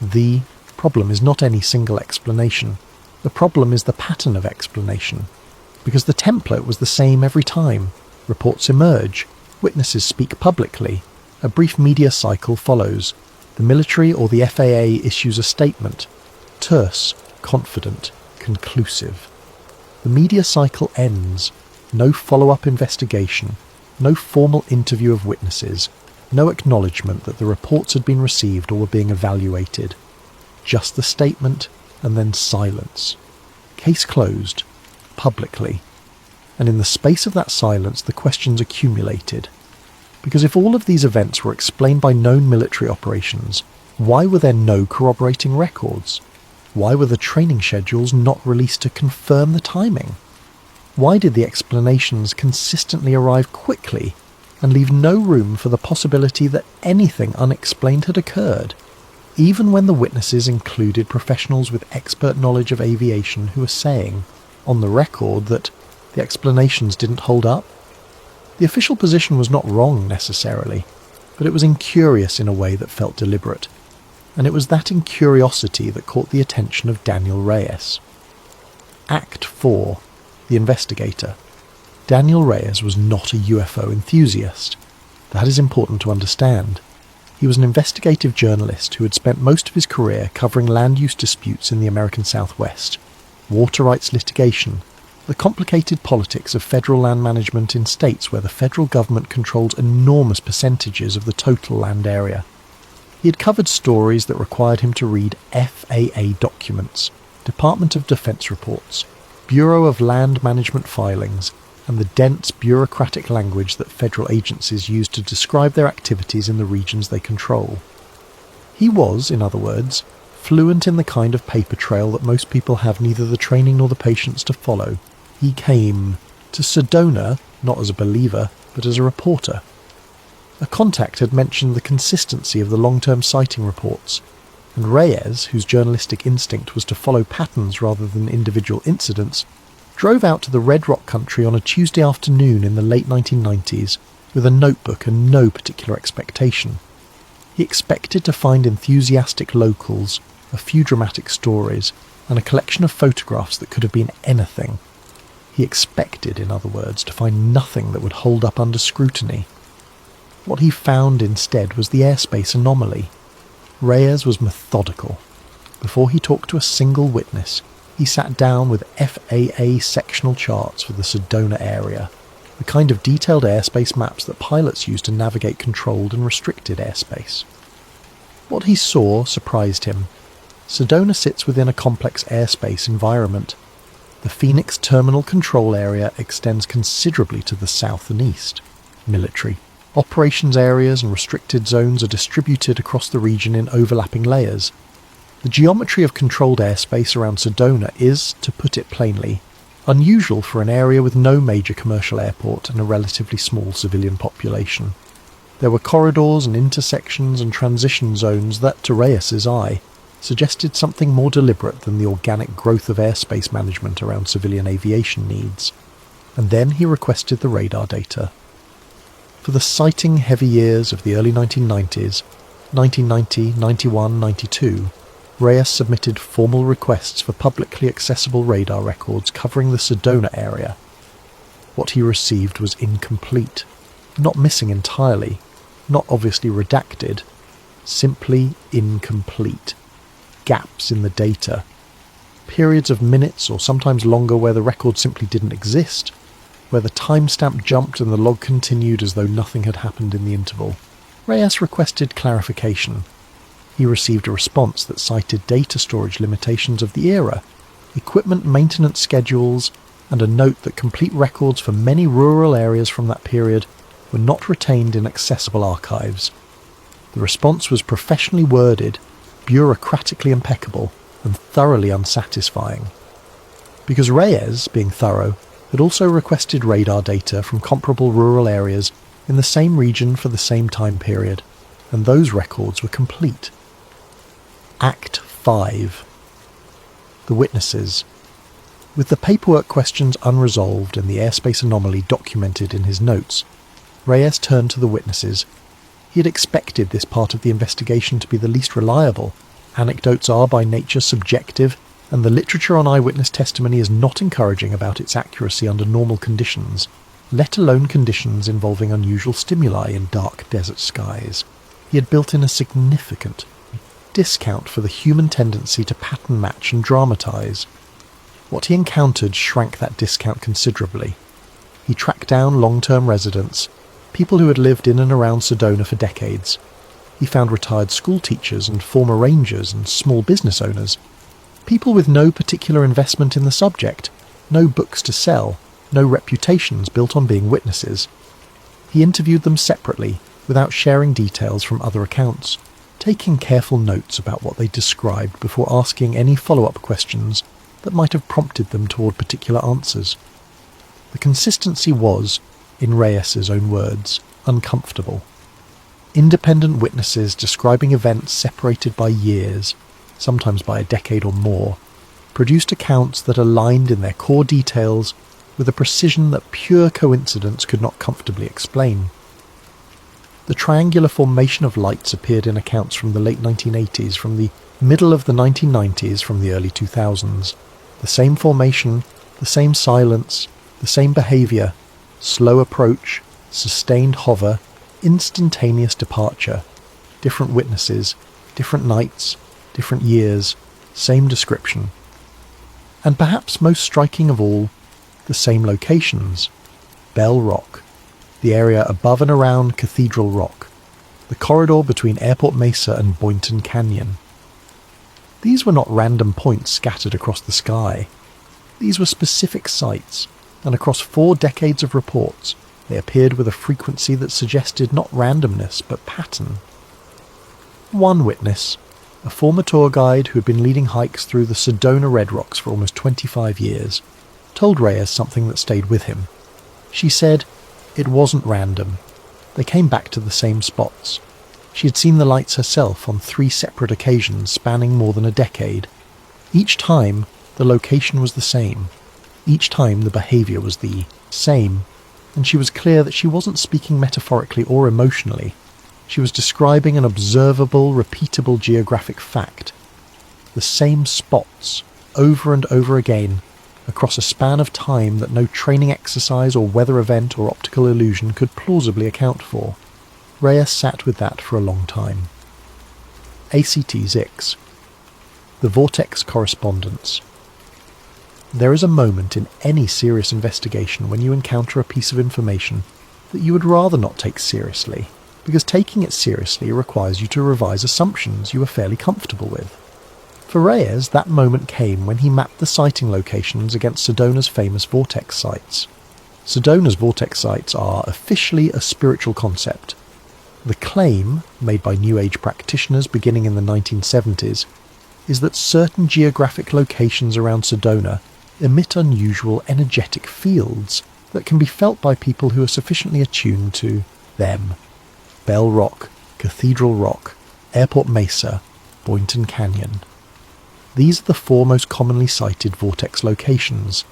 The problem is not any single explanation. The problem is the pattern of explanation, because the template was the same every time. Reports emerge, witnesses speak publicly, a brief media cycle follows, the military or the FAA issues a statement, terse, confident, conclusive. The media cycle ends, no follow-up investigation, no formal interview of witnesses, no acknowledgement that the reports had been received or were being evaluated. Just the statement and then silence. Case closed, publicly. And in the space of that silence, the questions accumulated. Because if all of these events were explained by known military operations, why were there no corroborating records? Why were the training schedules not released to confirm the timing? Why did the explanations consistently arrive quickly and leave no room for the possibility that anything unexplained had occurred, even when the witnesses included professionals with expert knowledge of aviation who were saying, on the record, that the explanations didn't hold up? The official position was not wrong necessarily, but it was incurious in a way that felt deliberate, and it was that incuriosity that caught the attention of Daniel Reyes. Act 4. The Investigator. Daniel Reyes was not a UFO enthusiast. That is important to understand. He was an investigative journalist who had spent most of his career covering land use disputes in the American Southwest, water rights litigation, the complicated politics of federal land management in states where the federal government controls enormous percentages of the total land area. He had covered stories that required him to read FAA documents, Department of Defense reports, Bureau of Land Management filings, and the dense bureaucratic language that federal agencies use to describe their activities in the regions they control. He was, in other words, fluent in the kind of paper trail that most people have neither the training nor the patience to follow. He came to Sedona not as a believer, but as a reporter. A contact had mentioned the consistency of the long-term sighting reports, and Reyes, whose journalistic instinct was to follow patterns rather than individual incidents, drove out to the Red Rock country on a Tuesday afternoon in the late 1990s with a notebook and no particular expectation. He expected to find enthusiastic locals, a few dramatic stories, and a collection of photographs that could have been anything. He expected, in other words, to find nothing that would hold up under scrutiny. What he found instead was the airspace anomaly. Reyes was methodical. Before he talked to a single witness, he sat down with FAA sectional charts for the Sedona area, the kind of detailed airspace maps that pilots use to navigate controlled and restricted airspace. What he saw surprised him. Sedona sits within a complex airspace environment. The Phoenix Terminal Control Area extends considerably to the south and east. Military. Operations areas and restricted zones are distributed across the region in overlapping layers. The geometry of controlled airspace around Sedona is, to put it plainly, unusual for an area with no major commercial airport and a relatively small civilian population. There were corridors and intersections and transition zones that, to Reyes's eye, suggested something more deliberate than the organic growth of airspace management around civilian aviation needs. And then he requested the radar data. For the sighting-heavy years of the early 1990s, 1990, 91, 92, Reyes submitted formal requests for publicly accessible radar records covering the Sedona area. What he received was incomplete, not missing entirely, not obviously redacted, simply incomplete. Gaps in the data. Periods of minutes or sometimes longer where the record simply didn't exist, where the timestamp jumped and the log continued as though nothing had happened in the interval. Reyes requested clarification. He received a response that cited data storage limitations of the era, equipment maintenance schedules, and a note that complete records for many rural areas from that period were not retained in accessible archives. The response was professionally worded, bureaucratically impeccable, and thoroughly unsatisfying. Because Reyes, being thorough, had also requested radar data from comparable rural areas in the same region for the same time period, and those records were complete. Act 5. The Witnesses. With the paperwork questions unresolved and the airspace anomaly documented in his notes, Reyes turned to the witnesses. He had expected this part of the investigation to be the least reliable. Anecdotes are by nature subjective, and the literature on eyewitness testimony is not encouraging about its accuracy under normal conditions, let alone conditions involving unusual stimuli in dark desert skies. He had built in a significant discount for the human tendency to pattern match and dramatise. What he encountered shrank that discount considerably. He tracked down long-term residents, people who had lived in and around Sedona for decades. He found retired school teachers and former rangers and small business owners, people with no particular investment in the subject, no books to sell, no reputations built on being witnesses. He interviewed them separately, without sharing details from other accounts, taking careful notes about what they described before asking any follow-up questions that might have prompted them toward particular answers. The consistency was, in Reyes's own words, uncomfortable. Independent witnesses describing events separated by years, sometimes by a decade or more, produced accounts that aligned in their core details with a precision that pure coincidence could not comfortably explain. The triangular formation of lights appeared in accounts from the late 1980s, from the middle of the 1990s, from the early 2000s. The same formation, the same silence, the same behaviour, slow approach, sustained hover, instantaneous departure, different witnesses, different nights, different years, same description. And perhaps most striking of all, the same locations. Bell Rock, the area above and around Cathedral Rock, the corridor between Airport Mesa and Boynton Canyon. These were not random points scattered across the sky. These were specific sites, and across 4 decades of reports, they appeared with a frequency that suggested not randomness, but pattern. One witness, a former tour guide who had been leading hikes through the Sedona Red Rocks for almost 25 years, told Reyes something that stayed with him. She said, it wasn't random. They came back to the same spots. She had seen the lights herself on 3 separate occasions spanning more than a decade. Each time, the location was the same. Each time, the behaviour was the same. And she was clear that she wasn't speaking metaphorically or emotionally. She was describing an observable, repeatable geographic fact. The same spots, over and over again, across a span of time that no training exercise or weather event or optical illusion could plausibly account for. Reyes sat with that for a long time. ACT-6. The Vortex Correspondence. There is a moment in any serious investigation when you encounter a piece of information that you would rather not take seriously, because taking it seriously requires you to revise assumptions you are fairly comfortable with. For Reyes, that moment came when he mapped the sighting locations against Sedona's famous vortex sites. Sedona's vortex sites are officially a spiritual concept. The claim, made by New Age practitioners beginning in the 1970s, is that certain geographic locations around Sedona emit unusual energetic fields that can be felt by people who are sufficiently attuned to them. Bell Rock, Cathedral Rock, Airport Mesa, Boynton Canyon. These are the 4 most commonly cited vortex locations.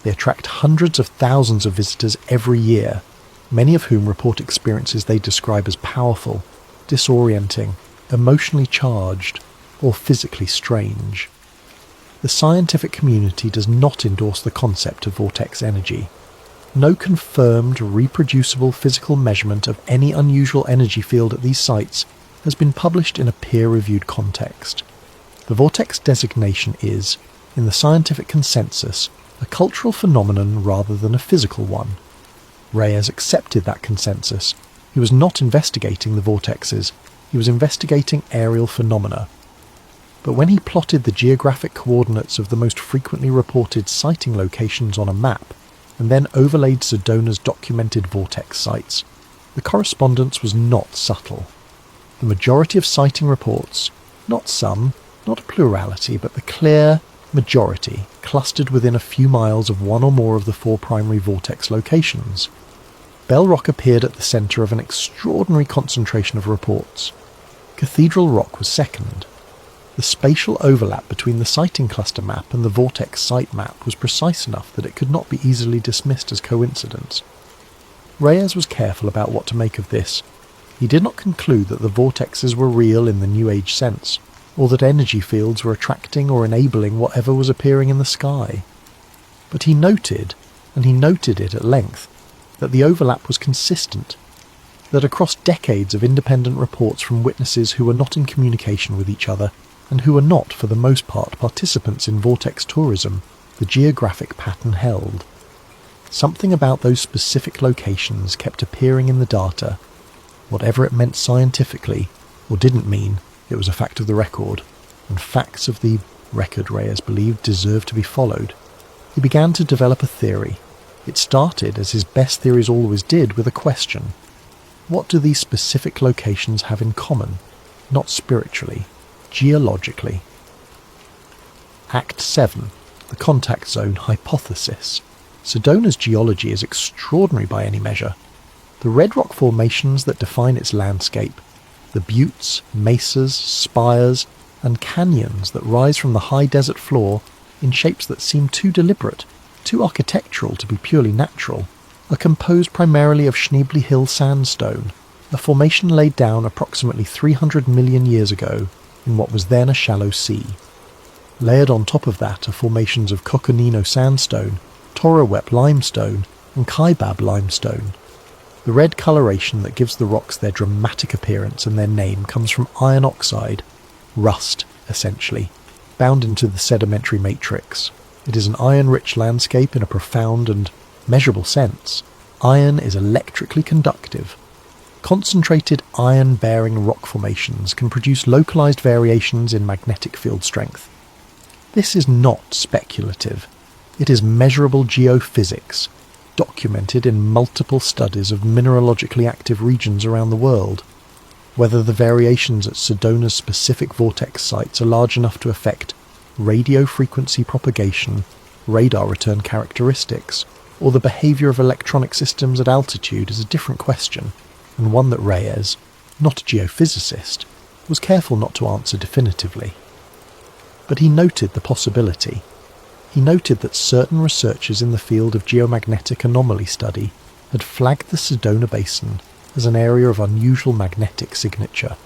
They attract hundreds of thousands of visitors every year, many of whom report experiences they describe as powerful, disorienting, emotionally charged, or physically strange. The scientific community does not endorse the concept of vortex energy. No confirmed, reproducible physical measurement of any unusual energy field at these sites has been published in a peer-reviewed context. The vortex designation is, in the scientific consensus, a cultural phenomenon rather than a physical one. Reyes accepted that consensus. He was not investigating the vortexes, he was investigating aerial phenomena. But when he plotted the geographic coordinates of the most frequently reported sighting locations on a map, and then overlaid Sedona's documented vortex sites, the correspondence was not subtle. The majority of sighting reports, not some, not a plurality, but the clear majority, clustered within a few miles of one or more of the 4 primary vortex locations. Bell Rock appeared at the centre of an extraordinary concentration of reports. Cathedral Rock was second. The spatial overlap between the sighting cluster map and the vortex site map was precise enough that it could not be easily dismissed as coincidence. Reyes was careful about what to make of this. He did not conclude that the vortexes were real in the New Age sense, or that energy fields were attracting or enabling whatever was appearing in the sky. But he noted, and he noted it at length, that the overlap was consistent, that across decades of independent reports from witnesses who were not in communication with each other, and who were not, for the most part, participants in vortex tourism, the geographic pattern held. Something about those specific locations kept appearing in the data. Whatever it meant scientifically, or didn't mean, it was a fact of the record, and facts of the record Reyes believed deserved to be followed. He began to develop a theory. It started, as his best theories always did, with a question. What do these specific locations have in common? Not spiritually, geologically. Act 7. The Contact Zone Hypothesis. Sedona's geology is extraordinary by any measure. The red rock formations that define its landscape, the buttes, mesas, spires, and canyons that rise from the high desert floor in shapes that seem too deliberate, too architectural to be purely natural, are composed primarily of Schneebly Hill sandstone, a formation laid down approximately 300 million years ago in what was then a shallow sea. Layered on top of that are formations of Coconino sandstone, Torowep limestone, and Kaibab limestone. The red coloration that gives the rocks their dramatic appearance and their name comes from iron oxide, rust, essentially, bound into the sedimentary matrix. It is an iron-rich landscape in a profound and measurable sense. Iron is electrically conductive. Concentrated iron-bearing rock formations can produce localized variations in magnetic field strength. This is not speculative. It is measurable geophysics, documented in multiple studies of mineralogically active regions around the world. Whether the variations at Sedona's specific vortex sites are large enough to affect radio frequency propagation, radar return characteristics, or the behavior of electronic systems at altitude is a different question, and one that Reyes, not a geophysicist, was careful not to answer definitively. But he noted the possibility. He noted that certain researchers in the field of geomagnetic anomaly study had flagged the Sedona Basin as an area of unusual magnetic signature.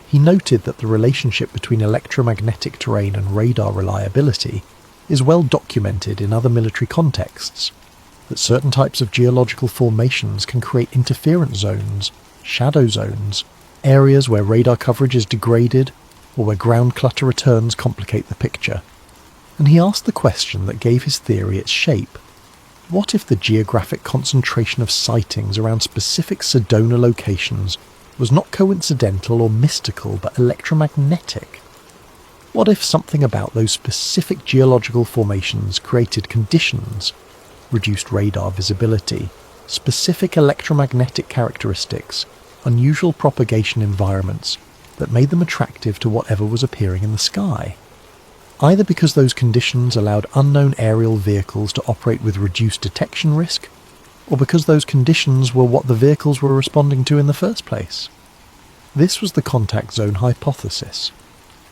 He noted that the relationship between electromagnetic terrain and radar reliability is well documented in other military contexts, that certain types of geological formations can create interference zones, shadow zones, areas where radar coverage is degraded or where ground clutter returns complicate the picture. And he asked the question that gave his theory its shape. What if the geographic concentration of sightings around specific Sedona locations was not coincidental or mystical but electromagnetic? What if something about those specific geological formations created conditions, reduced radar visibility, specific electromagnetic characteristics, unusual propagation environments that made them attractive to whatever was appearing in the sky? Either because those conditions allowed unknown aerial vehicles to operate with reduced detection risk, or because those conditions were what the vehicles were responding to in the first place. This was the contact zone hypothesis.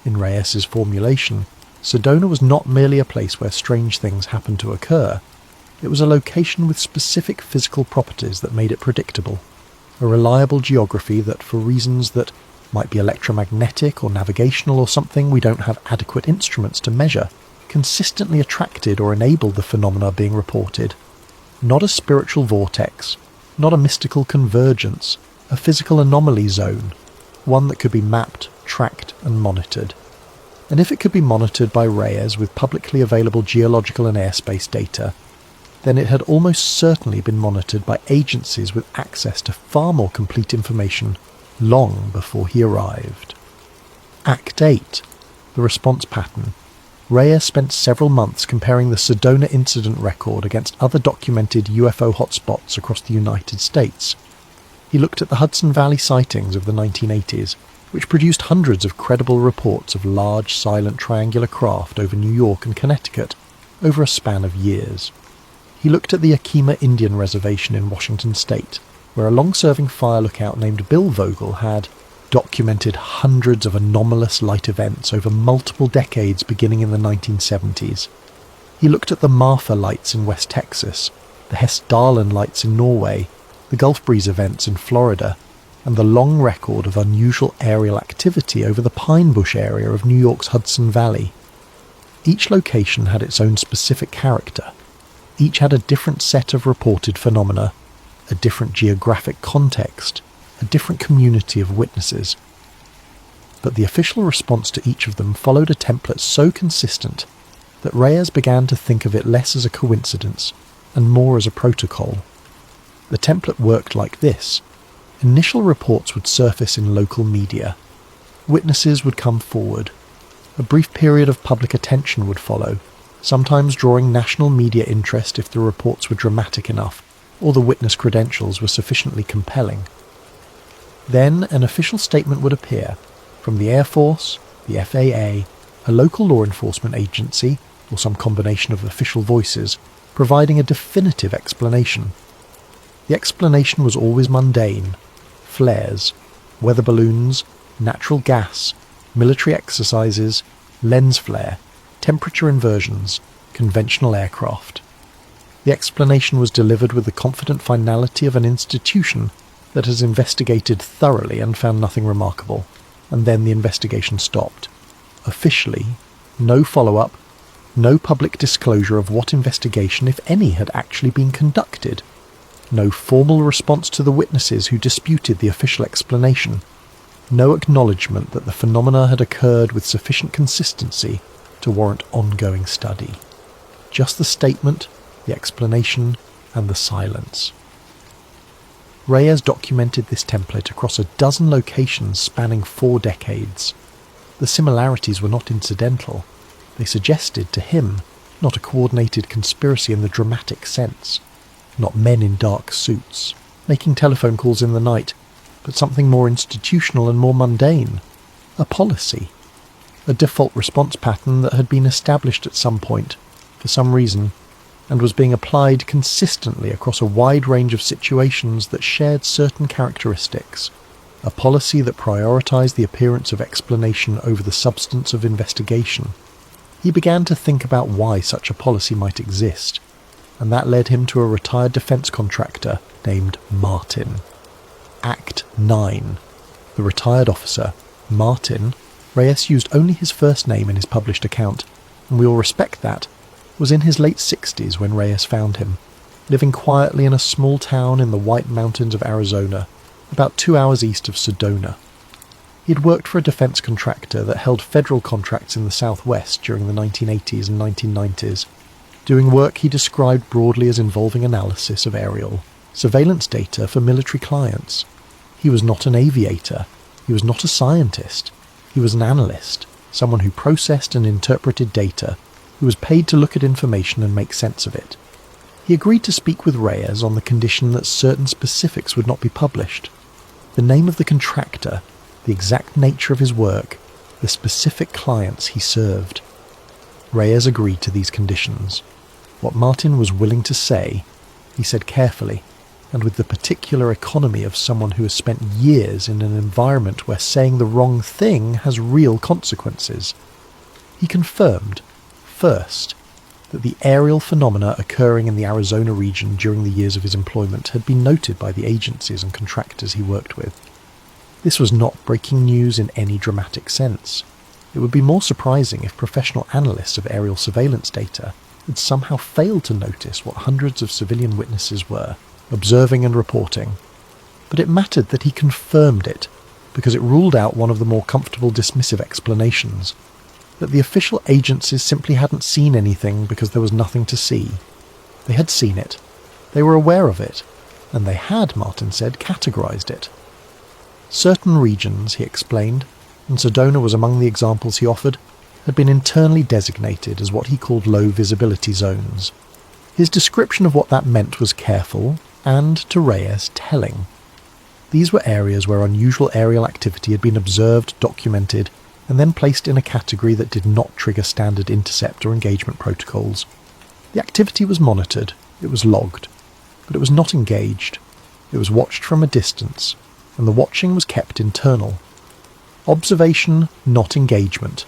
In Reyes's formulation, Sedona was not merely a place where strange things happened to occur. It was a location with specific physical properties that made it predictable, a reliable geography that, for reasons that might be electromagnetic or navigational or something we don't have adequate instruments to measure, consistently attracted or enabled the phenomena being reported. Not a spiritual vortex, not a mystical convergence, a physical anomaly zone, one that could be mapped, tracked and monitored. And if it could be monitored by Reyes with publicly available geological and airspace data, then it had almost certainly been monitored by agencies with access to far more complete information long before he arrived. Act 8. The response pattern. Reyes spent several months comparing the Sedona incident record against other documented UFO hotspots across the United States. He looked at the Hudson Valley sightings of the 1980s, which produced hundreds of credible reports of large, silent triangular craft over New York and Connecticut over a span of years. He looked at the Yakima Indian Reservation in Washington state, where a long-serving fire lookout named Bill Vogel had, documented hundreds of anomalous light events over multiple decades beginning in the 1970s. He looked at the Marfa lights in West Texas, the Hessdalen lights in Norway, the Gulf Breeze events in Florida, and the long record of unusual aerial activity over the Pine Bush area of New York's Hudson Valley. Each location had its own specific character. Each had a different set of reported phenomena, a different geographic context, a different community of witnesses. But the official response to each of them followed a template so consistent that Reyes began to think of it less as a coincidence and more as a protocol. The template worked like this. Initial reports would surface in local media. Witnesses would come forward. A brief period of public attention would follow, sometimes drawing national media interest if the reports were dramatic enough or the witness credentials were sufficiently compelling. Then an official statement would appear from the Air Force, the FAA, a local law enforcement agency, or some combination of official voices, providing a definitive explanation. The explanation was always mundane: flares, weather balloons, natural gas, military exercises, lens flare, temperature inversions, conventional aircraft. The explanation was delivered with the confident finality of an institution that has investigated thoroughly and found nothing remarkable, and then the investigation stopped. Officially, no follow-up, no public disclosure of what investigation, if any, had actually been conducted. No formal response to the witnesses who disputed the official explanation. No acknowledgement that the phenomena had occurred with sufficient consistency to warrant ongoing study. Just the statement, the explanation, and the silence. Reyes documented this template across a dozen locations spanning 4 decades. The similarities were not incidental. They suggested to him not a coordinated conspiracy in the dramatic sense, not men in dark suits, making telephone calls in the night, but something more institutional and more mundane. A policy. A default response pattern that had been established at some point, for some reason, and was being applied consistently across a wide range of situations that shared certain characteristics. A policy that prioritized the appearance of explanation over the substance of investigation. He began to think about why such a policy might exist, and that led him to a retired defense contractor named Martin. Act 9. The retired officer, Martin, Reyes used only his first name in his published account, and we will respect that, was in his late 60s when Reyes found him, living quietly in a small town in the White Mountains of Arizona, about 2 hours east of Sedona. He had worked for a defense contractor that held federal contracts in the Southwest during the 1980s and 1990s, doing work he described broadly as involving analysis of aerial surveillance data for military clients. He was not an aviator. He was not a scientist. He was an analyst, someone who processed and interpreted data, who was paid to look at information and make sense of it. He agreed to speak with Reyes on the condition that certain specifics would not be published. The name of the contractor, the exact nature of his work, the specific clients he served. Reyes agreed to these conditions. What Martin was willing to say, he said carefully, and with the particular economy of someone who has spent years in an environment where saying the wrong thing has real consequences. He confirmed, first, that the aerial phenomena occurring in the Arizona region during the years of his employment had been noted by the agencies and contractors he worked with. This was not breaking news in any dramatic sense. It would be more surprising if professional analysts of aerial surveillance data had somehow failed to notice what hundreds of civilian witnesses were observing and reporting. But it mattered that he confirmed it, because it ruled out one of the more comfortable dismissive explanations, that the official agencies simply hadn't seen anything because there was nothing to see. They had seen it, they were aware of it, and they had, Martin said, categorized it. Certain regions, he explained, and Sedona was among the examples he offered, had been internally designated as what he called low visibility zones. His description of what that meant was careful, and, to Reyes, telling. These were areas where unusual aerial activity had been observed, documented, and then placed in a category that did not trigger standard intercept or engagement protocols. The activity was monitored, it was logged, but it was not engaged. It was watched from a distance, and the watching was kept internal, Observation, not engagement.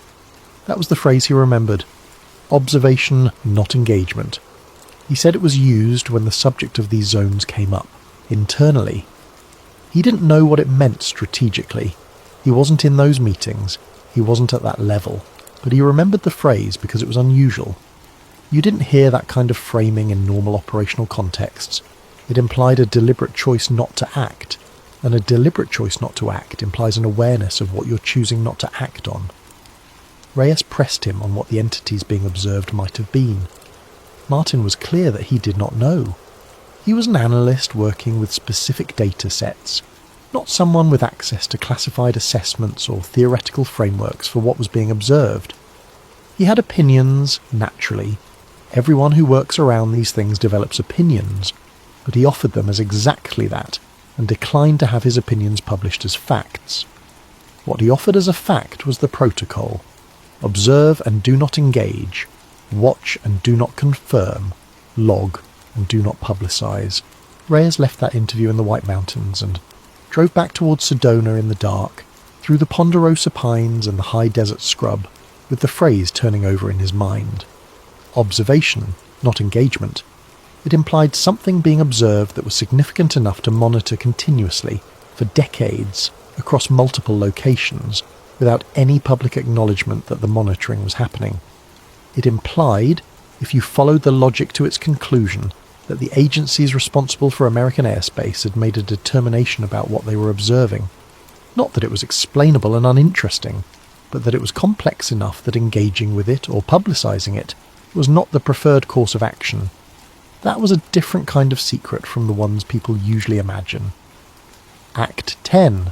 That was the phrase he remembered. Observation, not engagement. He said it was used when the subject of these zones came up, internally. He didn't know what it meant strategically. He wasn't in those meetings. He wasn't at that level. But he remembered the phrase because it was unusual. You didn't hear that kind of framing in normal operational contexts. It implied a deliberate choice not to act, and a deliberate choice not to act implies an awareness of what you're choosing not to act on. Reyes pressed him on what the entities being observed might have been. Martin was clear that he did not know. He was an analyst working with specific data sets, not someone with access to classified assessments or theoretical frameworks for what was being observed. He had opinions, naturally. Everyone who works around these things develops opinions, but he offered them as exactly that, and declined to have his opinions published as facts. What he offered as a fact was the protocol. Observe and do not engage. Watch and do not confirm. Log and do not publicise. Reyes left that interview in the White Mountains and drove back towards Sedona in the dark, through the ponderosa pines and the high desert scrub, with the phrase turning over in his mind. Observation, not engagement. It implied something being observed that was significant enough to monitor continuously, for decades, across multiple locations, without any public acknowledgement that the monitoring was happening. It implied, if you followed the logic to its conclusion, that the agencies responsible for American airspace had made a determination about what they were observing. Not that it was explainable and uninteresting, but that it was complex enough that engaging with it or publicising it was not the preferred course of action. That was a different kind of secret from the ones people usually imagine. Act 10.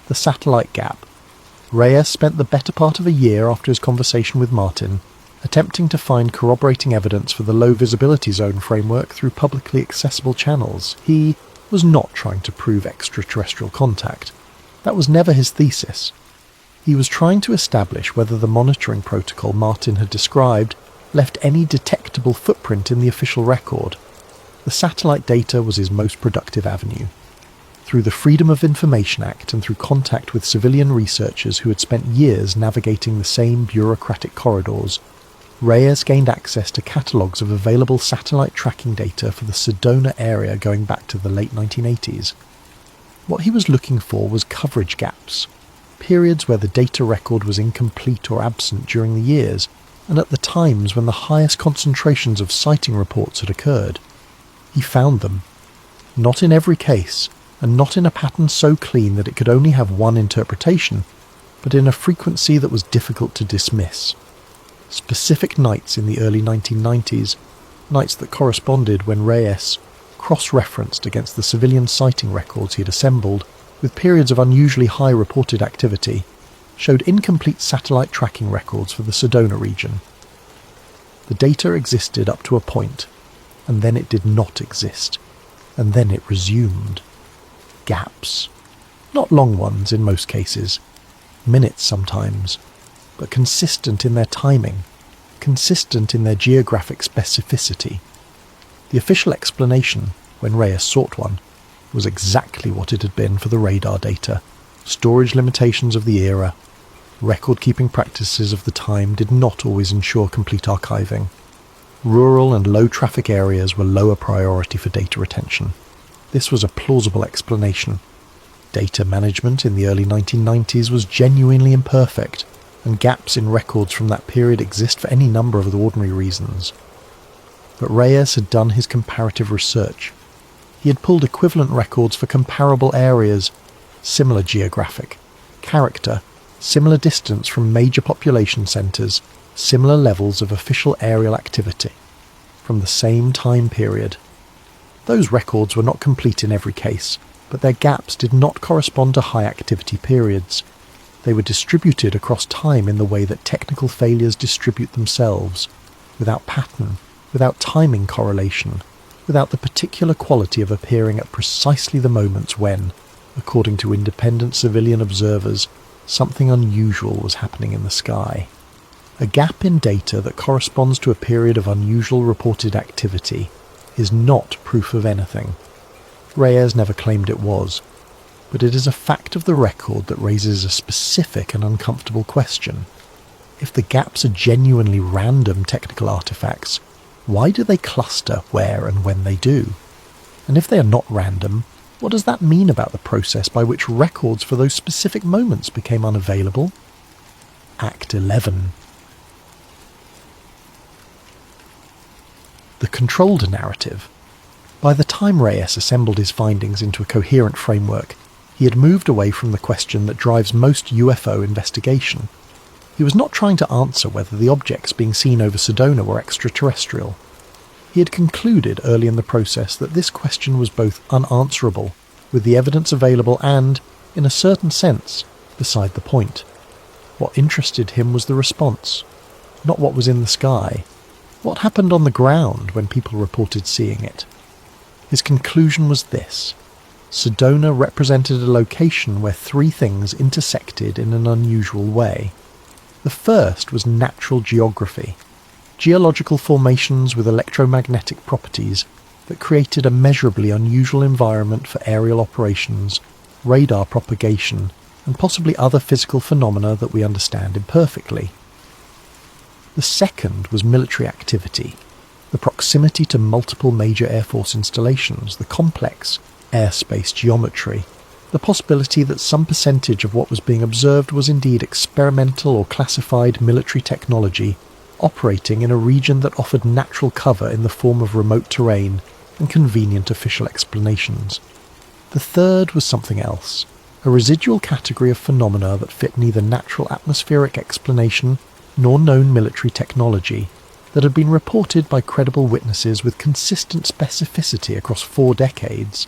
The Satellite Gap. Reyes spent the better part of a year after his conversation with Martin attempting to find corroborating evidence for the low visibility zone framework through publicly accessible channels. He was not trying to prove extraterrestrial contact. That was never his thesis. He was trying to establish whether the monitoring protocol Martin had described left any detectable footprint in the official record. The satellite data was his most productive avenue. Through the Freedom of Information Act and through contact with civilian researchers who had spent years navigating the same bureaucratic corridors, Reyes gained access to catalogues of available satellite tracking data for the Sedona area going back to the late 1980s. What he was looking for was coverage gaps, periods where the data record was incomplete or absent during the years, and at the times when the highest concentrations of sighting reports had occurred. He found them. Not in every case, and not in a pattern so clean that it could only have one interpretation, but in a frequency that was difficult to dismiss. Specific nights in the early 1990s, nights that corresponded when Reyes cross-referenced against the civilian sighting records he had assembled, with periods of unusually high reported activity, showed incomplete satellite tracking records for the Sedona region. The data existed up to a point, and then it did not exist, and then it resumed. Gaps. Not long ones in most cases, minutes sometimes, but consistent in their timing, consistent in their geographic specificity. The official explanation, when Reyes sought one, was exactly what it had been for the radar data. Storage limitations of the era, record-keeping practices of the time did not always ensure complete archiving. Rural and low-traffic areas were lower priority for data retention. This was a plausible explanation. Data management in the early 1990s was genuinely imperfect, and gaps in records from that period exist for any number of ordinary reasons. But Reyes had done his comparative research. He had pulled equivalent records for comparable areas, similar geographic, character, similar distance from major population centres, similar levels of official aerial activity, from the same time period. Those records were not complete in every case, but their gaps did not correspond to high activity periods. They were distributed across time in the way that technical failures distribute themselves, without pattern, without timing correlation, without the particular quality of appearing at precisely the moments when, according to independent civilian observers, something unusual was happening in the sky. A gap in data that corresponds to a period of unusual reported activity is not proof of anything. Reyes never claimed it was. but it is a fact of the record that raises a specific and uncomfortable question. If the gaps are genuinely random technical artifacts, why do they cluster where and when they do? And if they are not random, what does that mean about the process by which records for those specific moments became unavailable? Act 11. The controlled narrative. By the time Reyes assembled his findings into a coherent framework, he had moved away from the question that drives most UFO investigation. He was not trying to answer whether the objects being seen over Sedona were extraterrestrial. He had concluded early in the process that this question was both unanswerable, with the evidence available, and, in a certain sense, beside the point. What interested him was the response, not what was in the sky. What happened on the ground when people reported seeing it? His conclusion was this: Sedona represented a location where three things intersected in an unusual way. The first was natural geography, geological formations with electromagnetic properties that created a measurably unusual environment for aerial operations, radar propagation, and possibly other physical phenomena that we understand imperfectly. The second was military activity, the proximity to multiple major Air Force installations, the complex airspace geometry, the possibility that some percentage of what was being observed was indeed experimental or classified military technology operating in a region that offered natural cover in the form of remote terrain and convenient official explanations. The third was something else, a residual category of phenomena that fit neither natural atmospheric explanation nor known military technology, that had been reported by credible witnesses with consistent specificity across 4 decades,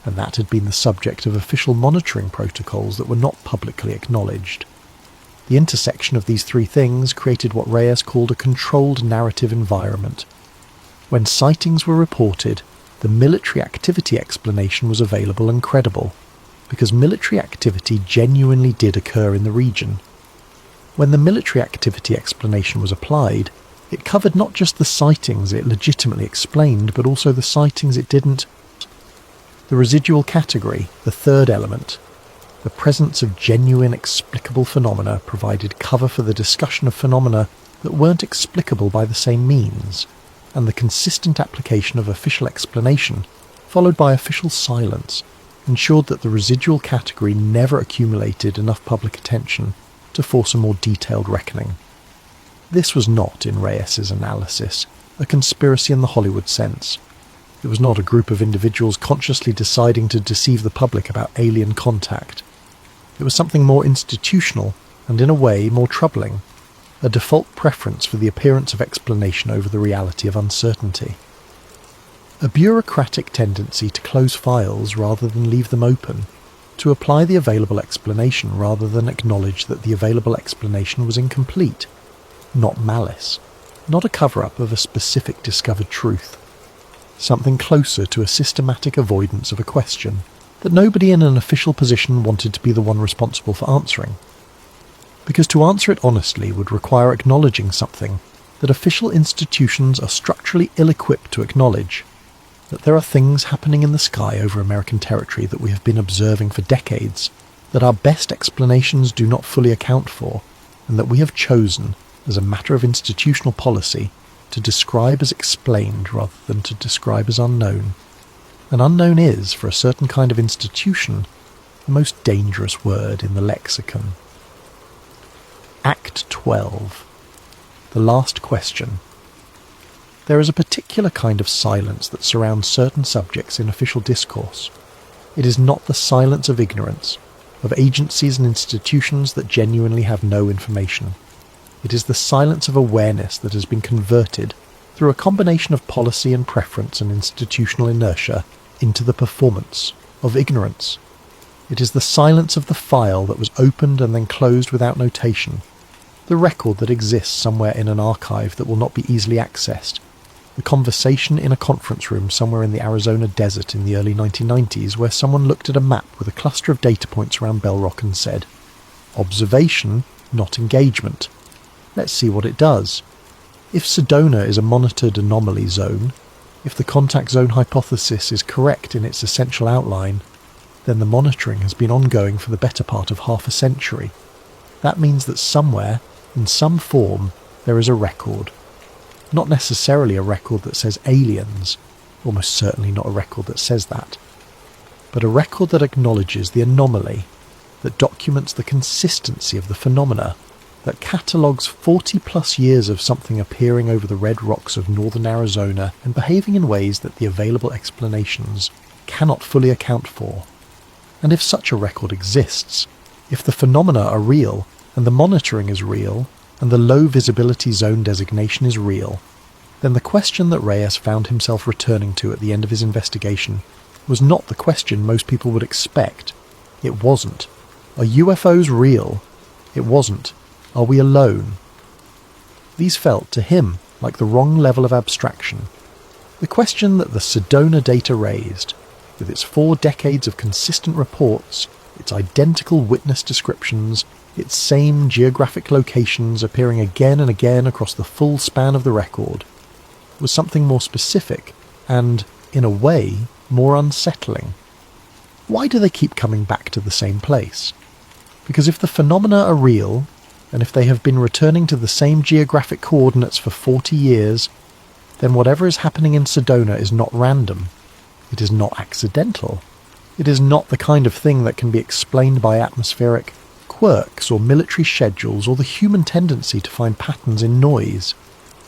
and that had been the subject of official monitoring protocols that were not publicly acknowledged. The intersection of these three things created what Reyes called a controlled narrative environment. When sightings were reported, the military activity explanation was available and credible, because military activity genuinely did occur in the region. When the military activity explanation was applied, it covered not just the sightings it legitimately explained, but also the sightings it didn't. The residual category, the third element, the presence of genuine explicable phenomena, provided cover for the discussion of phenomena that weren't explicable by the same means, and the consistent application of official explanation, followed by official silence, ensured that the residual category never accumulated enough public attention to force a more detailed reckoning. This was not, in Reyes's analysis, a conspiracy in the Hollywood sense. It was not a group of individuals consciously deciding to deceive the public about alien contact. It was something more institutional and, in a way, more troubling, a default preference for the appearance of explanation over the reality of uncertainty. A bureaucratic tendency to close files rather than leave them open, to apply the available explanation rather than acknowledge that the available explanation was incomplete. Not malice, not a cover-up of a specific discovered truth. Something closer to a systematic avoidance of a question that nobody in an official position wanted to be the one responsible for answering. Because to answer it honestly would require acknowledging something that official institutions are structurally ill-equipped to acknowledge, that there are things happening in the sky over American territory that we have been observing for decades, that our best explanations do not fully account for, and that we have chosen, as a matter of institutional policy, to describe as explained rather than to describe as unknown. And unknown is, for a certain kind of institution, the most dangerous word in the lexicon. Act 12. The last question. There is a particular kind of silence that surrounds certain subjects in official discourse. It is not the silence of ignorance, of agencies and institutions that genuinely have no information. It is the silence of awareness that has been converted, through a combination of policy and preference and institutional inertia, into the performance of ignorance. It is the silence of the file that was opened and then closed without notation, the record that exists somewhere in an archive that will not be easily accessed, the conversation in a conference room somewhere in the Arizona desert in the early 1990s where someone looked at a map with a cluster of data points around Bell Rock and said, "Observation, not engagement. Let's see what it does. If Sedona is a monitored anomaly zone, if the contact zone hypothesis is correct in its essential outline, then the monitoring has been ongoing for the better part of half a century. That means that somewhere, in some form, there is a record. Not necessarily a record that says aliens, almost certainly not a record that says that, but a record that acknowledges the anomaly, that documents the consistency of the phenomena, that catalogues 40-plus years of something appearing over the red rocks of northern Arizona and behaving in ways that the available explanations cannot fully account for. And if such a record exists, if the phenomena are real, and the monitoring is real, and the low visibility zone designation is real, then the question that Reyes found himself returning to at the end of his investigation was not the question most people would expect. It wasn't. Are UFOs real? It wasn't. Are we alone? These felt, to him, like the wrong level of abstraction. The question that the Sedona data raised, with its 4 decades of consistent reports, its identical witness descriptions, its same geographic locations appearing again and again across the full span of the record, was something more specific and, in a way, more unsettling. Why do they keep coming back to the same place? Because if the phenomena are real, and if they have been returning to the same geographic coordinates for 40 years, then whatever is happening in Sedona is not random. It is not accidental. It is not the kind of thing that can be explained by atmospheric quirks or military schedules or the human tendency to find patterns in noise.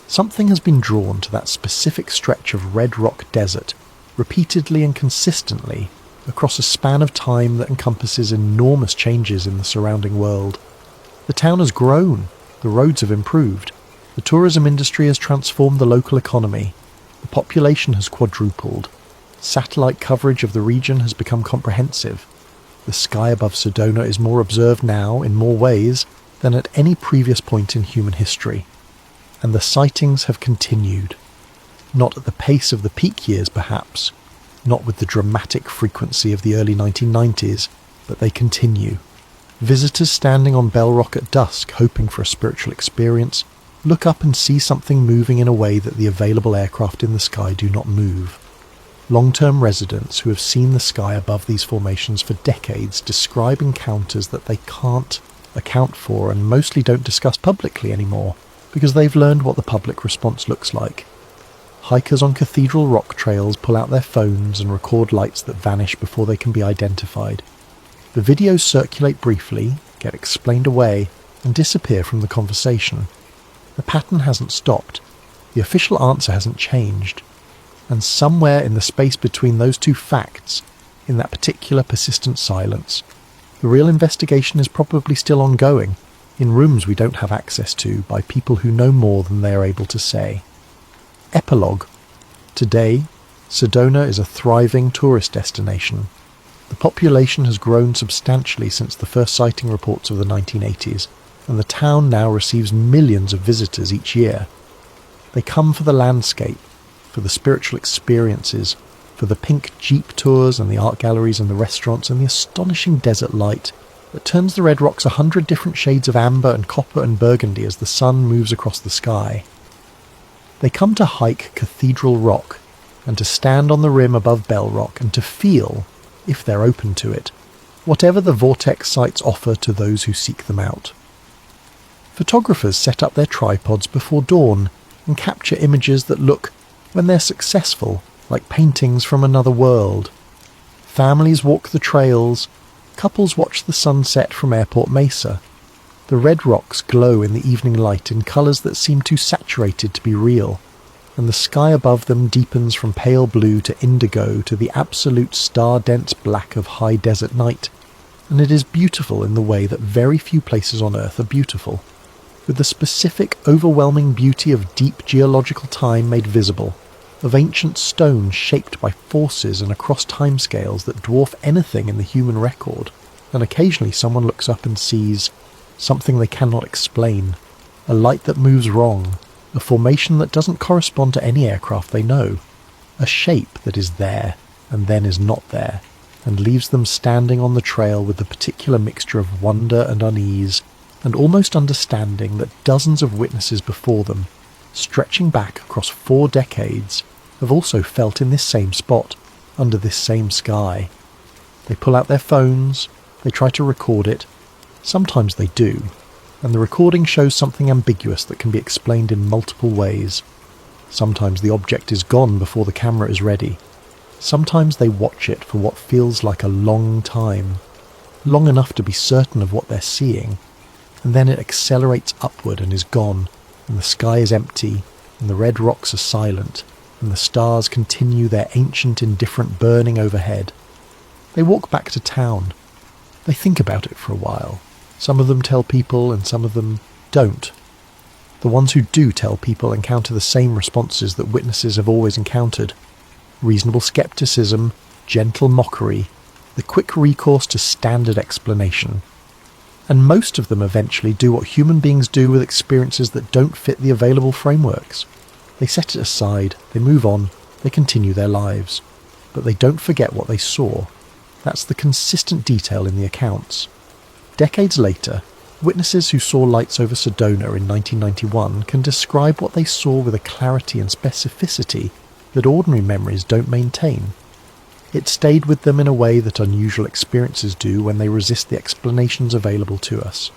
Something has been drawn to that specific stretch of red rock desert, repeatedly and consistently, across a span of time that encompasses enormous changes in the surrounding world. The town has grown, the roads have improved, the tourism industry has transformed the local economy, the population has quadrupled, satellite coverage of the region has become comprehensive, the sky above Sedona is more observed now, in more ways, than at any previous point in human history, and the sightings have continued. Not at the pace of the peak years perhaps, not with the dramatic frequency of the early 1990s, but they continue. Visitors standing on Bell Rock at dusk, hoping for a spiritual experience, look up and see something moving in a way that the available aircraft in the sky do not move. Long-term residents who have seen the sky above these formations for decades describe encounters that they can't account for and mostly don't discuss publicly anymore, because they've learned what the public response looks like. Hikers on Cathedral Rock trails pull out their phones and record lights that vanish before they can be identified. The videos circulate briefly, get explained away, and disappear from the conversation. The pattern hasn't stopped. The official answer hasn't changed. And somewhere in the space between those two facts, in that particular persistent silence, the real investigation is probably still ongoing, in rooms we don't have access to, by people who know more than they are able to say. Epilogue. Today, Sedona is a thriving tourist destination. The population has grown substantially since the first sighting reports of the 1980s, and the town now receives millions of visitors each year. They come for the landscape, for the spiritual experiences, for the pink jeep tours and the art galleries and the restaurants and the astonishing desert light that turns the red rocks 100 different shades of amber and copper and burgundy as the sun moves across the sky. They come to hike Cathedral Rock, and to stand on the rim above Bell Rock and to feel, if they're open to it, whatever the vortex sites offer to those who seek them out. Photographers set up their tripods before dawn and capture images that look, when they're successful, like paintings from another world. Families walk the trails, couples watch the sunset from Airport Mesa. The red rocks glow in the evening light in colours that seem too saturated to be real, and the sky above them deepens from pale blue to indigo to the absolute star-dense black of high desert night, and it is beautiful in the way that very few places on Earth are beautiful, with the specific, overwhelming beauty of deep geological time made visible, of ancient stone shaped by forces and across timescales that dwarf anything in the human record, and occasionally someone looks up and sees something they cannot explain, a light that moves wrong, a formation that doesn't correspond to any aircraft they know, a shape that is there and then is not there, and leaves them standing on the trail with the particular mixture of wonder and unease, and almost understanding that dozens of witnesses before them, stretching back across 4 decades, have also felt in this same spot, under this same sky. They pull out their phones, they try to record it. Sometimes they do, and the recording shows something ambiguous that can be explained in multiple ways. Sometimes the object is gone before the camera is ready. Sometimes they watch it for what feels like a long time, long enough to be certain of what they're seeing, and then it accelerates upward and is gone, and the sky is empty, and the red rocks are silent, and the stars continue their ancient indifferent burning overhead. They walk back to town. They think about it for a while. Some of them tell people and some of them don't. The ones who do tell people encounter the same responses that witnesses have always encountered. Reasonable skepticism, gentle mockery, the quick recourse to standard explanation. And most of them eventually do what human beings do with experiences that don't fit the available frameworks. They set it aside, they move on, they continue their lives. But they don't forget what they saw. That's the consistent detail in the accounts. Decades later, witnesses who saw lights over Sedona in 1991 can describe what they saw with a clarity and specificity that ordinary memories don't maintain. It stayed with them in a way that unusual experiences do when they resist the explanations available to us.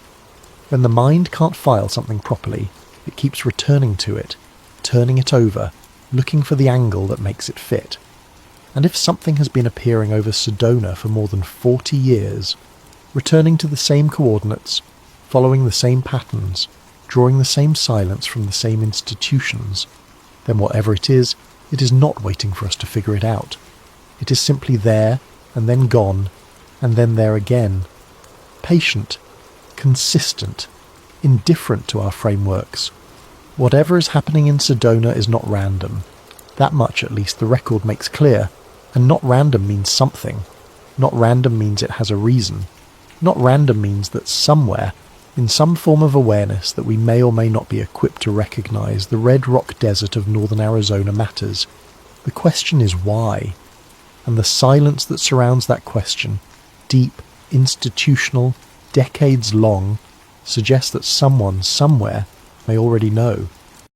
When the mind can't file something properly, it keeps returning to it, turning it over, looking for the angle that makes it fit. And if something has been appearing over Sedona for more than 40 years, returning to the same coordinates, following the same patterns, drawing the same silence from the same institutions, then whatever it is not waiting for us to figure it out. It is simply there, and then gone, and then there again. Patient, consistent, indifferent to our frameworks. Whatever is happening in Sedona is not random. That much at least the record makes clear, and not random means something. Not random means it has a reason. Not random means that somewhere, in some form of awareness that we may or may not be equipped to recognise, the red rock desert of northern Arizona matters. The question is why? And the silence that surrounds that question, deep, institutional, decades long, suggests that someone, somewhere, may already know.